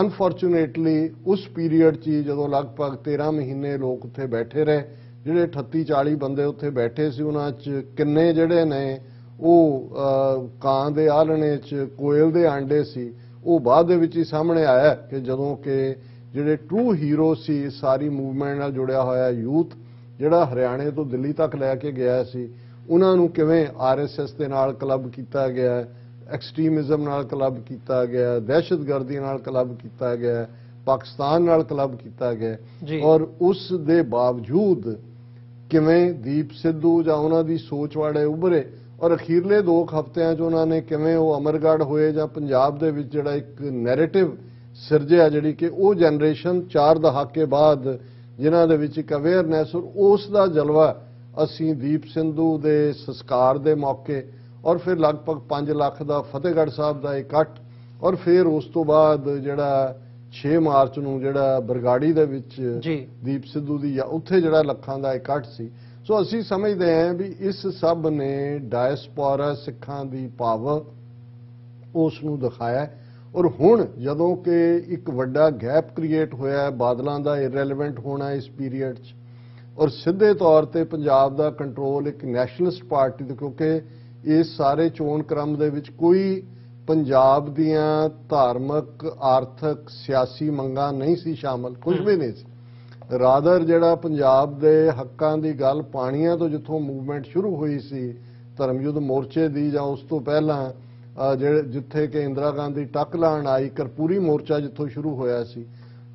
ਅਨਫੋਰਚੂਨੇਟਲੀ ਉਸ ਪੀਰੀਅਡ 'ਚ ਜਦੋਂ ਲਗਭਗ 13 ਮਹੀਨੇ ਲੋਕ ਉੱਥੇ ਬੈਠੇ ਰਹੇ, ਜਿਹੜੇ 38-40 ਬੰਦੇ ਉੱਥੇ ਬੈਠੇ ਸੀ, ਉਹਨਾਂ 'ਚ ਕਿੰਨੇ ਜਿਹੜੇ ਨੇ ਉਹ ਕਾਂ ਦੇ ਆਲਣੇ 'ਚ ਕੋਇਲ ਦੇ ਆਂਡੇ ਸੀ, ਉਹ ਬਾਅਦ ਦੇ ਵਿੱਚ ਹੀ ਸਾਹਮਣੇ ਆਇਆ ਕਿ ਜਦੋਂ ਕਿ ਜਿਹੜੇ ਟਰੂ ਹੀਰੋ ਸੀ ਸਾਰੀ ਮੂਵਮੈਂਟ ਨਾਲ ਜੁੜਿਆ ਹੋਇਆ ਯੂਥ ਜਿਹੜਾ ਹਰਿਆਣੇ ਤੋਂ ਦਿੱਲੀ ਤੱਕ ਲੈ ਕੇ ਗਿਆ ਸੀ, ਉਹਨਾਂ ਨੂੰ ਕਿਵੇਂ RSS ਦੇ ਨਾਲ ਕਲੱਬ ਕੀਤਾ ਗਿਆ, ਐਕਸਟ੍ਰੀਮਿਜ਼ਮ ਨਾਲ ਕਲੱਬ ਕੀਤਾ ਗਿਆ, ਦਹਿਸ਼ਤਗਰਦੀ ਨਾਲ ਕਲੱਬ ਕੀਤਾ ਗਿਆ, ਪਾਕਿਸਤਾਨ ਨਾਲ ਕਲੱਬ ਕੀਤਾ ਗਿਆ, ਔਰ ਉਸ ਦੇ ਬਾਵਜੂਦ ਕਿਵੇਂ ਦੀਪ ਸਿੱਧੂ ਜਾਂ ਉਹਨਾਂ ਦੀ ਸੋਚ ਵਾਲੇ ਉੱਭਰੇ, ਔਰ ਅਖੀਰਲੇ 2 ਹਫ਼ਤਿਆਂ 'ਚ ਉਹਨਾਂ ਨੇ ਕਿਵੇਂ ਉਹ ਅਮਰਗੜ੍ਹ ਹੋਏ ਜਾਂ ਪੰਜਾਬ ਦੇ ਵਿੱਚ ਜਿਹੜਾ ਇੱਕ ਨੈਰੇਟਿਵ ਸਿਰਜਿਆ, ਜਿਹੜੀ ਕਿ ਉਹ ਜਨਰੇਸ਼ਨ 4 ਦਹਾਕੇ ਬਾਅਦ ਜਿਨ੍ਹਾਂ ਦੇ ਵਿੱਚ ਇੱਕ ਅਵੇਅਰਨੈਸ, ਔਰ ਉਸ ਦਾ ਜਲਵਾ ਅਸੀਂ ਦੀਪ ਸਿੱਧੂ ਦੇ ਸੰਸਕਾਰ ਦੇ ਮੌਕੇ, ਔਰ ਫਿਰ ਲਗਭਗ 5 ਲੱਖ ਦਾ ਫਤਿਹਗੜ੍ਹ ਸਾਹਿਬ ਦਾ ਇਕੱਠ, ਔਰ ਫਿਰ ਉਸ ਤੋਂ ਬਾਅਦ ਜਿਹੜਾ 6 ਮਾਰਚ ਨੂੰ ਜਿਹੜਾ ਬਰਗਾੜੀ ਦੇ ਵਿੱਚ ਦੀਪ ਸਿੱਧੂ ਦੀ ਉੱਥੇ ਜਿਹੜਾ ਲੱਖਾਂ ਦਾ ਇਕੱਠ ਸੀ। ਸੋ ਅਸੀਂ ਸਮਝਦੇ ਹਾਂ ਵੀ ਇਸ ਸਭ ਨੇ ਡਾਇਸਪੋਰਾ ਸਿੱਖਾਂ ਦੀ ਪਾਵਰ ਉਸ ਨੂੰ ਦਿਖਾਇਆ, ਔਰ ਹੁਣ ਜਦੋਂ ਕਿ ਇੱਕ ਵੱਡਾ ਗੈਪ ਕ੍ਰੀਏਟ ਹੋਇਆ ਬਾਦਲਾਂ ਦਾ ਇਰੈਲੇਵੈਂਟ ਹੋਣਾ ਇਸ ਪੀਰੀਅਡ 'ਚ, ਔਰ ਸਿੱਧੇ ਤੌਰ ਤੇ ਪੰਜਾਬ ਦਾ ਕੰਟਰੋਲ ਇੱਕ ਨੈਸ਼ਨਲਿਸਟ ਪਾਰਟੀ ਦੇ, ਕਿਉਂਕਿ ਇਸ ਸਾਰੇ ਚੋਣ ਕ੍ਰਮ ਦੇ ਵਿੱਚ ਕੋਈ ਪੰਜਾਬ ਦੀਆਂ ਧਾਰਮਿਕ, ਆਰਥਿਕ, ਸਿਆਸੀ ਮੰਗਾਂ ਨਹੀਂ ਸੀ ਸ਼ਾਮਲ, ਕੁਝ ਵੀ ਨਹੀਂ ਸੀ। ਰਾਦਰ ਜਿਹੜਾ ਪੰਜਾਬ ਦੇ ਹੱਕਾਂ ਦੀ ਗੱਲ ਪਾਣੀਆਂ ਤੋਂ ਜਿੱਥੋਂ ਮੂਵਮੈਂਟ ਸ਼ੁਰੂ ਹੋਈ ਸੀ ਧਰਮਯੁੱਧ ਮੋਰਚੇ ਦੀ, ਜਾਂ ਉਸ ਤੋਂ ਪਹਿਲਾਂ ਜਿੱਥੇ ਕਿ ਇੰਦਰਾ ਗਾਂਧੀ ਟੱਕ ਲਾਉਣ ਆਈ, ਕਰਪੂਰੀ ਮੋਰਚਾ ਜਿੱਥੋਂ ਸ਼ੁਰੂ ਹੋਇਆ ਸੀ,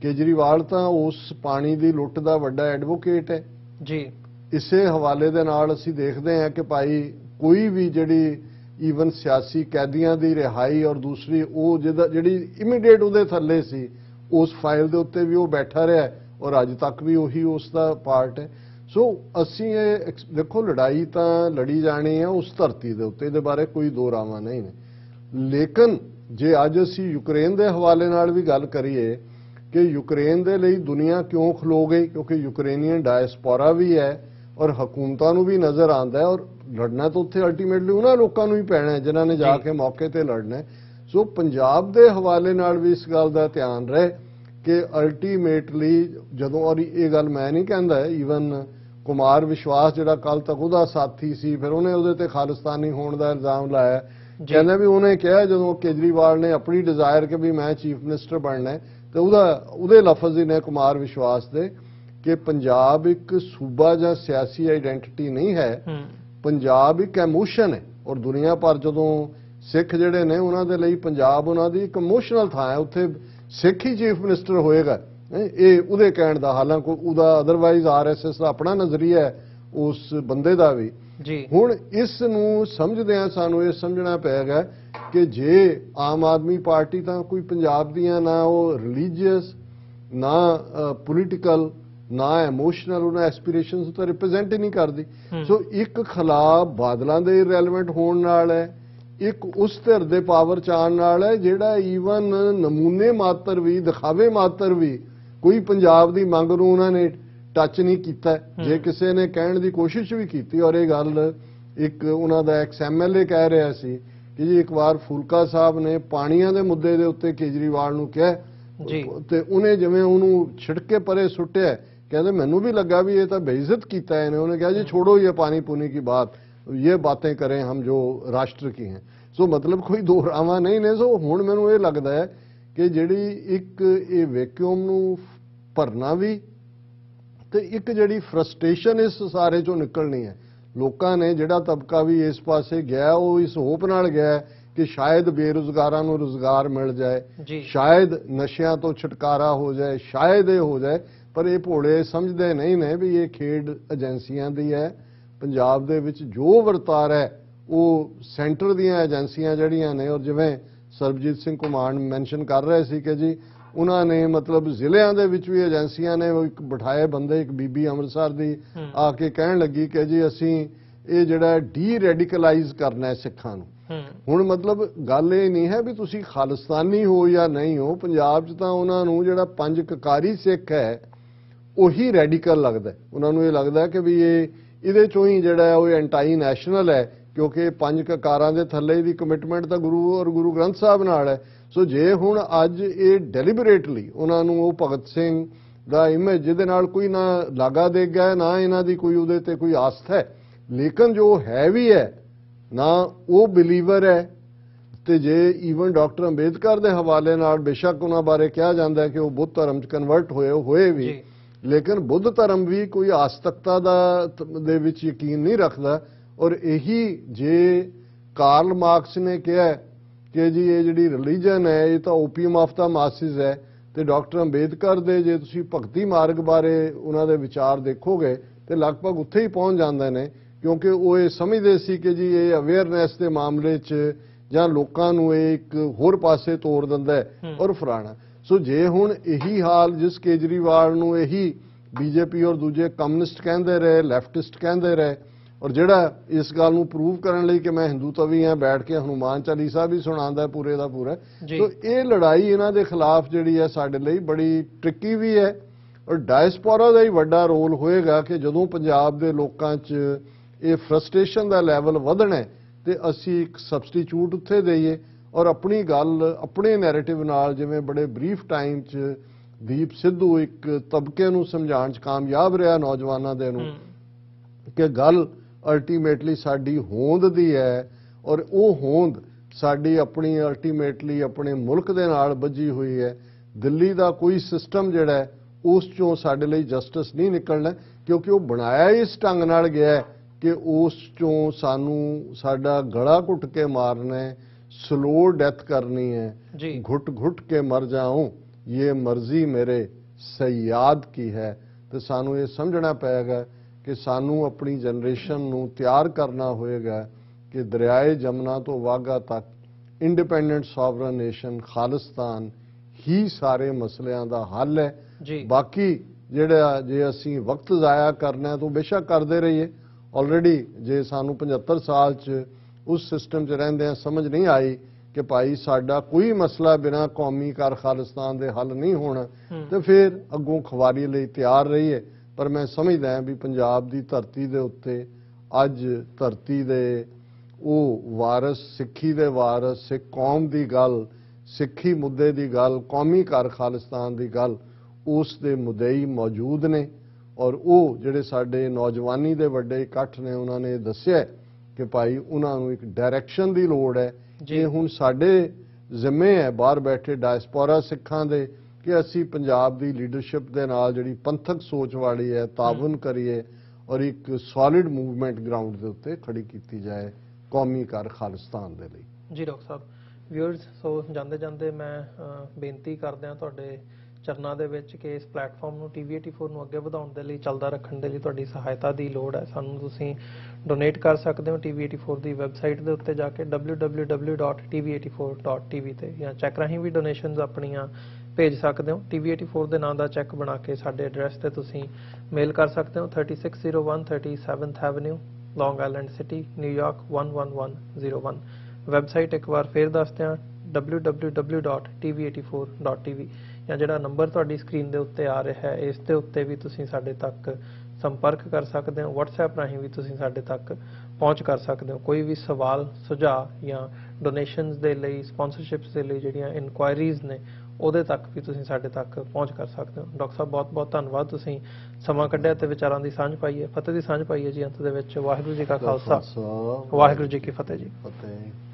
ਕੇਜਰੀਵਾਲ ਤਾਂ ਉਸ ਪਾਣੀ ਦੀ ਲੁੱਟ ਦਾ ਵੱਡਾ ਐਡਵੋਕੇਟ ਹੈ ਜੀ। ਇਸੇ ਹਵਾਲੇ ਦੇ ਨਾਲ ਅਸੀਂ ਦੇਖਦੇ ਹਾਂ ਕਿ ਭਾਈ ਕੋਈ ਵੀ ਜਿਹੜੀ ਈਵਨ ਸਿਆਸੀ ਕੈਦੀਆਂ ਦੀ ਰਿਹਾਈ, ਔਰ ਦੂਸਰੀ ਉਹ ਜਿਹੜੀ ਇਮੀਡੀਏਟ ਉਹਦੇ ਥੱਲੇ ਸੀ ਉਸ ਫਾਈਲ ਦੇ ਉੱਤੇ ਵੀ ਉਹ ਬੈਠਾ ਰਿਹਾ, ਔਰ ਅੱਜ ਤੱਕ ਵੀ ਉਹੀ ਉਸ ਦਾ ਪਾਰਟ ਹੈ। ਸੋ ਅਸੀਂ ਇਹ ਦੇਖੋ, ਲੜਾਈ ਤਾਂ ਲੜੀ ਜਾਣੀ ਹੈ ਉਸ ਧਰਤੀ ਦੇ ਉੱਤੇ, ਇਹਦੇ ਬਾਰੇ ਕੋਈ ਦੋ ਰਾਵਾਂ ਨਹੀਂ ਨੇ। ਲੇਕਿਨ ਜੇ ਅੱਜ ਅਸੀਂ ਯੂਕਰੇਨ ਦੇ ਹਵਾਲੇ ਨਾਲ ਵੀ ਗੱਲ ਕਰੀਏ ਕਿ ਯੂਕਰੇਨ ਦੇ ਲਈ ਦੁਨੀਆ ਕਿਉਂ ਖਲੋ ਗਈ, ਕਿਉਂਕਿ ਯੂਕਰੇਨੀਅਨ ਡਾਇਸਪੋਰਾ ਵੀ ਹੈ ਔਰ ਹਕੂਮਤਾਂ ਨੂੰ ਵੀ ਨਜ਼ਰ ਆਉਂਦਾ ਹੈ, ਔਰ ਲੜਨਾ ਤਾਂ ਉੱਥੇ ਅਲਟੀਮੇਟਲੀ ਉਹਨਾਂ ਲੋਕਾਂ ਨੂੰ ਹੀ ਪੈਣਾ ਹੈ ਜਿਨ੍ਹਾਂ ਨੇ ਜਾ ਕੇ ਮੌਕੇ ਤੇ ਲੜਨਾ। ਸੋ ਪੰਜਾਬ ਦੇ ਹਵਾਲੇ ਨਾਲ ਵੀ ਇਸ ਗੱਲ ਦਾ ਧਿਆਨ ਰਹੇ ਕਿ ਅਲਟੀਮੇਟਲੀ ਜਦੋਂ, ਔਰ ਇਹ ਗੱਲ ਮੈਂ ਨਹੀਂ ਕਹਿੰਦਾ, ਈਵਨ ਕੁਮਾਰ ਵਿਸ਼ਵਾਸ ਜਿਹੜਾ ਕੱਲ ਤੱਕ ਉਹਦਾ ਸਾਥੀ ਸੀ, ਫਿਰ ਉਹਨੇ ਉਹਦੇ ਤੇ ਖਾਲਿਸਤਾਨੀ ਹੋਣ ਦਾ ਇਲਜ਼ਾਮ ਲਾਇਆ, ਕਹਿੰਦਾ ਵੀ ਉਹਨੇ ਕਿਹਾ ਜਦੋਂ ਕੇਜਰੀਵਾਲ ਨੇ ਆਪਣੀ ਡਿਜ਼ਾਇਰ ਕਿ ਵੀ ਮੈਂ ਚੀਫ ਮਿਨਿਸਟਰ ਬਣਨਾ, ਤੇ ਉਹਦੇ ਲਫ਼ਜ਼ ਹੀ ਨੇ ਕੁਮਾਰ ਵਿਸ਼ਵਾਸ ਦੇ ਕਿ ਪੰਜਾਬ ਇੱਕ ਸੂਬਾ ਜਾਂ ਸਿਆਸੀ ਆਈਡੈਂਟਿਟੀ ਨਹੀਂ ਹੈ, ਪੰਜਾਬ ਇੱਕ ਇਮੋਸ਼ਨ ਹੈ। ਔਰ ਦੁਨੀਆ ਭਰ ਜਦੋਂ ਸਿੱਖ ਜਿਹੜੇ ਨੇ ਉਹਨਾਂ ਦੇ ਲਈ ਪੰਜਾਬ ਉਹਨਾਂ ਦੀ ਇੱਕ ਇਮੋਸ਼ਨਲ ਥਾਂ ਹੈ, ਉੱਥੇ ਸਿੱਖ ਹੀ ਚੀਫ ਮਿਨਿਸਟਰ ਹੋਏਗਾ, ਇਹ ਉਹਦੇ ਕਹਿਣ ਦਾ। ਹਾਲਾਂਕਿ ਉਹਦਾ ਅਦਰਵਾਈਜ਼ RSS ਦਾ ਆਪਣਾ ਨਜ਼ਰੀਆ ਹੈ ਉਸ ਬੰਦੇ ਦਾ ਵੀ। ਹੁਣ ਇਸ ਨੂੰ ਸਮਝਦਿਆਂ ਸਾਨੂੰ ਇਹ ਸਮਝਣਾ ਪਏਗਾ ਕਿ ਜੇ ਆਮ ਆਦਮੀ ਪਾਰਟੀ ਤਾਂ ਕੋਈ ਪੰਜਾਬ ਦੀਆਂ ਨਾ ਉਹ ਰਿਲੀਜੀਅਸ, ਨਾ ਪੋਲੀਟੀਕਲ, ਨਾ ਇਮੋਸ਼ਨਲ, ਉਹਨਾਂ ਐਸਪੀਰੇਸ਼ਨਸ ਤਾਂ ਰਿਪਰੈਜ਼ੈਂਟ ਹੀ ਨਹੀਂ ਕਰਦੀ। ਸੋ ਇੱਕ ਖਿਲਾਫ ਬਾਦਲਾਂ ਦੇ ਇਰੈਲੇਵੈਂਟ ਹੋਣ ਨਾਲ ਹੈ, ਇੱਕ ਉਸ ਧਿਰ ਦੇ ਪਾਵਰ ਚ ਆਉਣ ਨਾਲ ਹੈ ਜਿਹੜਾ ਈਵਨ ਨਮੂਨੇ ਮਾਤਰ ਵੀ, ਦਿਖਾਵੇ ਮਾਤਰ ਵੀ ਕੋਈ ਪੰਜਾਬ ਦੀ ਮੰਗ ਨੂੰ ਉਹਨਾਂ ਨੇ ਟੱਚ ਨਹੀਂ ਕੀਤਾ। ਜੇ ਕਿਸੇ ਨੇ ਕਹਿਣ ਦੀ ਕੋਸ਼ਿਸ਼ ਵੀ ਕੀਤੀ, ਔਰ ਇਹ ਗੱਲ ਇੱਕ ਉਹਨਾਂ ਦਾ ਐਕਸ MLA ਕਹਿ ਰਿਹਾ ਸੀ ਕਿ ਜੀ ਇੱਕ ਵਾਰ ਫੂਲਕਾ ਸਾਹਿਬ ਨੇ ਪਾਣੀਆਂ ਦੇ ਮੁੱਦੇ ਦੇ ਉੱਤੇ ਕੇਜਰੀਵਾਲ ਨੂੰ ਕਿਹਾ ਜੀ ਤੇ ਉਹਨੇ ਜਿਵੇਂ ਉਹਨੂੰ ਛਿੜਕੇ ਪਰੇ ਸੁੱਟਿਆ, कहते मैनू भी लगा भी ये तो बेइज्जत किया है। उन्होंने कहा जी छोड़ो ये पानी पुनी की बात, ये बातें करें हम जो राष्ट्र की हैं। सो मतलब कोई दो रावां नहीं ने। सो हुण मैनू ये लगता है कि जिहड़ी एक ये वैक्यूम नू भरना भी ते एक जिहड़ी फ्रस्ट्रेशन इस सारे चों निकलनी है। लोकां ने जिहड़ा तबका भी इस पासे गया वो इस होप नाल गया कि शायद बेरोजगारां नू रोजगार मिल जाए, शायद नशियां तो छुटकारा हो जाए, शायद ये हो जाए। पर ये भोले समझते नहीं ने भी ये खेड एजेंसियां दी है। पंजाब दे विच जो वरतार है वो सेंटर दियां एजेंसियां जड़ियां ने। और जिवें सरबजीत सिंह घुमान मैंशन कर रहे सी कि जी उन्होंने मतलब जिलियां दे विच भी एजेंसियां ने एक बिठाए बंदे, एक बीबी अमृतसर दी आके कहण लगी कि जी असीं ये जिहड़ा डी रेडिकलाइज करना है सिखां नूं। हुण मतलब गल ये नहीं है भी तुसीं खालिस्तानी हो या नहीं हो। पंजाब च तां उन्हां नूं जिहड़ा पंज ककारी सिख है ਉਹੀ ਰੈਡੀਕਲ ਲੱਗਦਾ। ਉਹਨਾਂ ਨੂੰ ਇਹ ਲੱਗਦਾ ਕਿ ਵੀ ਇਹਦੇ ਚੋਂ ਹੀ ਜਿਹੜਾ ਉਹ ਐਂਟਾਈ ਨੈਸ਼ਨਲ ਹੈ, ਕਿਉਂਕਿ ਪੰਜ ਕਕਾਰਾਂ ਦੇ ਥੱਲੇ ਦੀ ਕਮਿਟਮੈਂਟ ਤਾਂ ਗੁਰੂ ਔਰ ਗੁਰੂ ਗ੍ਰੰਥ ਸਾਹਿਬ ਨਾਲ ਹੈ। ਸੋ ਜੇ ਹੁਣ ਅੱਜ ਇਹ ਡੈਲੀਬਰੇਟਲੀ ਉਹਨਾਂ ਨੂੰ ਉਹ ਭਗਤ ਸਿੰਘ ਦਾ ਇਮੇਜ ਜਿਹਦੇ ਨਾਲ ਕੋਈ ਨਾ ਲਾਗਾ ਦੇ ਗਿਆ, ਨਾ ਇਹਨਾਂ ਦੀ ਕੋਈ ਉਹਦੇ ਤੇ ਕੋਈ ਆਸਥਾ ਹੈ, ਲੇਕਿਨ ਜੋ ਹੈ ਵੀ ਹੈ ਨਾ ਉਹ ਬਿਲੀਵਰ ਹੈ। ਤੇ ਜੇ ਈਵਨ ਡਾਕਟਰ ਅੰਬੇਦਕਰ ਦੇ ਹਵਾਲੇ ਨਾਲ ਬੇਸ਼ੱਕ ਉਹਨਾਂ ਬਾਰੇ ਕਿਹਾ ਜਾਂਦਾ ਹੈ ਕਿ ਉਹ ਬੁੱਧ ਧਰਮ 'ਚ ਕਨਵਰਟ ਹੋਏ ਵੀ, लेकिन बुद्ध धर्म भी कोई आस्तिकता दे विच यकीन नहीं रखता। और यही जे कार्ल मार्क्स ने कहा कि जी ये जिहड़ी रिलीजन है ये तो ओपीयम ऑफ द मासिस है। तो डॉक्टर अंबेदकर दे जे तुसीं भगती मार्ग बारे उन्हां दे विचार देखोगे तो लगभग उत्थे ही पहुंच जांदे ने, क्योंकि वो ये समझदे सी कि जी ये अवेयरनैस के मामले च जां लोकां नूं एक होर पासे तोड़ दिंदा है और फलाना। सो जे हुण यही हाल जिस केजरीवाल नूं यही बीजेपी और दूजे कम्युनिस्ट कहते रहे, लैफ्टिस्ट कहते रहे, और जिहड़ा इस गल नूं प्रूव करन लई कि मैं हिंदू तवी हां बैठ के हनुमान चालीसा भी सुणांदा है पूरे दा पूरा। तो ये लड़ाई इन्हां दे खिलाफ जिहड़ी है साडे लई बड़ी ट्रिकी भी है। और डायस्पोरा दा ही वड्डा रोल होएगा कि जदों पंजाब दे लोकां च ये फ्रस्ट्रेशन दा लैवल वधना है ते असीं एक सबस्टीट्यूट उत्थे देईए और अपनी गल अपने नैरेटिव नाल जिवें बड़े ब्रीफ टाइम च दीप सिद्धू एक तबके नूं समझाउण च कामयाब रहा नौजवानां दे नूं कि गल अल्टीमेटली साडी होंद दी है। और वो होंद साडी अपनी अल्टीमेटली अपने मुल्क दे नाल बझी हुई है। दिल्ली दा कोई सिस्टम जिहड़ा है उस चों साडे लई जस्टिस नहीं निकलना, क्योंकि वो बनाया इस ढंग नाल गया है कि उस चों सानू साडा गला घुट के मारना है, स्लो डेथ करनी है, घुट घुट के मर जाऊं, ये मर्जी मेरे सयाद की है। तो सानू ये समझना पेगा कि सानू अपनी जनरेशन नू तैयार करना होएगा कि दरियाए जमुना तो वाघा तक इंडिपेंडेंट सॉवरन नेशन खालिस्तान ही सारे मसलियां दा हल है। बाकी जिहड़ा जे असीं वक्त ज़ाया करना है तो बेशक करते रहिए। ऑलरेडी जे सानू 75 साल च उस सिस्टम च रहिंदे समझ नहीं आई कि भाई साडा कोई मसला बिना कौमी कर खालिस्तान दे हल नहीं होना, तो फिर अगों खवारी लई तैयार रहिए। पर मैं समझदा भी पंजाब दी धरती दे उत्ते अज धरती दे वो वारस, सिक्खी दे वारस, सिख कौम दी गल, सिक्खी मुद्दे दी गल, कौमी कर खालिस्तान दी गल, उस दे मुद्दई मौजूद ने। और वो जिहड़े साडे नौजवानी दे वड्डे इकट्ठ ने उन्होंने दस्सिया कि भाई उन्होंने एक डायरैक्शन की लोड़ है। ये हुण साडे जिम्मे है बाहर बैठे डायस्पोरा सिखां दे कि असी पंजाब दी लीडरशिप दे नाल जिहड़ी पंथक सोच वाली है तावन करिए और एक सॉलिड मूवमेंट ग्राउंड दे उत्ते खड़ी कीती जाए कौमी कर खालिस्तान दे लई। जी डॉक्टर साहब, व्यूअर्स सो जांदे जांदे मैं बेनती करदे हां तुहाडे चरनां दे विच कि इस प्लेटफॉर्म नूं TV84 नूं अगे वधाउण दे लई चलदा रखण दे लई तुहाडी सहायता दी लोड़ है। सानूं तुसीं डोनेट कर सकदे हो TV84 दी वैबसाइट दे उत्ते जाके www.tv84.tv ते या चैक राहीं भी डोनेशनस अपनियां भेज सकते हो। TV84 दे नाम दा चैक बना के साडे एड्रैस ते तुसीं मेल कर सकते हो 3601 37th Avenue long island city New York 11101। Website एक बार फिर दसदे हां www.tv84.tv या जिहड़ा नंबर तुहाडी स्क्रीन दे उत्ते आ रहा है इस दे उत्ते भी तुसीं साडे तक संपर्क कर सकते हो। WhatsApp राहीं भी तुसीं साडे तक पहुँच कर सकते हो। कोई भी सवाल सुझाव या डोनेशनस दे लई स्पॉन्सरशिप्स दे लई जिहड़ियां इनक्वायरीज ने ਉਹਦੇ ਤੱਕ ਵੀ ਤੁਸੀਂ ਸਾਡੇ ਤੱਕ ਪਹੁੰਚ ਕਰ ਸਕਦੇ ਹੋ। ਡਾਕਟਰ ਸਾਹਿਬ ਬਹੁਤ ਬਹੁਤ ਧੰਨਵਾਦ, ਤੁਸੀਂ ਸਮਾਂ ਕੱਢਿਆ ਤੇ ਵਿਚਾਰਾਂ ਦੀ ਸਾਂਝ ਪਾਈ ਹੈ, ਫਤਿਹ ਦੀ ਸਾਂਝ ਪਾਈ ਹੈ ਜੀ। ਅੰਤ ਦੇ ਵਿੱਚ ਵਾਹਿਗੁਰੂ ਜੀ ਕਾ ਖਾਲਸਾ, ਵਾਹਿਗੁਰੂ ਜੀ ਕੀ ਫਤਿਹ ਜੀ। ਫਤਿਹ।